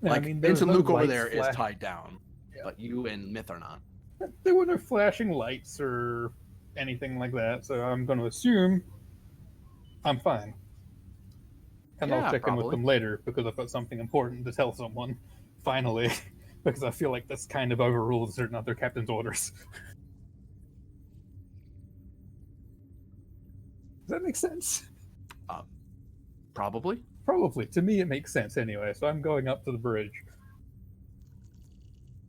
Yeah, like there's Vincent no Luke over lights there is flash- tied down, Yeah. but you and Myth are not. There were no flashing lights or anything like that, so I'm going to assume I'm fine. And Yeah, I'll check in with probably. them later because I've got something important to tell someone. Finally, because I feel like that's kind of overruled certain other captain's orders. Does that make sense? Probably. Probably. To me, it makes sense anyway, so I'm going up to the bridge.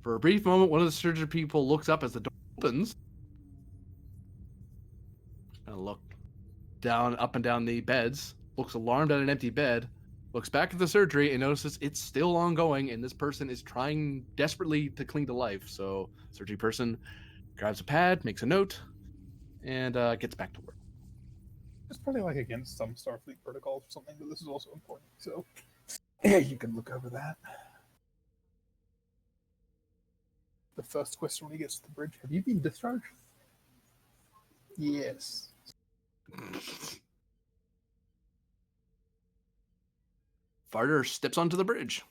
For a brief moment, one of the surgery people looks up as the door opens. And look down, up and down the beds. Looks alarmed at an empty bed. Looks back at the surgery and notices it's still ongoing, and this person is trying desperately to cling to life. So, surgery person grabs a pad, makes a note, and gets back to work. It's probably like against some Starfleet protocols or something, but this is also important. So, yeah, you can look over that. The first question when he gets to the bridge: have you been discharged? Yes. Varder steps onto the bridge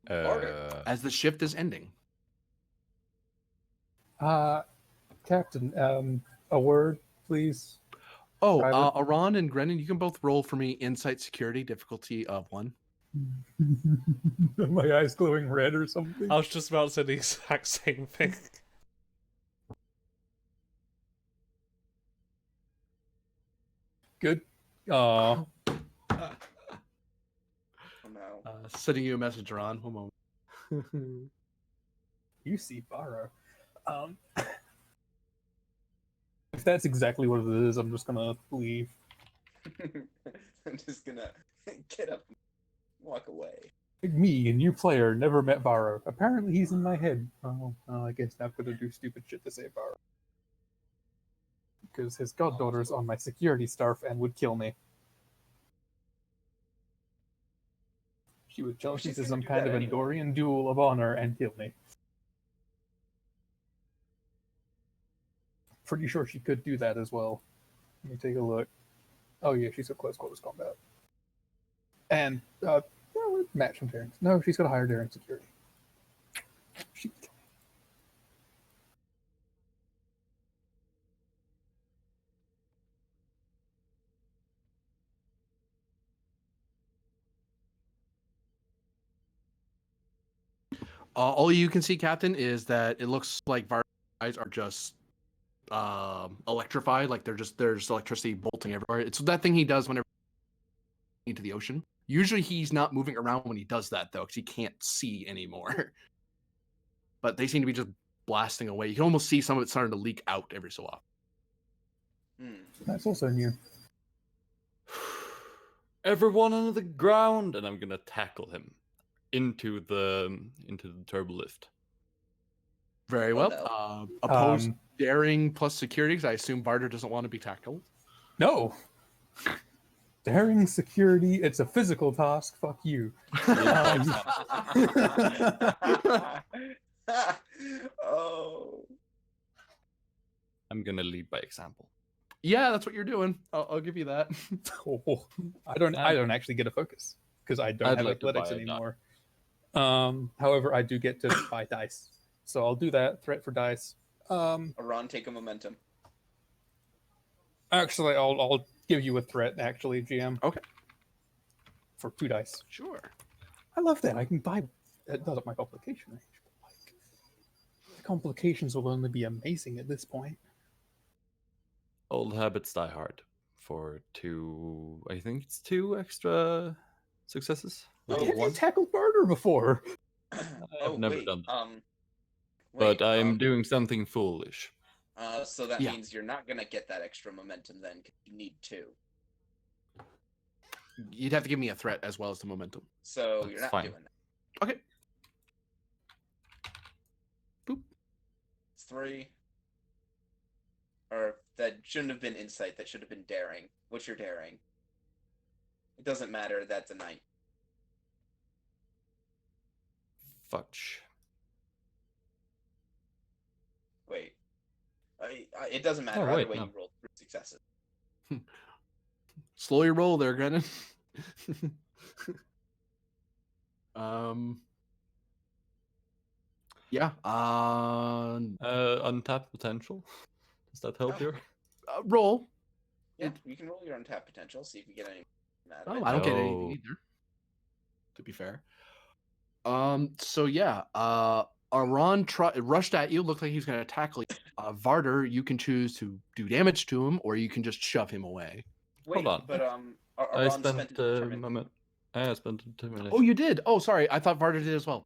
as the shift is ending. Captain, a word, please. Oh, Private. Aran and Grennan, you can both roll for me insight security difficulty of 1. My eyes glowing red or something. I was just about to say the exact same thing. Good. Oh no. Sending you a message, Aran. One moment. You see Barrow. If that's exactly what it is, I'm just gonna leave. I'm just gonna get up and walk away. Me, a new player, never met Barrow. Apparently he's in my head. Oh, I guess I'm gonna do stupid shit to save Barrow. Because his goddaughter's on my security staff and would kill me. She would challenge me to some kind of Andorian duel of honor and kill me. Pretty sure she could do that as well. Let me take a look. Oh yeah, she's got close quarters combat. And, match some daring. No, she's got a higher daring security. She would kill me. All you can see, Captain, is that it looks like Varder's eyes are just electrified. Like there's electricity bolting everywhere. It's that thing he does whenever into the ocean. Usually he's not moving around when he does that though, because he can't see anymore. But they seem to be just blasting away. You can almost see some of it starting to leak out every so often. That's also new. Everyone on the ground, and I'm gonna tackle him into the turbo lift. Very well. Opposed daring plus security, because I assume Varder doesn't want to be tackled. No. Daring security, it's a physical task. Fuck you. Oh. I'm gonna lead by example. Yeah, that's what you're doing. I'll give you that. I don't actually get a focus because I don't have athletics anymore. However, I do get to buy dice, so I'll do that. Threat for dice. Aran, take a momentum. Actually, I'll give you a threat. Actually, GM. Okay. For 2 dice. Sure. I love that. I can buy. It does up my complication range. But like, the complications will only be amazing at this point. Old habits die hard. For 2, I think it's 2 extra successes. Have you tackled Barter before? I've never done that. Wait, but I'm doing something foolish. So that means you're not gonna get that extra momentum then, because you need 2. You'd have to give me a threat as well as the momentum. So That's you're not fine. doing that. Okay. Boop. It's 3. Or that shouldn't have been insight. That should have been daring. What's your daring? It doesn't matter. That's a 9. Fudge. Wait. It doesn't matter. Either way, no. you rolled 3 successes. Slow your roll there, Grennan. Yeah. Untapped potential. Does that help you? Roll. Yeah, you can roll your untapped potential. See if you get any. Oh, I don't get anything either. To be fair. So yeah. Aran rushed at you. Looked like he was going to tackle you. Varder, you can choose to do damage to him, or you can just shove him away. Wait, Hold on. But I Aran spent a a moment. I spent a determination. Oh, you did. Oh, sorry. I thought Varder did as well.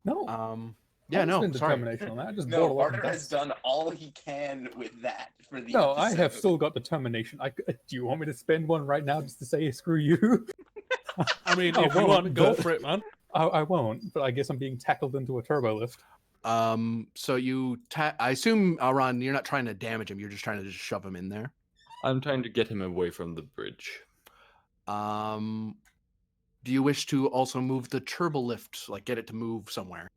No. Yeah, I no. spend Sorry. determination on that. I just No, bought a lot of Barter has dice. done all he can with that for the No, episode. I have still got determination. Do you want me to spend one right now just to say screw you? I mean, I if you won't, want, go but- for it, man. I won't, but I guess I'm being tackled into a turbo lift. So you, I assume, Ron, you're not trying to damage him. You're just trying to just shove him in there. I'm trying to get him away from the bridge. Do you wish to also move the turbo lift, like get it to move somewhere?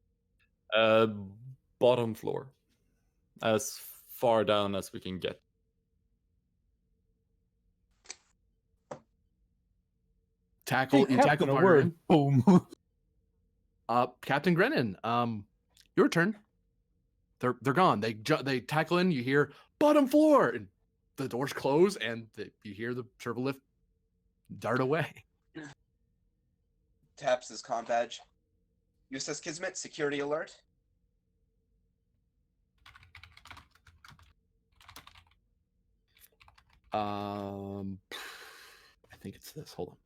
Bottom floor, as far down as we can get. Tackle. Hey, You tackle Captain, a partner word. in. Boom. Captain Grennan. Your turn. They're gone. They tackle in. You hear bottom floor, and the doors close, and you hear the turbo lift dart away. Taps his comm badge. USS Kismet, security alert. I think it's this. Hold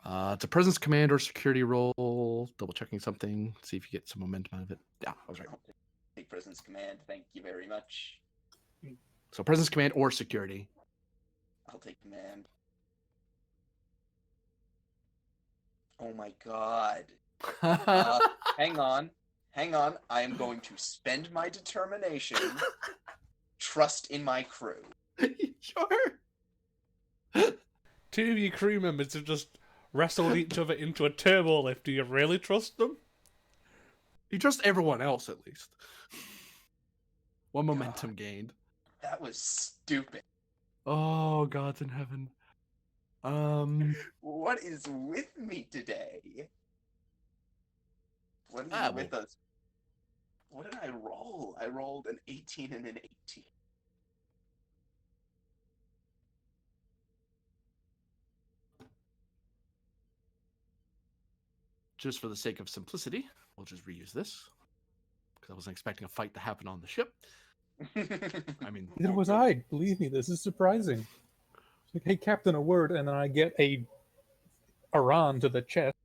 on. It's a presence command or security roll. Double checking something. See if you get some momentum out of it. Yeah, I was right. Take presence command. Thank you very much. So presence command or security. I'll take command. Oh my god. Hang on. I am going to spend my determination. Trust in my crew. Sure. Two of your crew members have just wrestled each other into a turbo lift. Do you really trust them? You trust everyone else at least. One momentum gained. That was stupid. Oh, God's in heaven. What is with me today? What is well. with us? What did I roll? I rolled an 18 and an 18. Just for the sake of simplicity, we'll just reuse this. Because I wasn't expecting a fight to happen on the ship. I mean, Neither was I. Believe me, this is surprising. It's like, hey, Captain, a word, and then I get a Aran to the chest.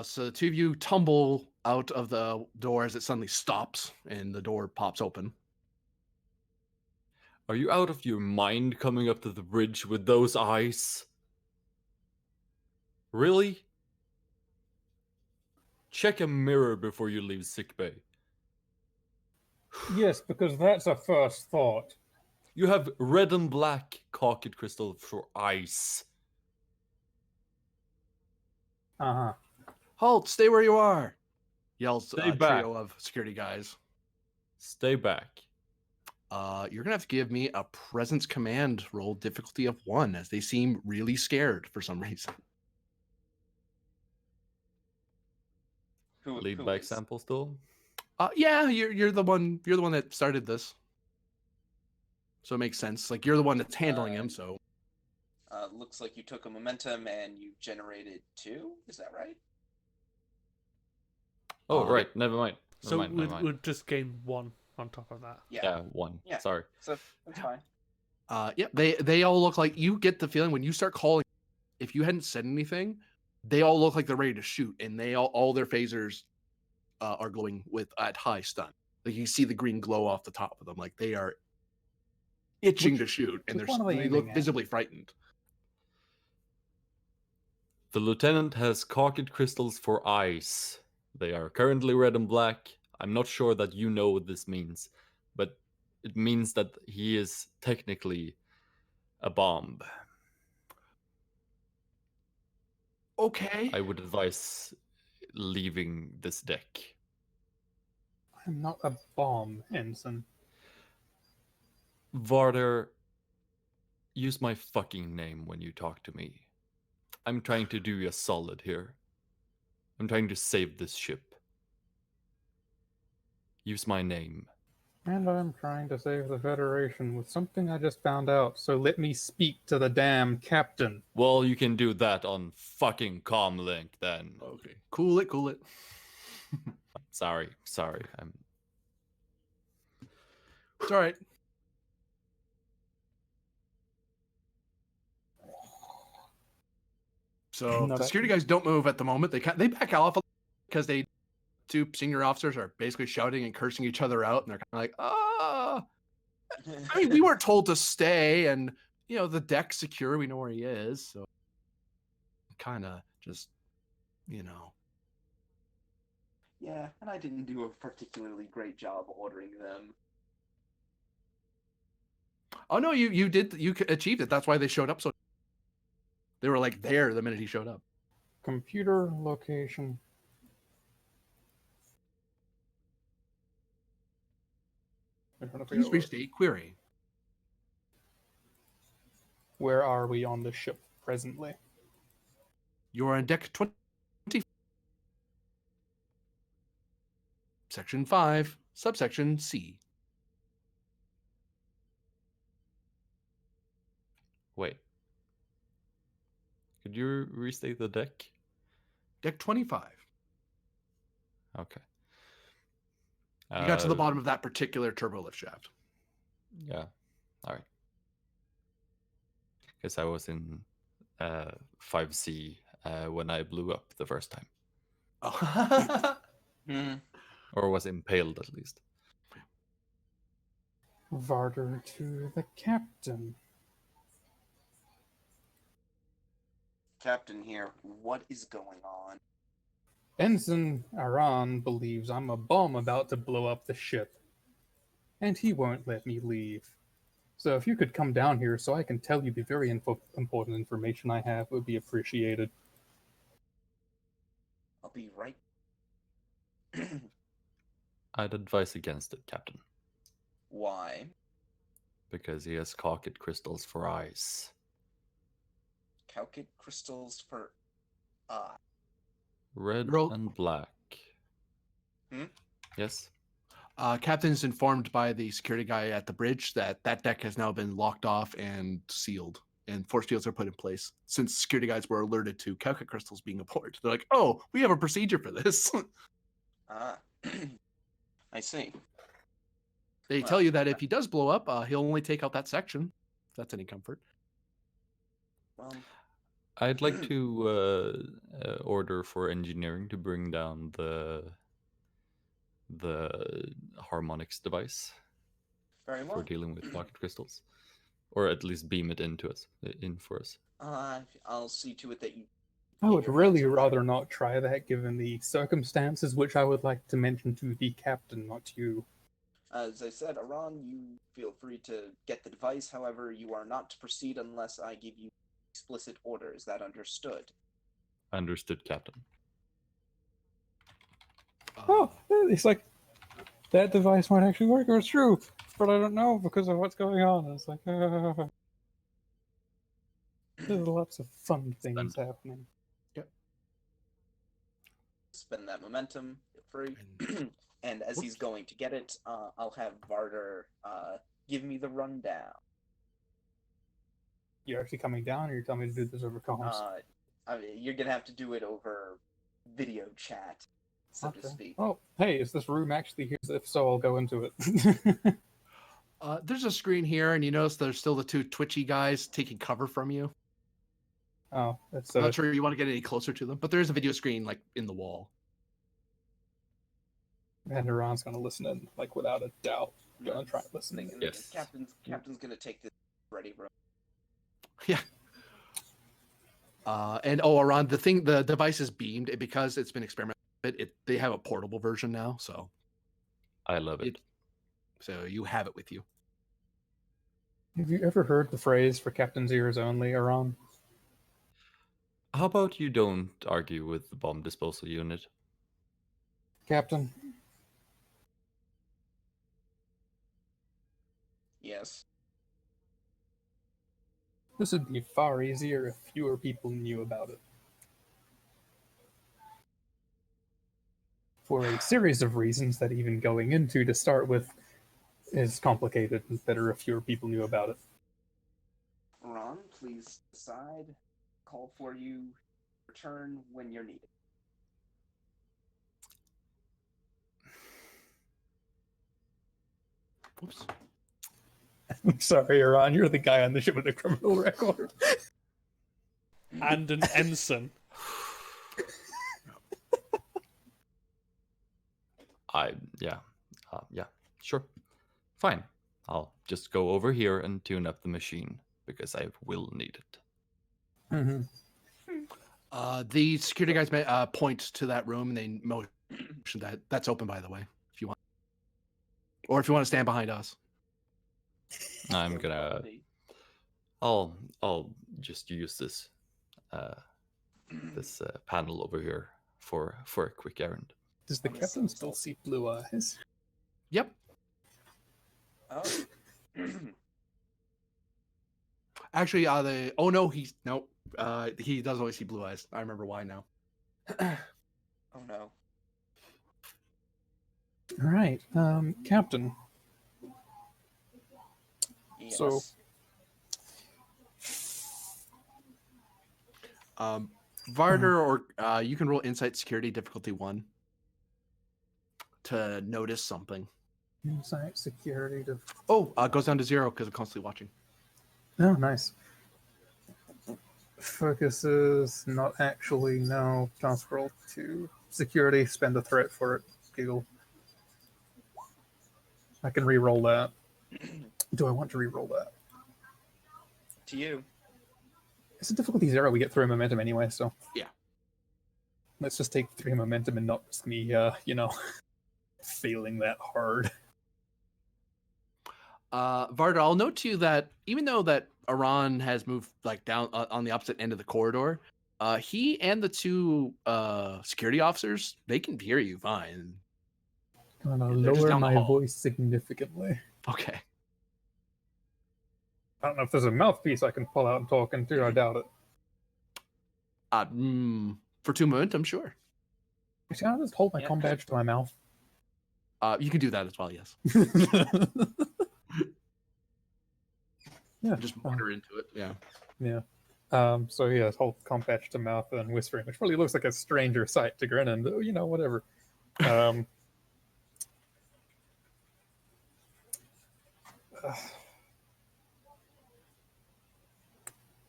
So the two of you tumble out of the door as it suddenly stops and the door pops open. Are you out of your mind coming up to the bridge with those eyes? Really? Check a mirror before you leave sickbay. Yes, because that's a first thought. You have red and black cocked crystal for ice. Uh-huh. Halt! Stay where you are! Yells Stay a back. trio of security guys. Stay back. You're gonna have to give me a presence command roll, difficulty of 1, as they seem really scared for some reason. Lead Who by is? example still? Yeah, you're the one that started this. So it makes sense. Like you're the one that's handling him, so Looks like you took a momentum and you generated 2. Is that right? Oh, right. Never mind. So Never mind. we'd just gain 1 on top of that. Yeah, 1. Yeah. Sorry. So that's fine. yeah, they all look like, you get the feeling when you start calling, if you hadn't said anything, they all look like they're ready to shoot, and they all their phasers are glowing at high stun. Like you see the green glow off the top of them, like they are itching to shoot, and which one are they they look aiming at? visibly frightened. The lieutenant has cocked crystals for ice. They are currently red and black. I'm not sure that you know what this means, but it means that he is technically a bomb. Okay. I would advise leaving this deck. I'm not a bomb, Ensign. Varder, use my fucking name when you talk to me. I'm trying to do you a solid here. I'm trying to save this ship. Use my name. And I'm trying to save the Federation with something I just found out, so let me speak to the damn captain. Well, you can do that on fucking comlink then. Okay. Cool it. Sorry. It's all right. So No, the security guys don't move at the moment. They back off because two senior officers are basically shouting and cursing each other out, and they're kind of like, I mean, we weren't told to stay, and the deck's secure. We know where he is, so kind of just you know. Yeah, and I didn't do a particularly great job ordering them. Oh no, you did, you achieved it. That's why they showed up. So they were like there the minute he showed up. Computer location. I'm trying to figure Please out where, restate query. where are we on the ship presently? You are on deck 20, section 5, subsection C. Wait. Could you restate the deck? Deck 25. Okay. You got to the bottom of that particular turbo lift shaft. Yeah. All right. Because I was in 5C when I blew up the first time, Oh. Hmm. or was impaled at least. Varder to the captain. Captain here, what is going on? Ensign Aran believes I'm a bum about to blow up the ship, and he won't let me leave. So if you could come down here so I can tell you the very important information I have, would be appreciated. I'll be right. I'd advise against it, Captain, Why? because he has cocked crystals for eyes. Calcite crystals for Red Roll. and black. Hmm? Yes? Captain's informed by the security guy at the bridge that that deck has now been locked off and sealed, and force fields are put in place. Since security guys were alerted to calcite crystals being aboard, they're like, "Oh, we have a procedure for this." Ah. I see. They Well, tell you that if he does blow up, he'll only take out that section. If that's any comfort. Well, I'd like to order for engineering to bring down the harmonics device very for well. dealing with pocket crystals, or at least beam it into us, in for us. I'll see to it that you. I get would your really hands on rather that. not try that given the circumstances, which I would like to mention to the captain, not you. As I said, Aran, you feel free to get the device. However, you are not to proceed unless I give you explicit orders. That understood? Understood, Captain. Oh, it's like that device might actually work, or it's true, but I don't know because of what's going on. It's like, there's lots of fun things happening. Spend that momentum. Feel free. And And as he's going to get it, I'll have Varder give me the rundown. You're actually coming down, or you're telling me to do this over comms? I mean, you're gonna have to do it over video chat, so to Okay. speak. Oh, hey, is this room actually here? If so, I'll go into it. there's a screen here, and you notice there's still the two twitchy guys taking cover from you. Oh, that's I'm not sure you want to get any closer to them, but there is a video screen like in the wall. And Iran's gonna listen in, like without a doubt. Gonna try Yes. listening. Yes. Captain's gonna take this ready room. Yeah. And around the device is beamed because it's been experimented. They have a portable version now, so I love it. So you have it with you. Have you ever heard the phrase "for captain's ears only," Iran? How about you don't argue with the bomb disposal unit? Captain, Yes. this would be far easier if fewer people knew about it. For a series of reasons that even going into to start with is complicated and better if fewer people knew about it. Ron, please decide. Call for you. Return when you're needed. Whoops. I'm sorry, Iran, you're the guy on the ship with a criminal record. And an ensign. Yeah, sure. Fine. I'll just go over here and tune up the machine because I will need it. Mm-hmm. The security guys point to that room and they motion that's open, by the way, if you want, or if you want to stand behind us. I'm gonna. I'll just use this panel over here for a quick errand. Does the captain still see blue eyes? Yep. Oh. Actually, he does always see blue eyes. I remember why now. Oh no. All right, Captain. Yes. So- Varder, or you can roll Insight Security difficulty 1 to notice something. Insight security to. Oh, goes down to 0 because of constantly watching. Oh, nice. Focuses, not actually, no. Chance roll to security, spend a threat for it. Giggle. I can re-roll that. Do I want to re-roll that? To you. It's a difficulty 0. We get 3 momentum anyway, so. Yeah. Let's just take 3 momentum and not risk me, failing that hard. Varda, I'll note to you that even though that Iran has moved like down on the opposite end of the corridor, he and the 2 security officers, they can hear you fine. I'm gonna They're just lower down the my hall. voice significantly. Okay. I don't know if there's a mouthpiece I can pull out and talk into. I doubt it. For 2 momentum, sure. Can I just hold my Yeah, comm good. badge to my mouth? You can do that as well, yes. Yeah. Just wander into it. Yeah. Yeah. So yeah, hold comm badge to mouth and whispering, which probably looks like a stranger sight to Grin and whatever.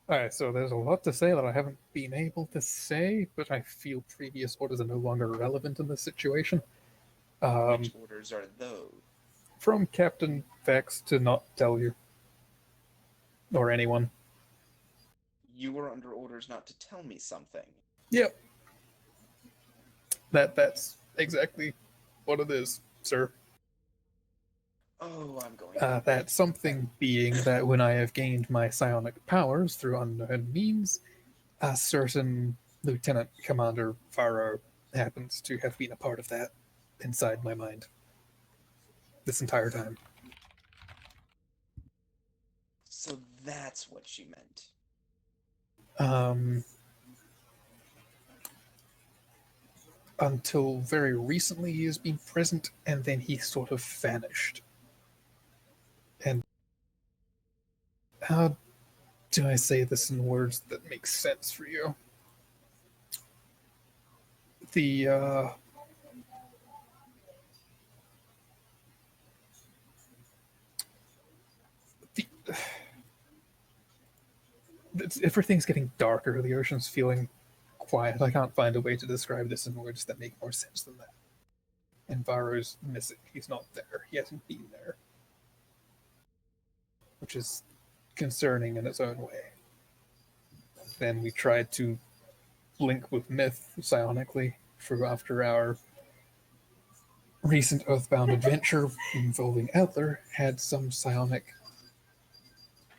Alright, so there's a lot to say that I haven't been able to say, but I feel previous orders are no longer relevant in this situation. Which orders are those? From Captain Vex to not tell you. Or anyone. You were under orders not to tell me something. Yep. That's exactly what it is, sir. Oh, I'm going. That something being that when I have gained my psionic powers through unknown means, a certain Lieutenant Commander Faro happens to have been a part of that inside my mind this entire time. So that's what she meant. Until very recently, he has been present, and then he sort of vanished. And how do I say this in words that make sense for you? Everything's getting darker. The ocean's feeling quiet. I can't find a way to describe this in words that make more sense than that. And Varo's missing. He's not there. He hasn't been there. Which is concerning in its own way. Then we tried to link with Myth psionically after our recent Earthbound adventure involving Adler had some psionic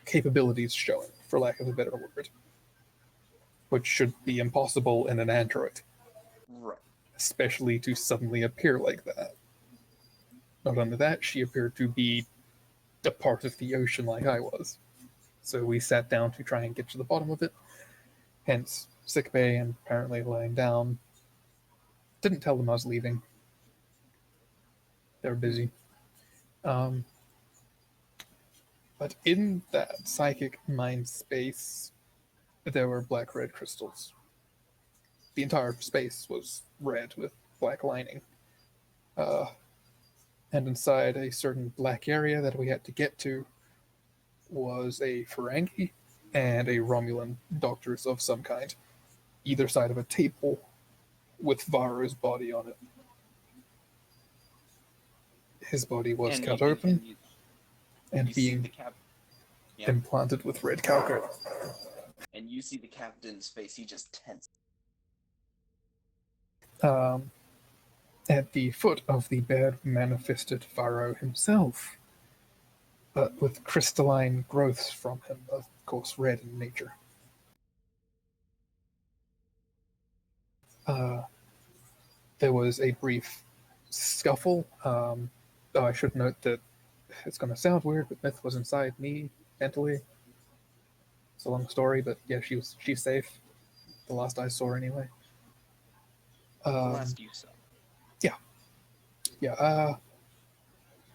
capabilities showing, for lack of a better word, which should be impossible in an android, Right. especially to suddenly appear like that. Not only that, she appeared to be a part of the ocean like I was. So we sat down to try and get to the bottom of it, hence sickbay and apparently lying down. Didn't tell them I was leaving. They were busy. But in that psychic mind space, there were black-red crystals. The entire space was red with black lining. And inside a certain black area that we had to get to was a Ferengi and a Romulan doctors of some kind, either side of a table with Varo's body on it. His body was cut open and you see being the implanted with red calcite. And you see the captain's face. He just tensed. Um, at the foot of the bed manifested Varro himself, but with crystalline growths from him, of course red in nature. Uh, there was a brief scuffle. I should note that it's going to sound weird, but Myth was inside me mentally. It's a long story, but yeah, she's safe. The last I saw, anyway. The last you saw. Yeah.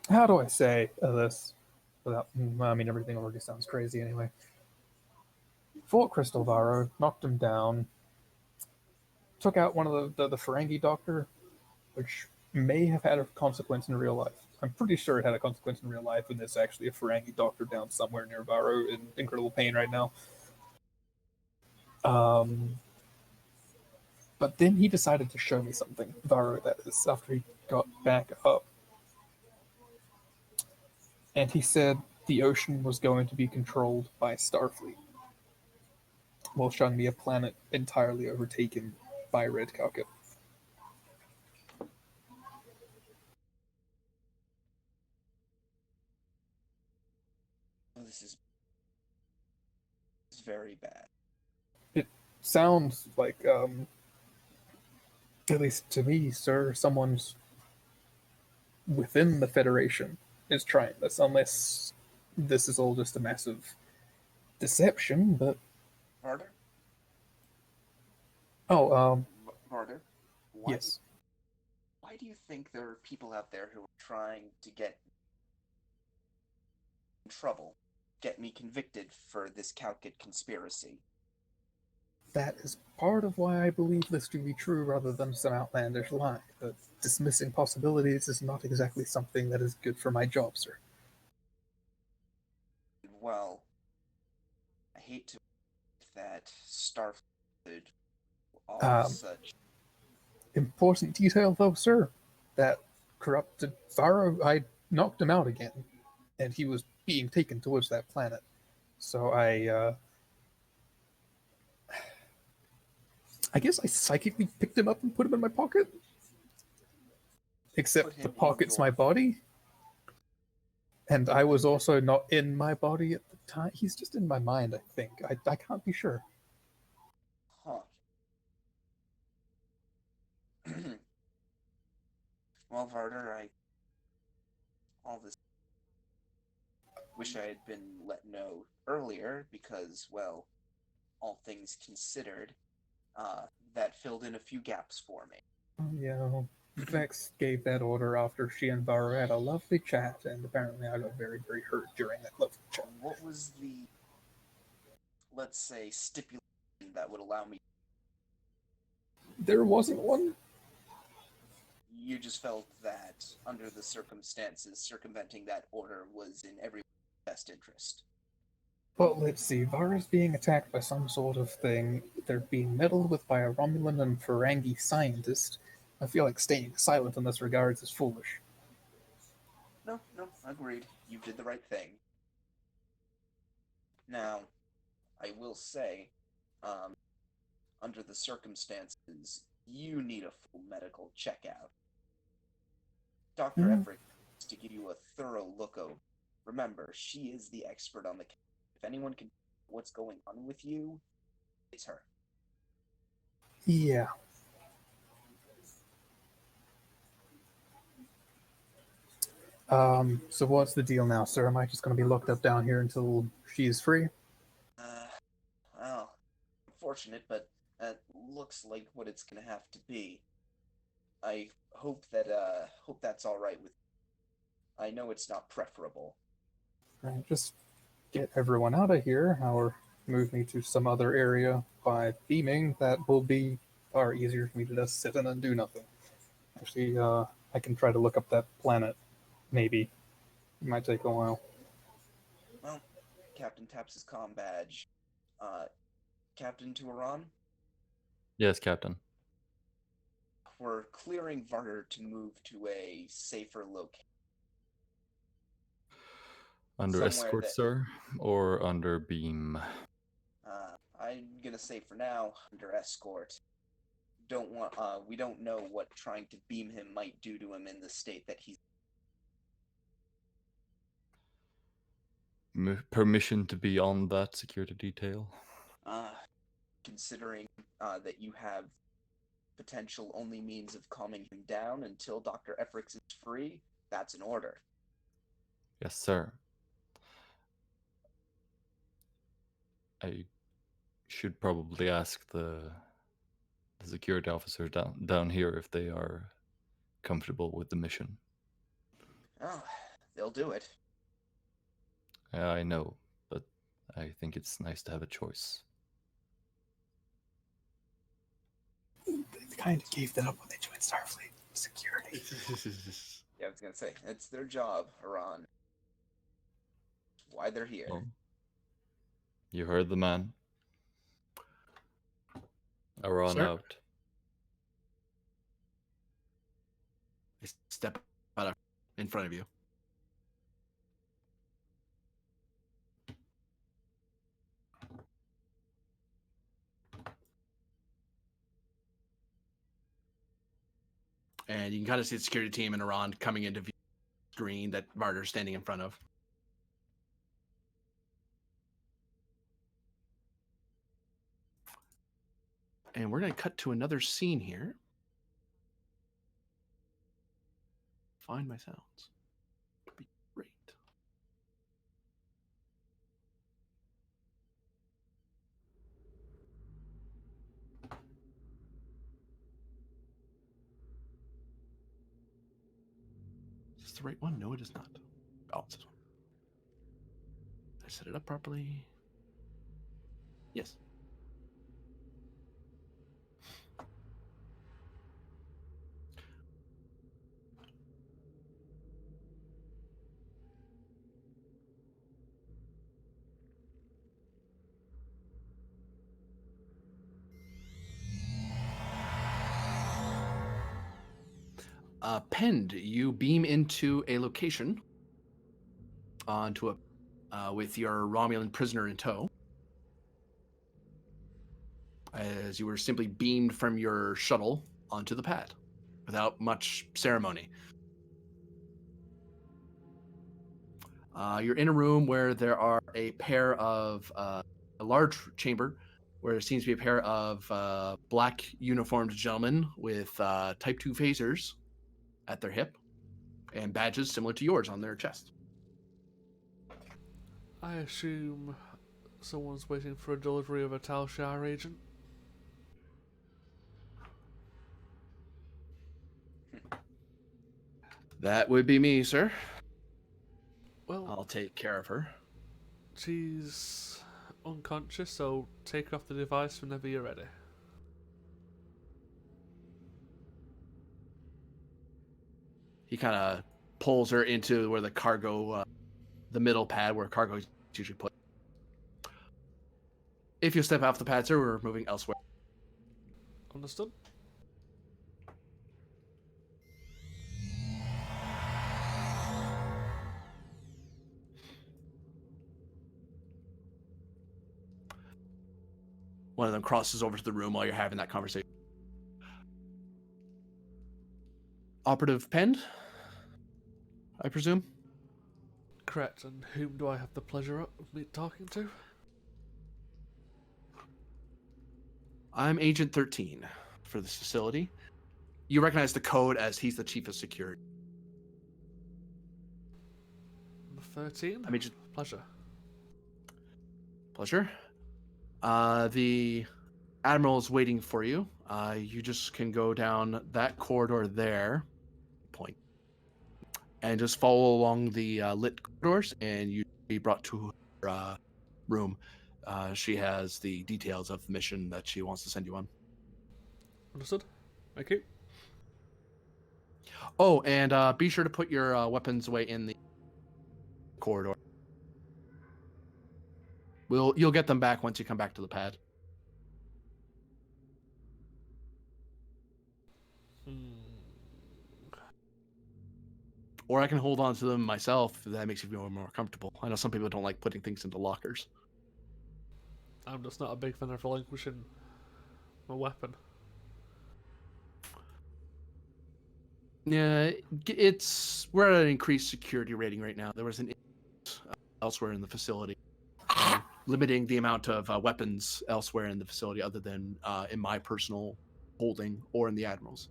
How do I say this without? I mean, everything already sounds crazy anyway. Fought Crystal Varro, knocked him down, took out one of the Ferengi doctor, which may have had a consequence in real life. I'm pretty sure it had a consequence in real life, and there's actually a Ferengi doctor down somewhere near Varro in incredible pain right now. But then he decided to show me something, Varro, that is, after he got back up. And he said the ocean was going to be controlled by Starfleet, while showing me a planet entirely overtaken by Red Calcutt. Oh, this is very bad. It sounds like, at least to me, sir, someone's within the Federation is trying this, unless this is all just a massive deception, but... Varder? Oh, Varder? yes. Why do you think there are people out there who are trying to get in trouble, get me convicted for this Calcutt conspiracy? That is part of why I believe this to be true rather than some outlandish lie. But dismissing possibilities is not exactly something that is good for my job, sir. Well, I hate to that Starfleet all such. Important detail, though, sir. That corrupted Varro, I knocked him out again, and he was being taken towards that planet. So I guess I psychically picked him up and put him in my pocket. Except the pocket's my body. And I was also not in my body at the time. He's just in my mind, I think. I can't be sure. Huh. Well, Varder, all this wish I had been let know earlier because, well, all things considered, that filled in a few gaps for me. Yeah, Vex gave that order after she and Varro had a lovely chat, and apparently I got very, very hurt during that lovely chat. What was the, let's say, stipulation that would allow me? There wasn't one. You just felt that, under the circumstances, circumventing that order was in everyone's best interest. Well, let's see. Varro's being attacked by some sort of thing. They're being meddled with by a Romulan and Ferengi scientist. I feel like staying silent in this regards is foolish. No, agreed. You did the right thing. Now, I will say, under the circumstances, you need a full medical checkout. Dr. Everett needs to give you a thorough look over. Remember, she is the expert on the case. If anyone can what's going on with you, it's her. Yeah. So what's the deal now, sir? Am I just going to be locked up down here until she's free? Well, unfortunate, but that looks like what it's gonna have to be. I hope that's all right with you. I know it's not preferable. Right, just get everyone out of here, or move me to some other area by beaming. That will be far easier for me to just sit in and do nothing. Actually, I can try to look up that planet. Maybe. It might take a while. Well, Captain taps his comm badge. Captain Tuaran? Yes, Captain. We're clearing Varder to move to a safer location. Under escort, sir, or under beam? I'm gonna say for now, under escort. don't want. We don't know what trying to beam him might do to him in the state that he's. Permission to be on that security detail? Considering that you have potential only means of calming him down until Dr. Efrix is free, that's an order. Yes, sir. I should probably ask the security officers down here if they are comfortable with the mission. Oh, they'll do it. Yeah, I know, but I think it's nice to have a choice. They kind of gave that up when they joined Starfleet. Security. Yeah, I was gonna say, it's their job, Iran. Why they're here. Well, you heard the man. Aran Sir? out. I step out in front of you. And you can kind of see the security team and Iran coming into view screen that Martyr's standing in front of. And we're going to cut to another scene here. Find my sounds. Would be great. Is this the right one? No, it is not. Oh, it's this one. Did I set it up properly? Yes. Pend, you beam into a location onto a with your Romulan prisoner in tow. As you were simply beamed from your shuttle onto the pad without much ceremony. You're in a room where there are a pair of a large chamber where there seems to be a pair of black uniformed gentlemen with Type 2 phasers at their hip and badges similar to yours on their chest. I assume someone's waiting for a delivery of a Tal Shar agent. That would be me, sir. Well, I'll take care of her. she's unconscious, so take off the device whenever you're ready. He kind of pulls her into where the cargo, the middle pad where cargo is usually put. If you step off the pad, sir, we're moving elsewhere. Understood? One of them crosses over to the room while you're having that conversation. Operative Pend, I presume? Correct, and whom do I have the pleasure of talking to? I'm Agent 13 for this facility. You recognize the code as he's the chief of security. Number 13? I'm Agent... Pleasure. Pleasure. The Admiral is waiting for you. You just can go down that corridor there. Point. And just follow along the lit corridors, and you'll be brought to her room. She has the details of the mission that she wants to send you on. Understood. Thank you. Oh, and be sure to put your weapons away in the corridor. You'll get them back once you come back to the pad. Or I can hold on to them myself if that makes you feel more comfortable. I know some people don't like putting things into lockers. I'm just not a big fan of relinquishing my weapon. Yeah, we're at an increased security rating right now. There was an elsewhere in the facility, limiting the amount of weapons elsewhere in the facility, other than in my personal holding or in the admiral's.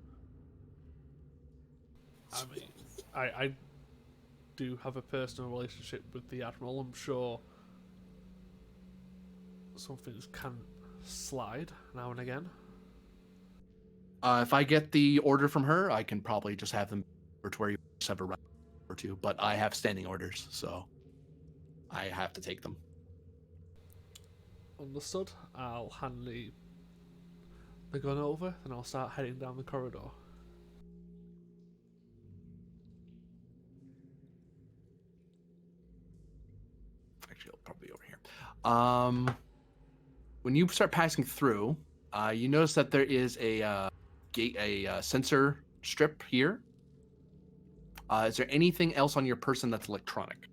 I mean, I do have a personal relationship with the Admiral. I'm sure some things can slide now and again. If I get the order from her, I can probably just have them over to where you just have a right or two. But I have standing orders, so I have to take them. Understood. I'll hand the gun over, and I'll start heading down the corridor. Actually, it'll probably be over here. When you start passing through, you notice that there is a sensor strip here. Is there anything else on your person that's electronic?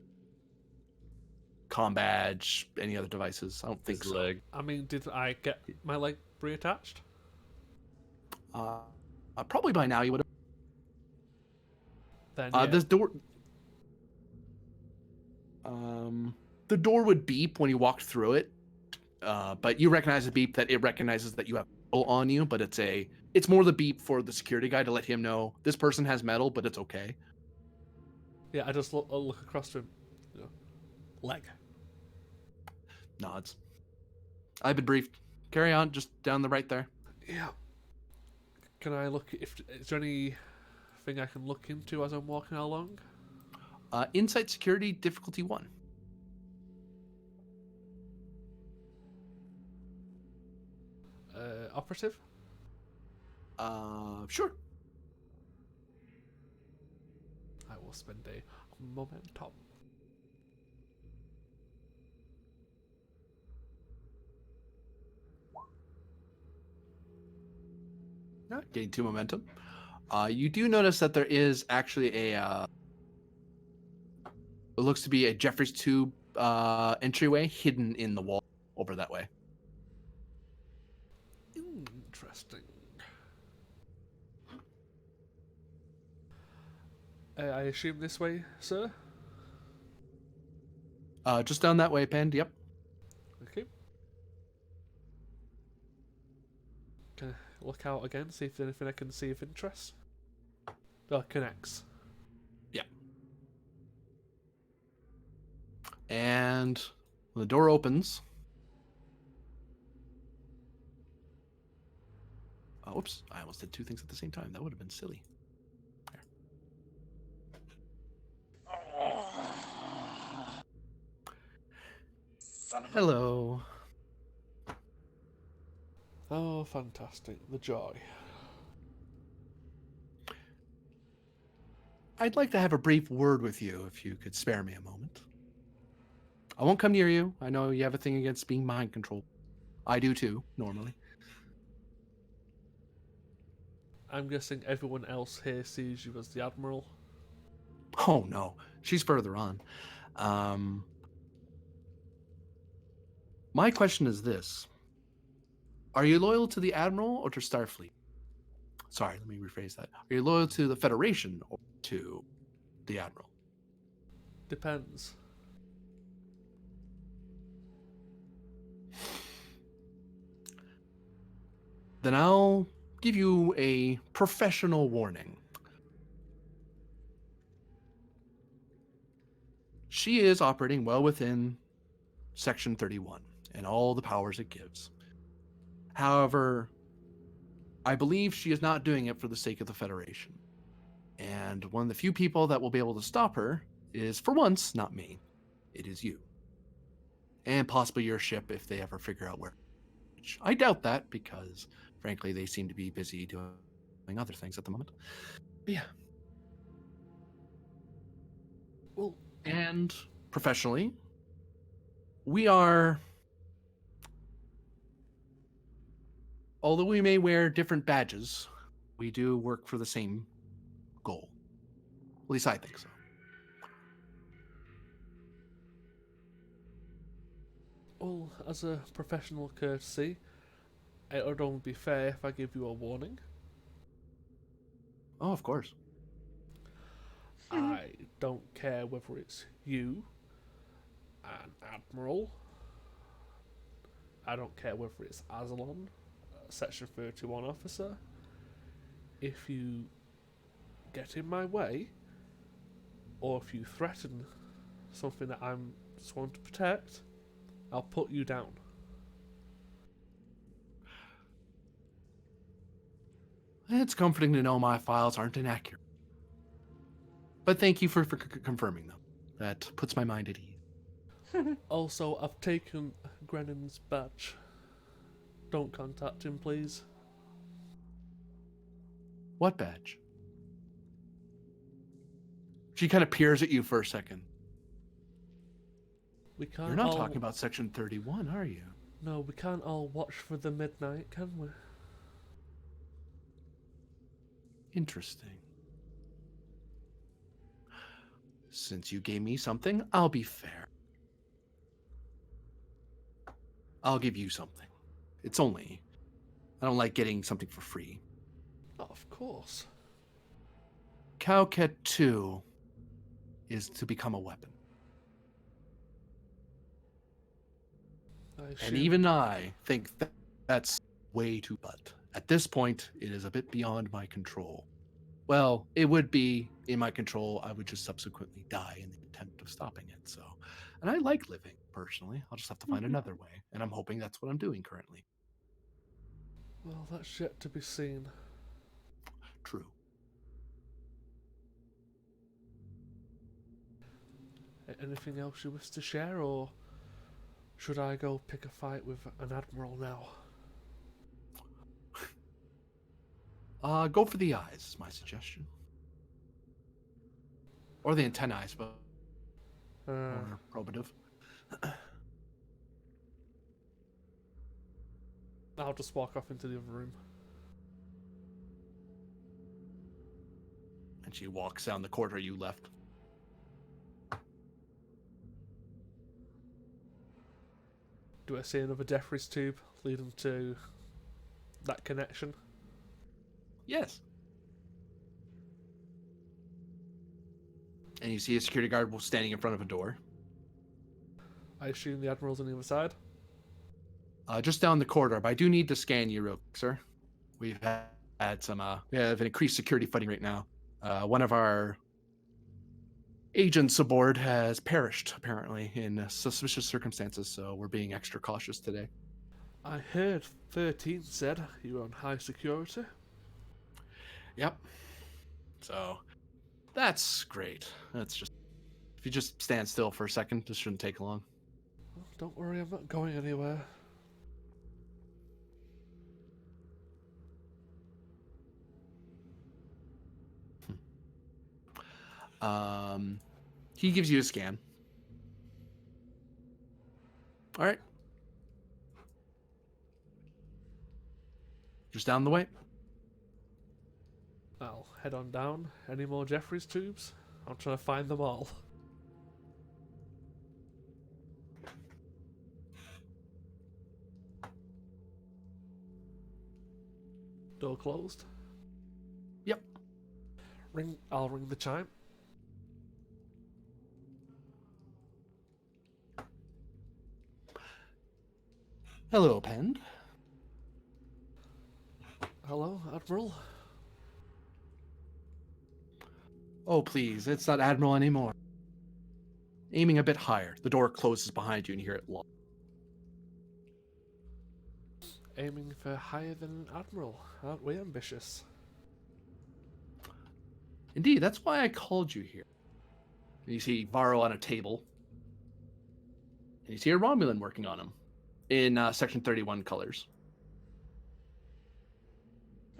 Comm badge, any other devices? I don't think His so. leg. I mean, did I get my leg reattached? Probably by now you would have. Then yeah. This door. The door would beep when you walked through it, but you recognize the beep that it recognizes that you have metal on you, but it's more the beep for the security guy to let him know this person has metal, but it's okay. Yeah, I just look across to him. You know, leg. Nods. I've been briefed. Carry on, just down the right there. Yeah. Can I look? Is there anything I can look into as I'm walking along? Insight security difficulty 1. Operative? Sure. I will spend a momentum. Not getting 2 momentum. You do notice that there is actually it looks to be a Jeffries tube entryway hidden in the wall over that way. Interesting. I assume this way, sir? Just down that way, Pend. Yep. Okay. Can I look out again, see if there's anything I can see of interest? Connects. Yeah. And when the door opens. Oh, whoops. I almost did 2 things at the same time. That would have been silly. There. Hello. Oh, fantastic. The joy. I'd like to have a brief word with you if you could spare me a moment. I won't come near you. I know you have a thing against being mind controlled. I do too, normally. I'm guessing everyone else here sees you as the Admiral. Oh no, she's further on. My question is this. Are you loyal to the Admiral or to Starfleet? Sorry, let me rephrase that. Are you loyal to the Federation or to the Admiral? Depends. Then I'll give you a professional warning. She is operating well within Section 31 and all the powers it gives. However, I believe she is not doing it for the sake of the Federation. And one of the few people that will be able to stop her is, for once, not me. It is you. And possibly your ship if they ever figure out where. Which I doubt that because, frankly, they seem to be busy doing other things at the moment. But yeah. Well, and professionally, we are, although we may wear different badges, we do work for the same goal. At least I think so. well, as a professional courtesy, it would only be fair if I give you a warning. Oh, of course. care whether it's you, an admiral. I don't care whether it's Aslan, a Section 31 officer. If you get in my way, or if you threaten something that I'm sworn to protect, I'll put you down. It's comforting to know my files aren't inaccurate. But thank you for confirming them. That puts my mind at ease. Also, I've taken Grennan's badge. Don't contact him, please. What badge? She kind of peers at you for a second. We can't You're not all... talking about Section 31, are you? No, we can't all watch for the midnight, can we? Interesting. Since you gave me something, I'll be fair. I'll give you something. It's only... I don't like getting something for free. Oh, of course. Cowcat 2 is to become a weapon. And even I think that's way too but. At this point, it is a bit beyond my control. Well, it would be in my control. I would just subsequently die in the attempt of stopping it. So, and I like living, personally. I'll just have to find another way. And I'm hoping that's what I'm doing currently. Well, that's yet to be seen. True. Anything else you wish to share, or should I go pick a fight with an admiral now? Go for the eyes, is my suggestion. Or the antennae, but more probative. I'll just walk off into the other room. And she walks down the corridor you left. Do I see another Jeffries tube leading to that connection? Yes. And you see a security guard standing in front of a door. I assume the admiral's on the other side. Just down the corridor, but I do need to scan you real quick, sir. We've had some, we have an increased security fighting right now. One of our agents aboard has perished, apparently, in suspicious circumstances, so we're being extra cautious today. I heard 13 said you were on high security. Yep. So, that's great. That's just, if you just stand still for a second, this shouldn't take long. Well, don't worry, I'm not going anywhere. He gives you a scan. All right. Just down the way. I'll head on down. Any more Jeffries tubes? I'm trying to find them all. Door closed. Yep. I'll ring the chime. Hello, Pend. Hello, Admiral. Oh, please, it's not Admiral anymore. Aiming a bit higher. The door closes behind you and you hear it lock. Aiming for higher than an Admiral. Aren't we ambitious? Indeed, that's why I called you here. And you see Varro on a table. And you see a Romulan working on him. In Section 31 colors.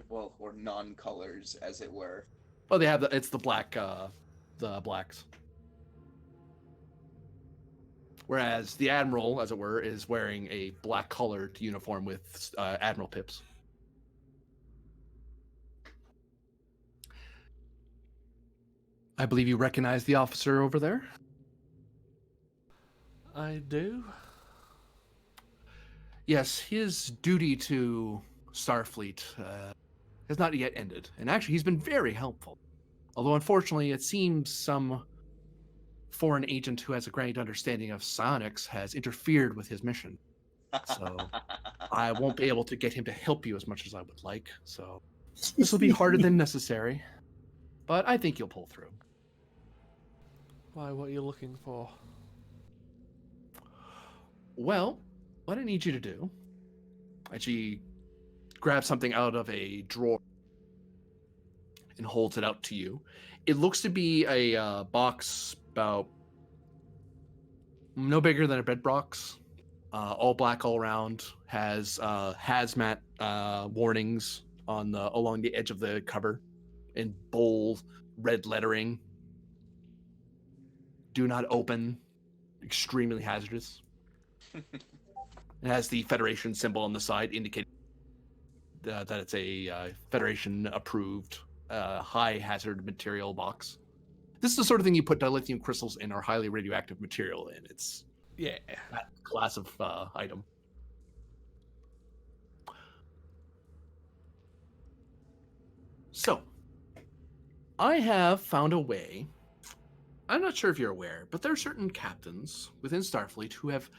Well, or non-colors, as it were. Oh, they have it's the black, the blacks. Whereas the Admiral, as it were, is wearing a black-colored uniform with Admiral pips. I believe you recognize the officer over there? I do. Yes, his duty to Starfleet has not yet ended. And actually, he's been very helpful. Although, unfortunately, it seems some foreign agent who has a great understanding of psionics has interfered with his mission. So I won't be able to get him to help you as much as I would like. So this will be harder than necessary. But I think you'll pull through. Why, what are you looking for? Well, what I need you to do, and she grabs something out of a drawer and holds it out to you. It looks to be a box about no bigger than a bed box, all black all around, has hazmat warnings on along the edge of the cover in bold red lettering. Do not open, extremely hazardous. It has the Federation symbol on the side indicating that it's a Federation approved high hazard material box. This is the sort of thing you put dilithium crystals in or highly radioactive material in. It's that class of item. So, I have found a way. I'm not sure if you're aware, but there are certain captains within Starfleet who have,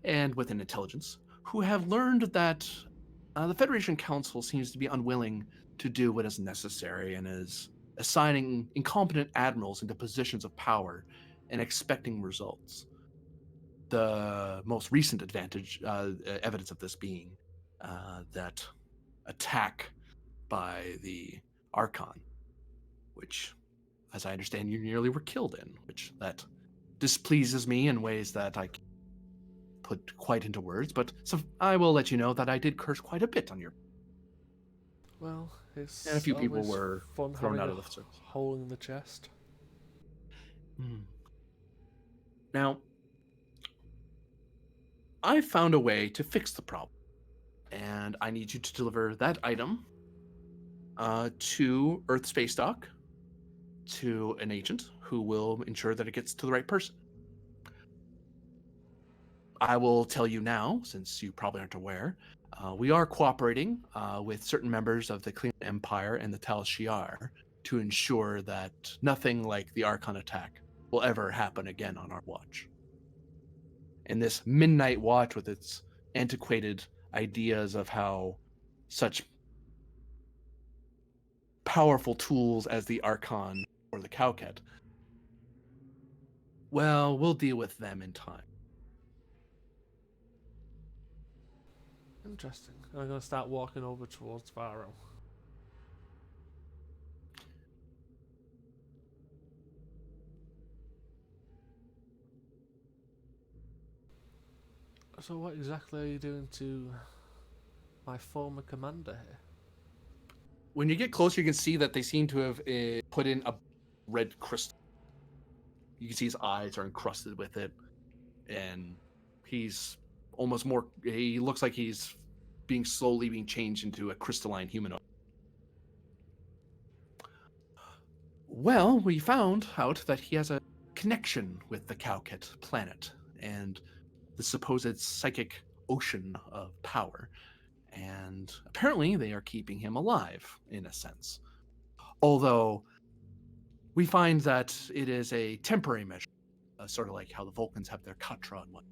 and within intelligence, who have learned that the Federation Council seems to be unwilling to do what is necessary and is assigning incompetent admirals into positions of power and expecting results. The most recent evidence of this being that attack by the Archon, which, as I understand, you nearly were killed in, which that displeases me in ways that I can't put quite into words, but so I will let you know that I did curse quite a bit on your... Well, it's and a few people always were fun thrown having out a of the service. hole in the chest. Now, I found a way to fix the problem, and I need you to deliver that item to Earth Space Dock to an agent who will ensure that it gets to the right person. I will tell you now, since you probably aren't aware, we are cooperating with certain members of the Klingon Empire and the Tal Shiar to ensure that nothing like the Archon attack will ever happen again on our watch. And this midnight watch with its antiquated ideas of how such powerful tools as the Archon or the Cowcat, well, we'll deal with them in time. Interesting. I'm going to start walking over towards Varro. So what exactly are you doing to my former commander here? When you get closer, you can see that they seem to have put in a red crystal. You can see his eyes are encrusted with it, and he's almost more... He looks like he's slowly being changed into a crystalline humanoid. Well, we found out that he has a connection with the Cowcat planet and the supposed psychic ocean of power. And apparently they are keeping him alive, in a sense. Although we find that it is a temporary measure, sort of like how the Vulcans have their Katra and what.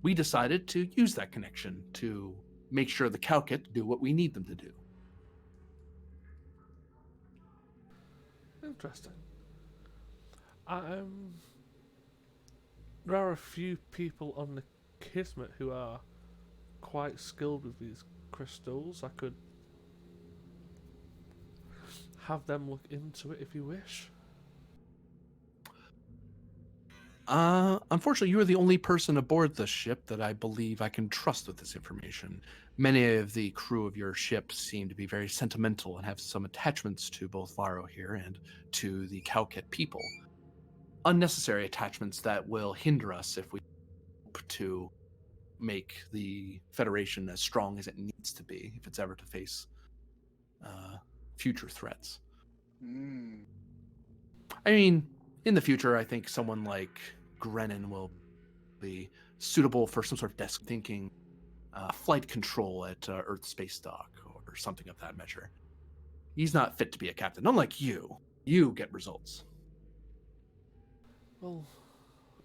We decided to use that connection to make sure the Cowcat do what we need them to do. Interesting. There are a few people on the Kismet who are quite skilled with these crystals. I could have them look into it if you wish. Unfortunately, you are the only person aboard the ship that I believe I can trust with this information. Many of the crew of your ship seem to be very sentimental and have some attachments to both Varro here and to the Cowcat people. Unnecessary attachments that will hinder us if we hope to make the Federation as strong as it needs to be if it's ever to face future threats. I mean, in the future, I think someone like Grennan will be suitable for some sort of desk thinking, flight control at Earth Space Dock or something of that measure. He's not fit to be a captain. Unlike you. You get results. Well,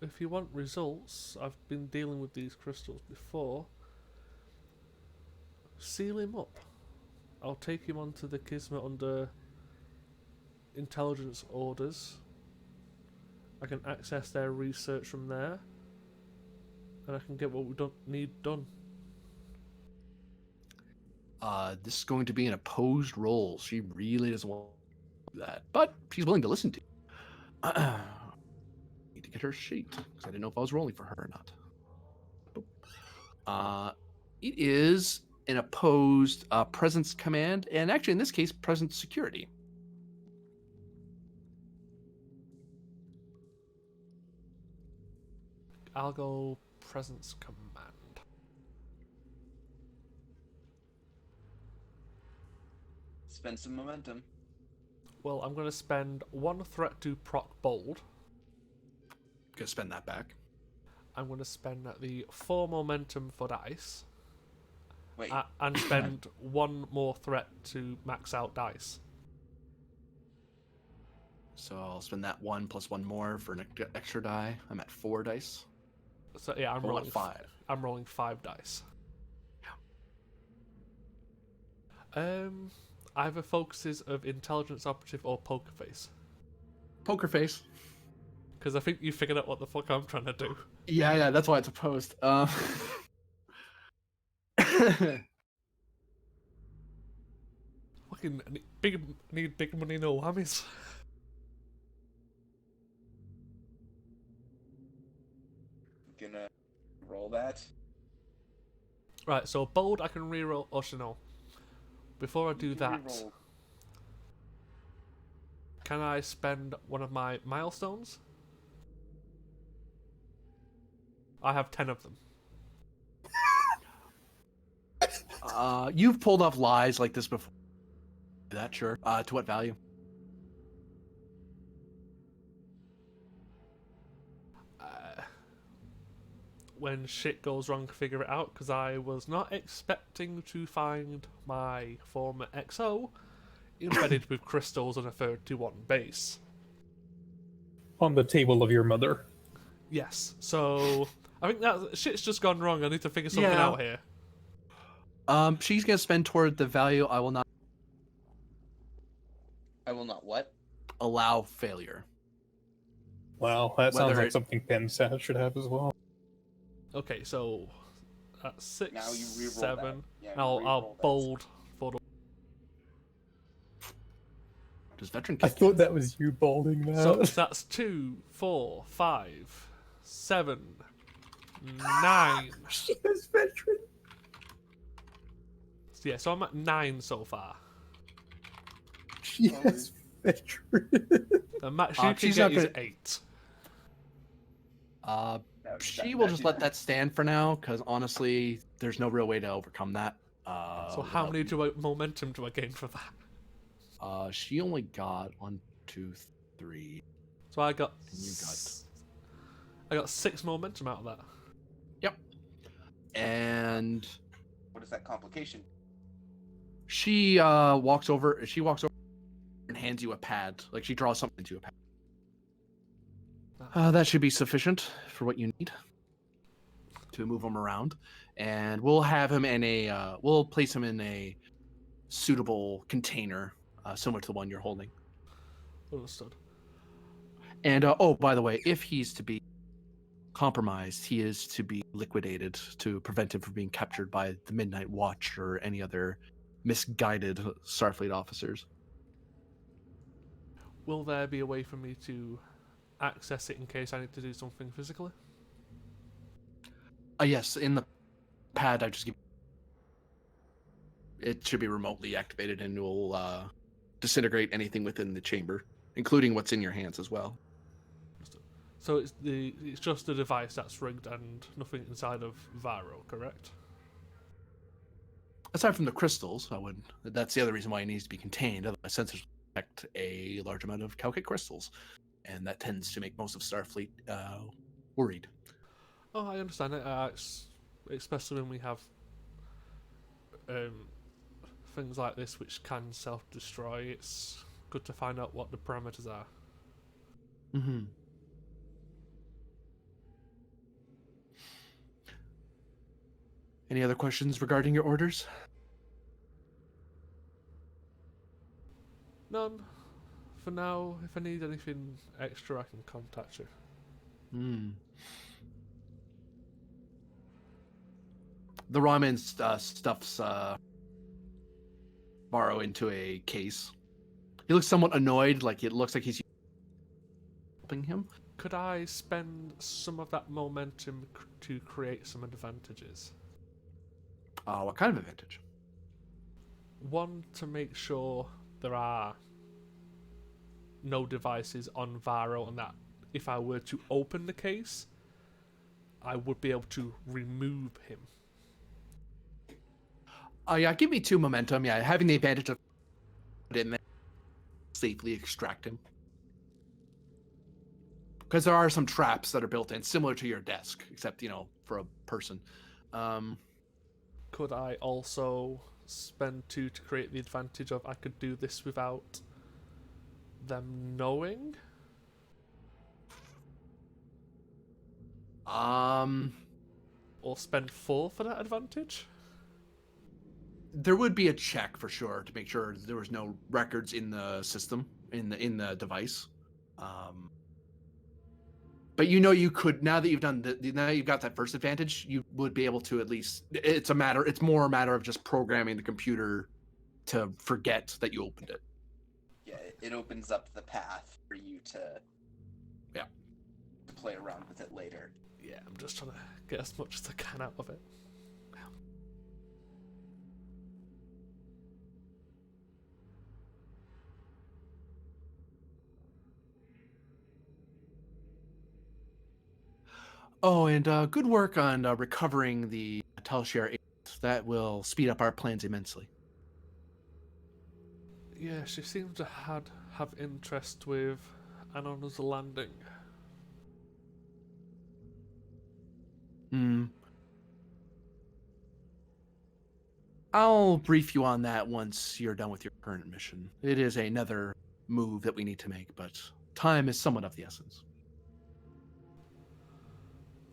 if you want results, I've been dealing with these crystals before. Seal him up. I'll take him onto the Kismet under intelligence orders. I can access their research from there, and I can get what we don't need done. This is going to be an opposed role. She really doesn't want that, but she's willing to listen to you. Need to get her sheet because I didn't know if I was rolling for her or not. It is an opposed presence command, and actually in this case, presence security. I'll go presence command. Spend some momentum. Well, I'm going to spend 1 threat to proc bold. Gonna spend that back. I'm going to spend the 4 momentum for dice. Wait, And spend 1 more threat to max out dice. So I'll spend that 1 plus 1 more for an extra die. I'm at 4 dice. So yeah, I'm Roll rolling at 5. I'm rolling 5 dice. Either focuses of intelligence operative or poker face. Poker face. Because I think you figured out what the fuck I'm trying to do. Yeah, that's why it's opposed. Fucking need big money, no whammies. gonna roll that. Right, so bold I can reroll. Oh, no. Before I do You can that, reroll. can I spend one of my milestones? I have 10 of them. You've pulled off lies like this before. That sure. To what value? When shit goes wrong, figure it out, because I was not expecting to find my former XO embedded with crystals on a 31 base. On the table of your mother. Yes, so I think that shit's just gone wrong. I need to figure something Yeah. out here. She's gonna spend toward the value. I will not I will not what? allow failure. Wow, that sounds Whether like it- something Pensat should have as well. Okay, so that's 6, Now you reroll 7. that. Yeah, And I'll reroll that. bold for the. Does veteran? I thought that was you bolding that. So that's 2, 4, 5, 7, 9. Yes, veteran. Yeah, so I'm at 9 so far. Yes, veteran. The max you can she's get not is gonna- 8. She will just let that stand for now, because honestly, there's no real way to overcome that. So how many momentum do I gain for that? She only got 1, 2, 3. So I got. And you got- I got 6 momentum out of that. Yep. And What is that complication? she walks over. She walks over and hands you a pad. Like she draws something into a pad. That should be sufficient for what you need to move him around, and we'll have him in a. We'll place him in a suitable container, similar to the one you're holding. Understood. And oh, by the way, if he's to be compromised, he is to be liquidated to prevent him from being captured by the Midnight Watch or any other misguided Starfleet officers. Will there be a way for me to access it in case I need to do something physically? Yes, in the pad I just give. It should be remotely activated and will disintegrate anything within the chamber, including what's in your hands as well. So it's just the device that's rigged and nothing inside of Varo, correct? Aside from the crystals, that's the other reason why it needs to be contained. Otherwise, sensors detect a large amount of calcic crystals, and that tends to make most of Starfleet worried. Oh, I understand it. Especially when we have things like this which can self-destroy. It's good to find out what the parameters are. Mm-hmm. Any other questions regarding your orders? None. For now, if I need anything extra, I can contact you. The ramen stuffs Varro into a case. He looks somewhat annoyed, like it looks like he's helping him. Could I spend some of that momentum to create some advantages? What kind of advantage? One, to make sure there are no devices on Varro, and that if I were to open the case, I would be able to remove him. Yeah, give me 2 momentum. Yeah, having the advantage of put it in there, safely extract him. Because there are some traps that are built in, similar to your desk, except, for a person. Could I also spend 2 to create the advantage of I could do this without them knowing? Or spend 4 for that advantage? There would be a check for sure to make sure there was no records in the system, in the device. But you could, now that you've done now you've got that first advantage, you would be able to at least, it's more a matter of just programming the computer to forget that you opened it. Yeah, it opens up the path for you to play around with it later. Yeah, I'm just trying to get as much as I can out of it. Oh, and good work on recovering the Telshare 8. That will speed up our plans immensely. Yeah, she seems to have interest with Anon's landing. I'll brief you on that once you're done with your current mission. It is another move that we need to make, but time is somewhat of the essence.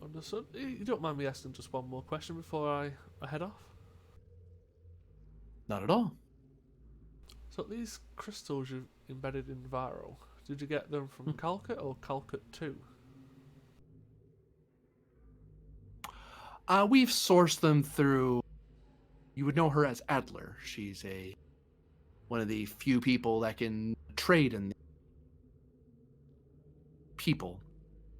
Understood. You don't mind me asking just one more question before I head off? Not at all. So these crystals you've embedded in Varro, did you get them from Calcut or Calcut 2? We've sourced them through, you would know her as Adler. She's one of the few people that can trade in people.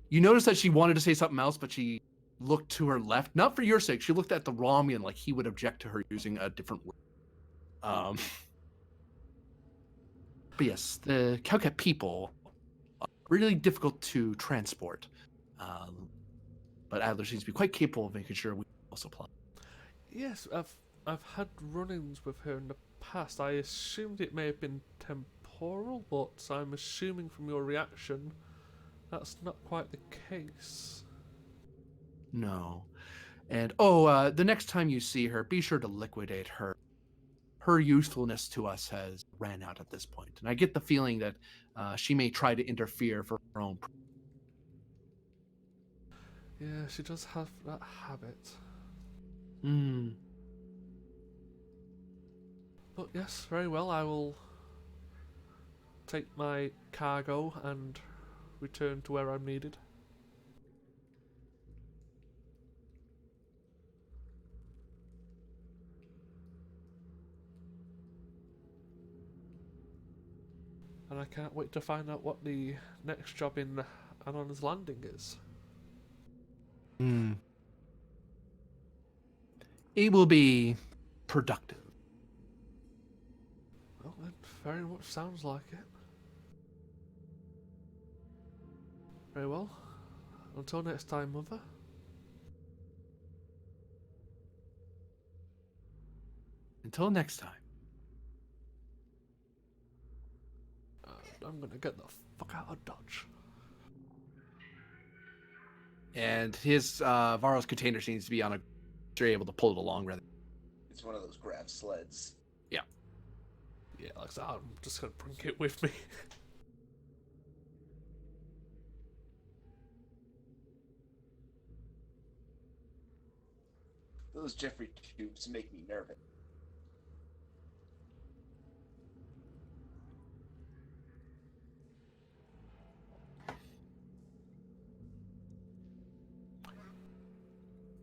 You notice that she wanted to say something else, but she looked to her left. Not for your sake. She looked at the Romulan like he would object to her using a different word. But yes, the Calcat people are really difficult to transport. But Adler seems to be quite capable of making sure we also apply. Yes, I've had run-ins with her in the past. I assumed it may have been temporal, but I'm assuming from your reaction that's not quite the case. No. And the next time you see her, be sure to liquidate her. Her usefulness to us has ran out at this point. And I get the feeling that she may try to interfere for her own. Yeah, she does have that habit. But yes, very well. I will take my cargo and return to where I'm needed. And I can't wait to find out what the next job in Anon's landing is. It will be productive. Well, it very much sounds like it. Very well. Until next time, Mother. Until next time. I'm gonna get the fuck out of Dodge. And his Varro's container seems to be on a. You're able to pull it along rather. It's one of those grab sleds. Yeah. Yeah, like I said, I'm just gonna bring it with me. Those Jeffrey tubes make me nervous.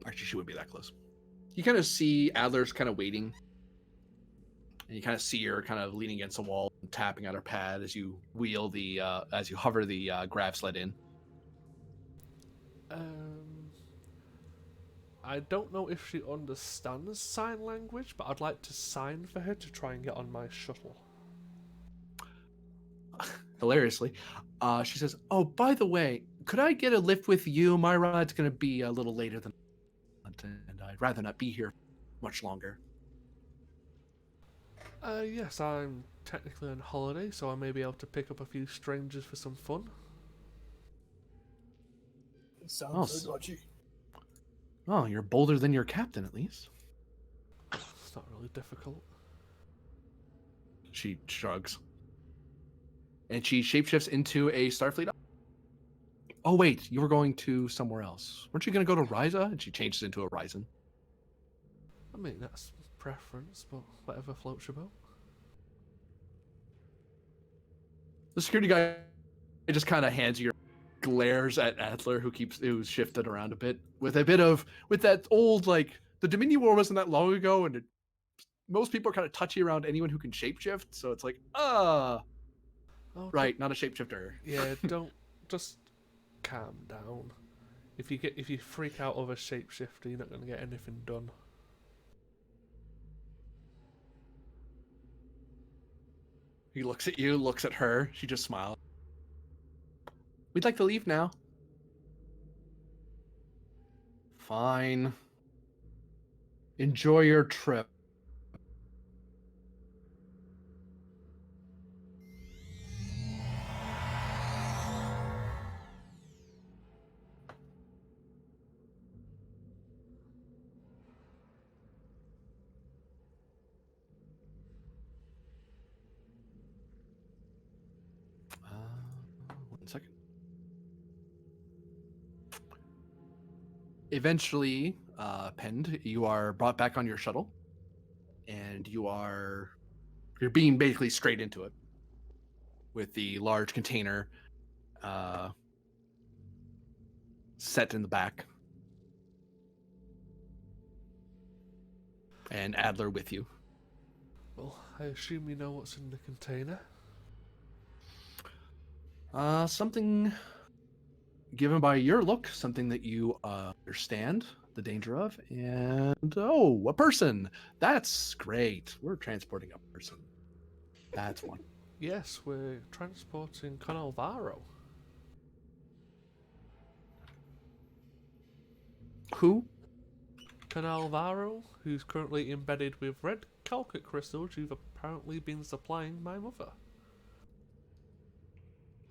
Actually, she wouldn't be that close. You kind of see Adler's kind of waiting. And you kind of see her kind of leaning against the wall and tapping at her pad as you as you hover the grav sled in. I don't know if she understands sign language, but I'd like to sign for her to try and get on my shuttle. Hilariously, she says, "Oh, by the way, could I get a lift with you? My ride's going to be a little later than and I'd rather not be here much longer." Yes, I'm technically on holiday, so I may be able to pick up a few strangers for some fun. Sounds dodgy. Oh, you're bolder than your captain, at least. It's not really difficult. She shrugs. And she shapeshifts into a Starfleet. Oh, wait, you were going to somewhere else. Weren't you going to go to Ryza? And she changes into a Ryzen. I mean, that's preference, but whatever floats your boat. The security guy just kind of hands you, glares at Adler, who's shifted around a bit with that old, like, the Dominion War wasn't that long ago, and most people are kind of touchy around anyone who can shapeshift, so it's like, right, not a shapeshifter. Yeah, don't just calm down. If you freak out over shapeshifter, you're not going to get anything done. He looks at you, looks at her. She just smiles. We'd like to leave now. Fine. Enjoy your trip. One second. Eventually, Pend, you are brought back on your shuttle, and you're being basically straight into it with the large container set in the back, and Adler with you. Well, I assume you know what's in the container. Something given by your look, something that you understand the danger of, and a person. That's great. We're transporting a person. That's one. Yes, we're transporting Con Alvaro. Who? Con Alvaro, who's currently embedded with red calcite crystals you've apparently been supplying my mother.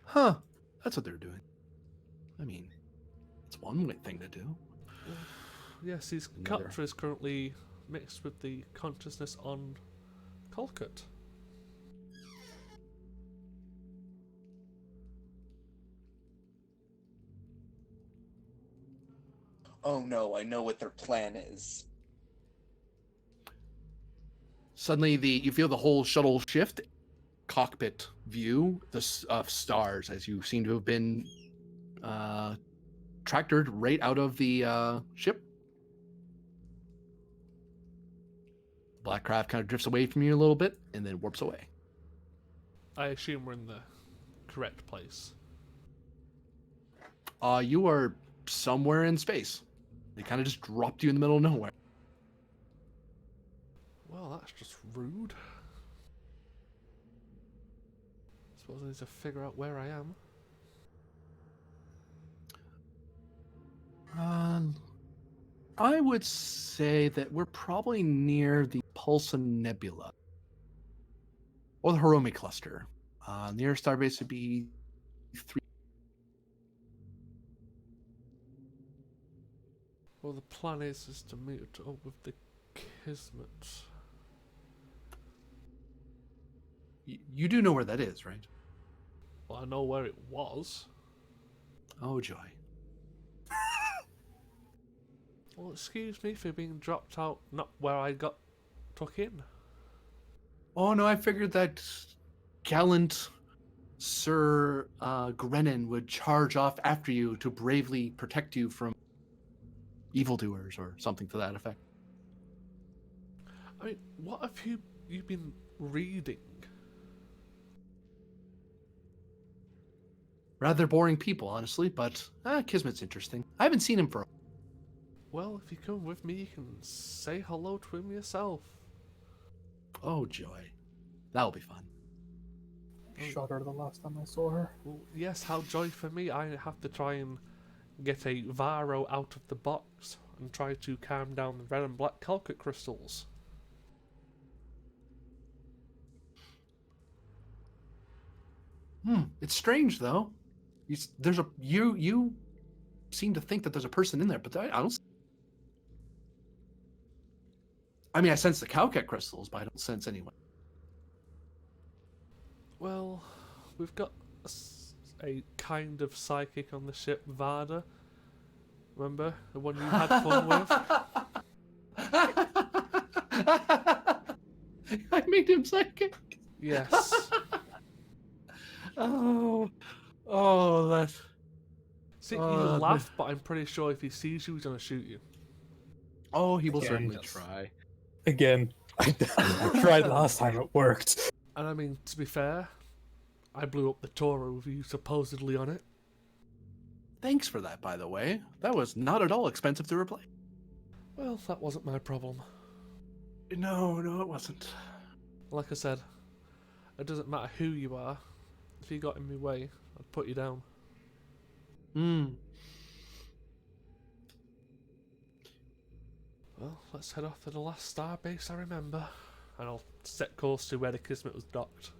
Huh. That's what they're doing. I mean, it's one thing to do. Yes, his capture is currently mixed with the consciousness on Calcutta. Oh no, I know what their plan is. Suddenly, you feel the whole shuttle shift, cockpit view of stars as you seem to have been tractored right out of the ship. Black craft kind of drifts away from you a little bit and then warps away. I assume we're in the correct place. You are somewhere in space. They kind of just dropped you in the middle of nowhere. Well, that's just rude. Suppose I need to figure out where I am. I would say that we're probably near the Pulsar Nebula. Or the Hiromi Cluster. Near Starbase would be 3. Well, the plan is to meet up with the Kismet. You do know where that is, right? Well, I know where it was. Oh, joy. Well, excuse me for being dropped out, not where I got took in. Oh no, I figured that gallant Sir Grennan would charge off after you to bravely protect you from evildoers or something to that effect. I mean, what have you been reading? Rather boring people, honestly, but Kismet's interesting. I haven't seen him for. Well, if you come with me, you can say hello to him yourself. Oh joy, that'll be fun. Shot her the last time I saw her. Well, yes, how joy for me. I have to try and get a Varo out of the box and try to calm down the red and black Calcite crystals. It's strange though. You seem to think that there's a person in there, but I don't. I mean, I sense the Calcite crystals, but I don't sense anyone. Well, we've got a kind of psychic on the ship, Varda. Remember? The one you had fun with? I made him psychic. Yes. Oh, that. See, you Oh, laugh, but I'm pretty sure if he sees you, he's gonna shoot you. Oh, he will Again, certainly yes. try. Again, I tried last time, it worked. And I mean, to be fair, I blew up the Toro with you supposedly on it. Thanks for that, by the way. That was not at all expensive to replace. Well, that wasn't my problem. No, it wasn't. Like I said, it doesn't matter who you are. If you got in my way, I'd put you down. Well, let's head off to the last star base I remember. And I'll set course to where the Kismet was docked.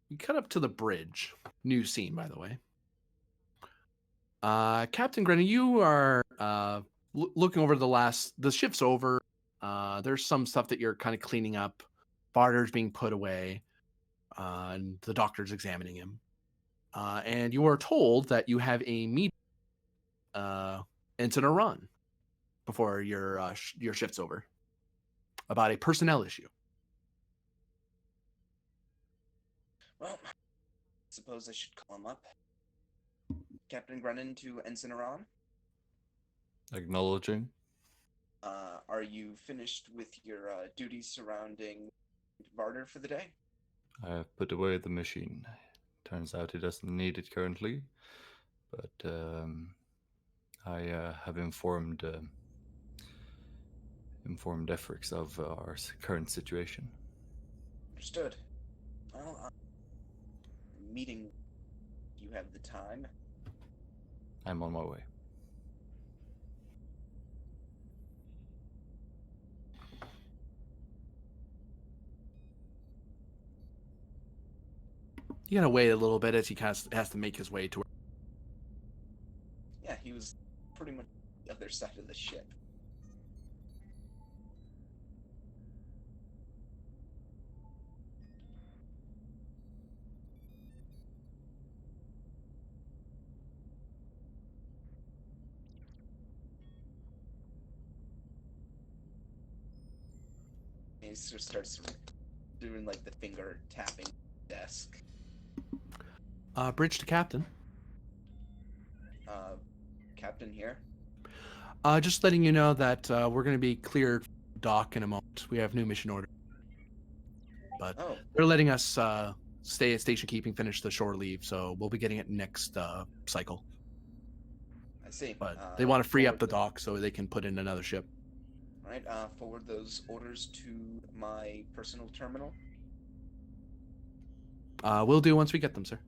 You cut up to the bridge. New scene, by the way. Captain Grennan, you are looking over the shift's over. There's some stuff that you're kind of cleaning up. Barter's being put away, and the doctor's examining him. And you are told that you have a meeting into a run before your shift's over about a personnel issue. Well, suppose I should call him up. Captain Grennan to Ensign Iran. Acknowledging. Are you finished with your duties surrounding Barter for the day? I have put away the machine. Turns out it doesn't need it currently, but I have informed Efrix of our current situation. Understood. Well, meeting. You have the time. I'm on my way. You gotta wait a little bit as he kind of has to make his way to. Yeah, he was pretty much the other side of the ship. He sort of starts doing like the finger tapping desk. Bridge to captain. Captain here. Just letting you know that we're going to be cleared dock in a moment. We have new mission order. But they're letting us stay at station keeping, finish the shore leave, so we'll be getting it next cycle. I see. But they want to free up the dock so they can put in another ship. All right, forward those orders to my personal terminal. We'll do once we get them, sir.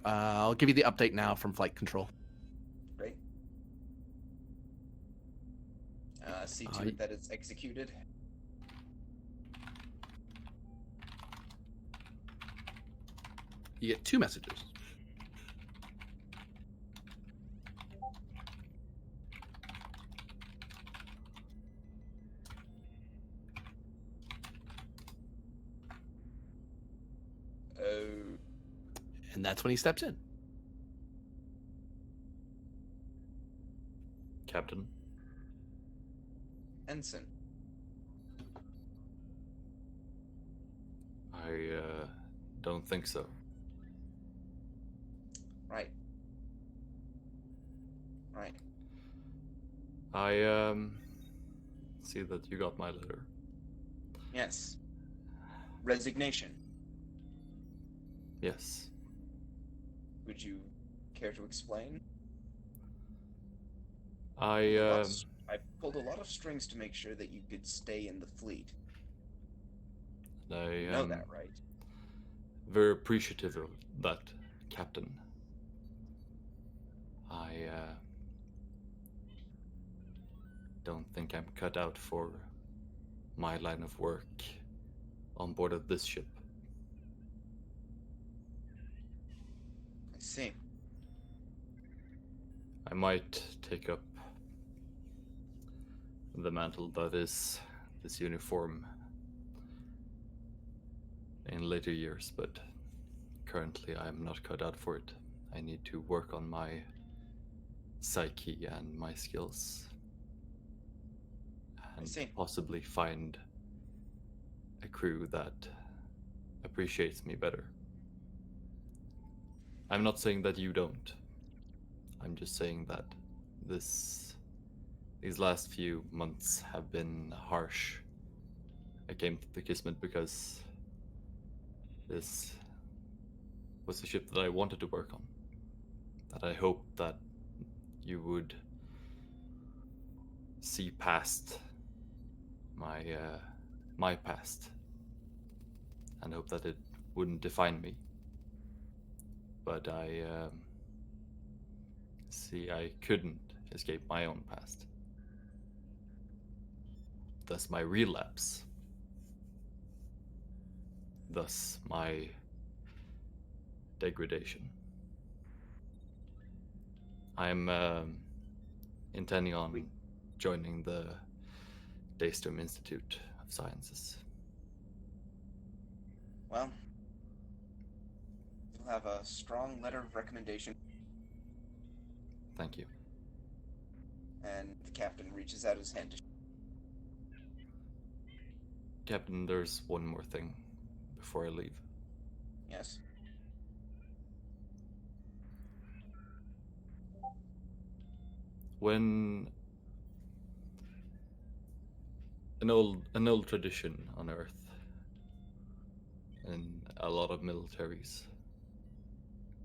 I'll give you the update now from flight control. Great. See to it that it's executed. You get 2 messages. And that's when he steps in. Captain, Ensign. I don't think so. Right. Right. I see that you got my letter. Yes. Resignation. Yes. Would you care to explain? I I pulled a lot of strings to make sure that you could stay in the fleet. You know that, right? very appreciative of that, Captain. I don't think I'm cut out for my line of work on board of this ship. I see. I might take up the mantle that is this uniform in later years, but currently I'm not cut out for it. I need to work on my psyche and my skills, and see. possibly find a crew that appreciates me better. I'm not saying that you don't. I'm just saying that these last few months have been harsh. I came to the Kismet because this was the ship that I wanted to work on. That I hoped that you would see past my past, and hope that it wouldn't define me. But I see I couldn't escape my own past. Thus my relapse. Thus my degradation. I'm intending on joining the Daystrom Institute of Sciences. Well, you'll have a strong letter of recommendation. Thank you. And the captain reaches out his hand to... Captain, there's one more thing before I leave. Yes. When an old tradition on Earth in a lot of militaries,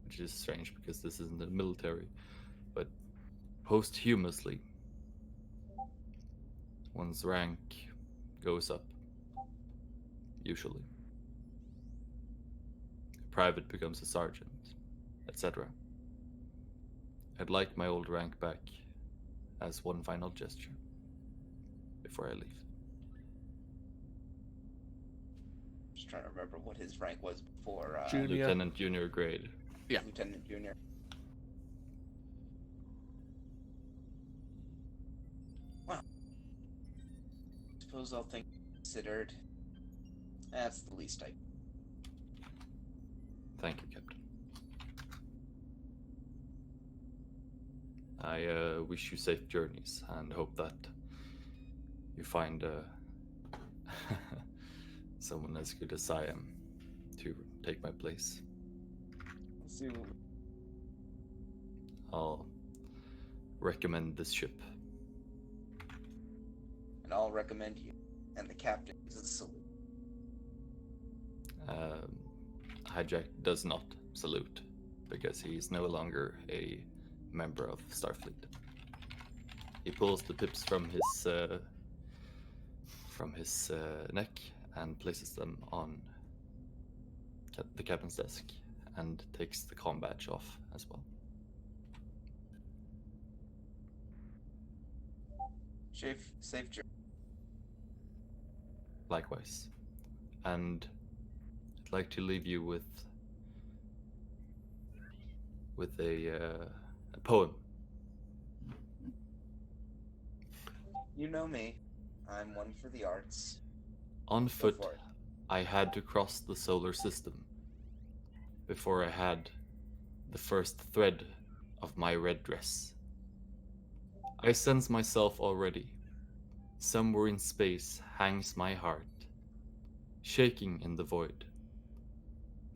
which is strange because this isn't a military, but posthumously one's rank goes up, usually. A private becomes a sergeant, etc. I'd like my old rank back as one final gesture before I leave. Just trying to remember what his rank was before. Junior. Lieutenant junior grade. Yeah. Lieutenant Junior. Well, suppose all things considered, that's the least I... Thank you, Captain. I wish you safe journeys and hope that you find someone as good as I am to take my place. Let's see what... I'll recommend this ship. And I'll recommend you. And the captain is a salute. Hijack does not salute because he is no longer a member of Starfleet. He pulls the pips from his neck and places them on the captain's desk and takes the comm badge off as well. Safe journey. Likewise. And I'd like to leave you with a poem. You know me. I'm one for the arts. On Go foot, for it. I had to cross the solar system before I had the first thread of my red dress. I sense myself already. Somewhere in space hangs my heart, shaking in the void.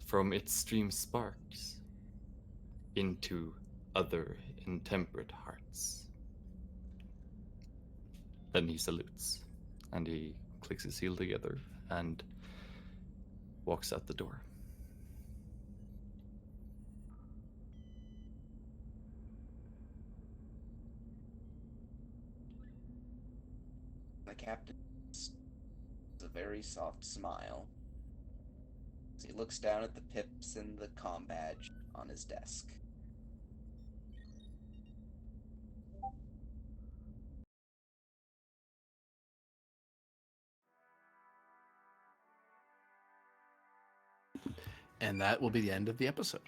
From its stream sparks into other intemperate hearts. Then he salutes, and he clicks his heel together and walks out the door. The captain has a very soft smile as he looks down at the pips and the comm badge on his desk. And that will be the end of the episode.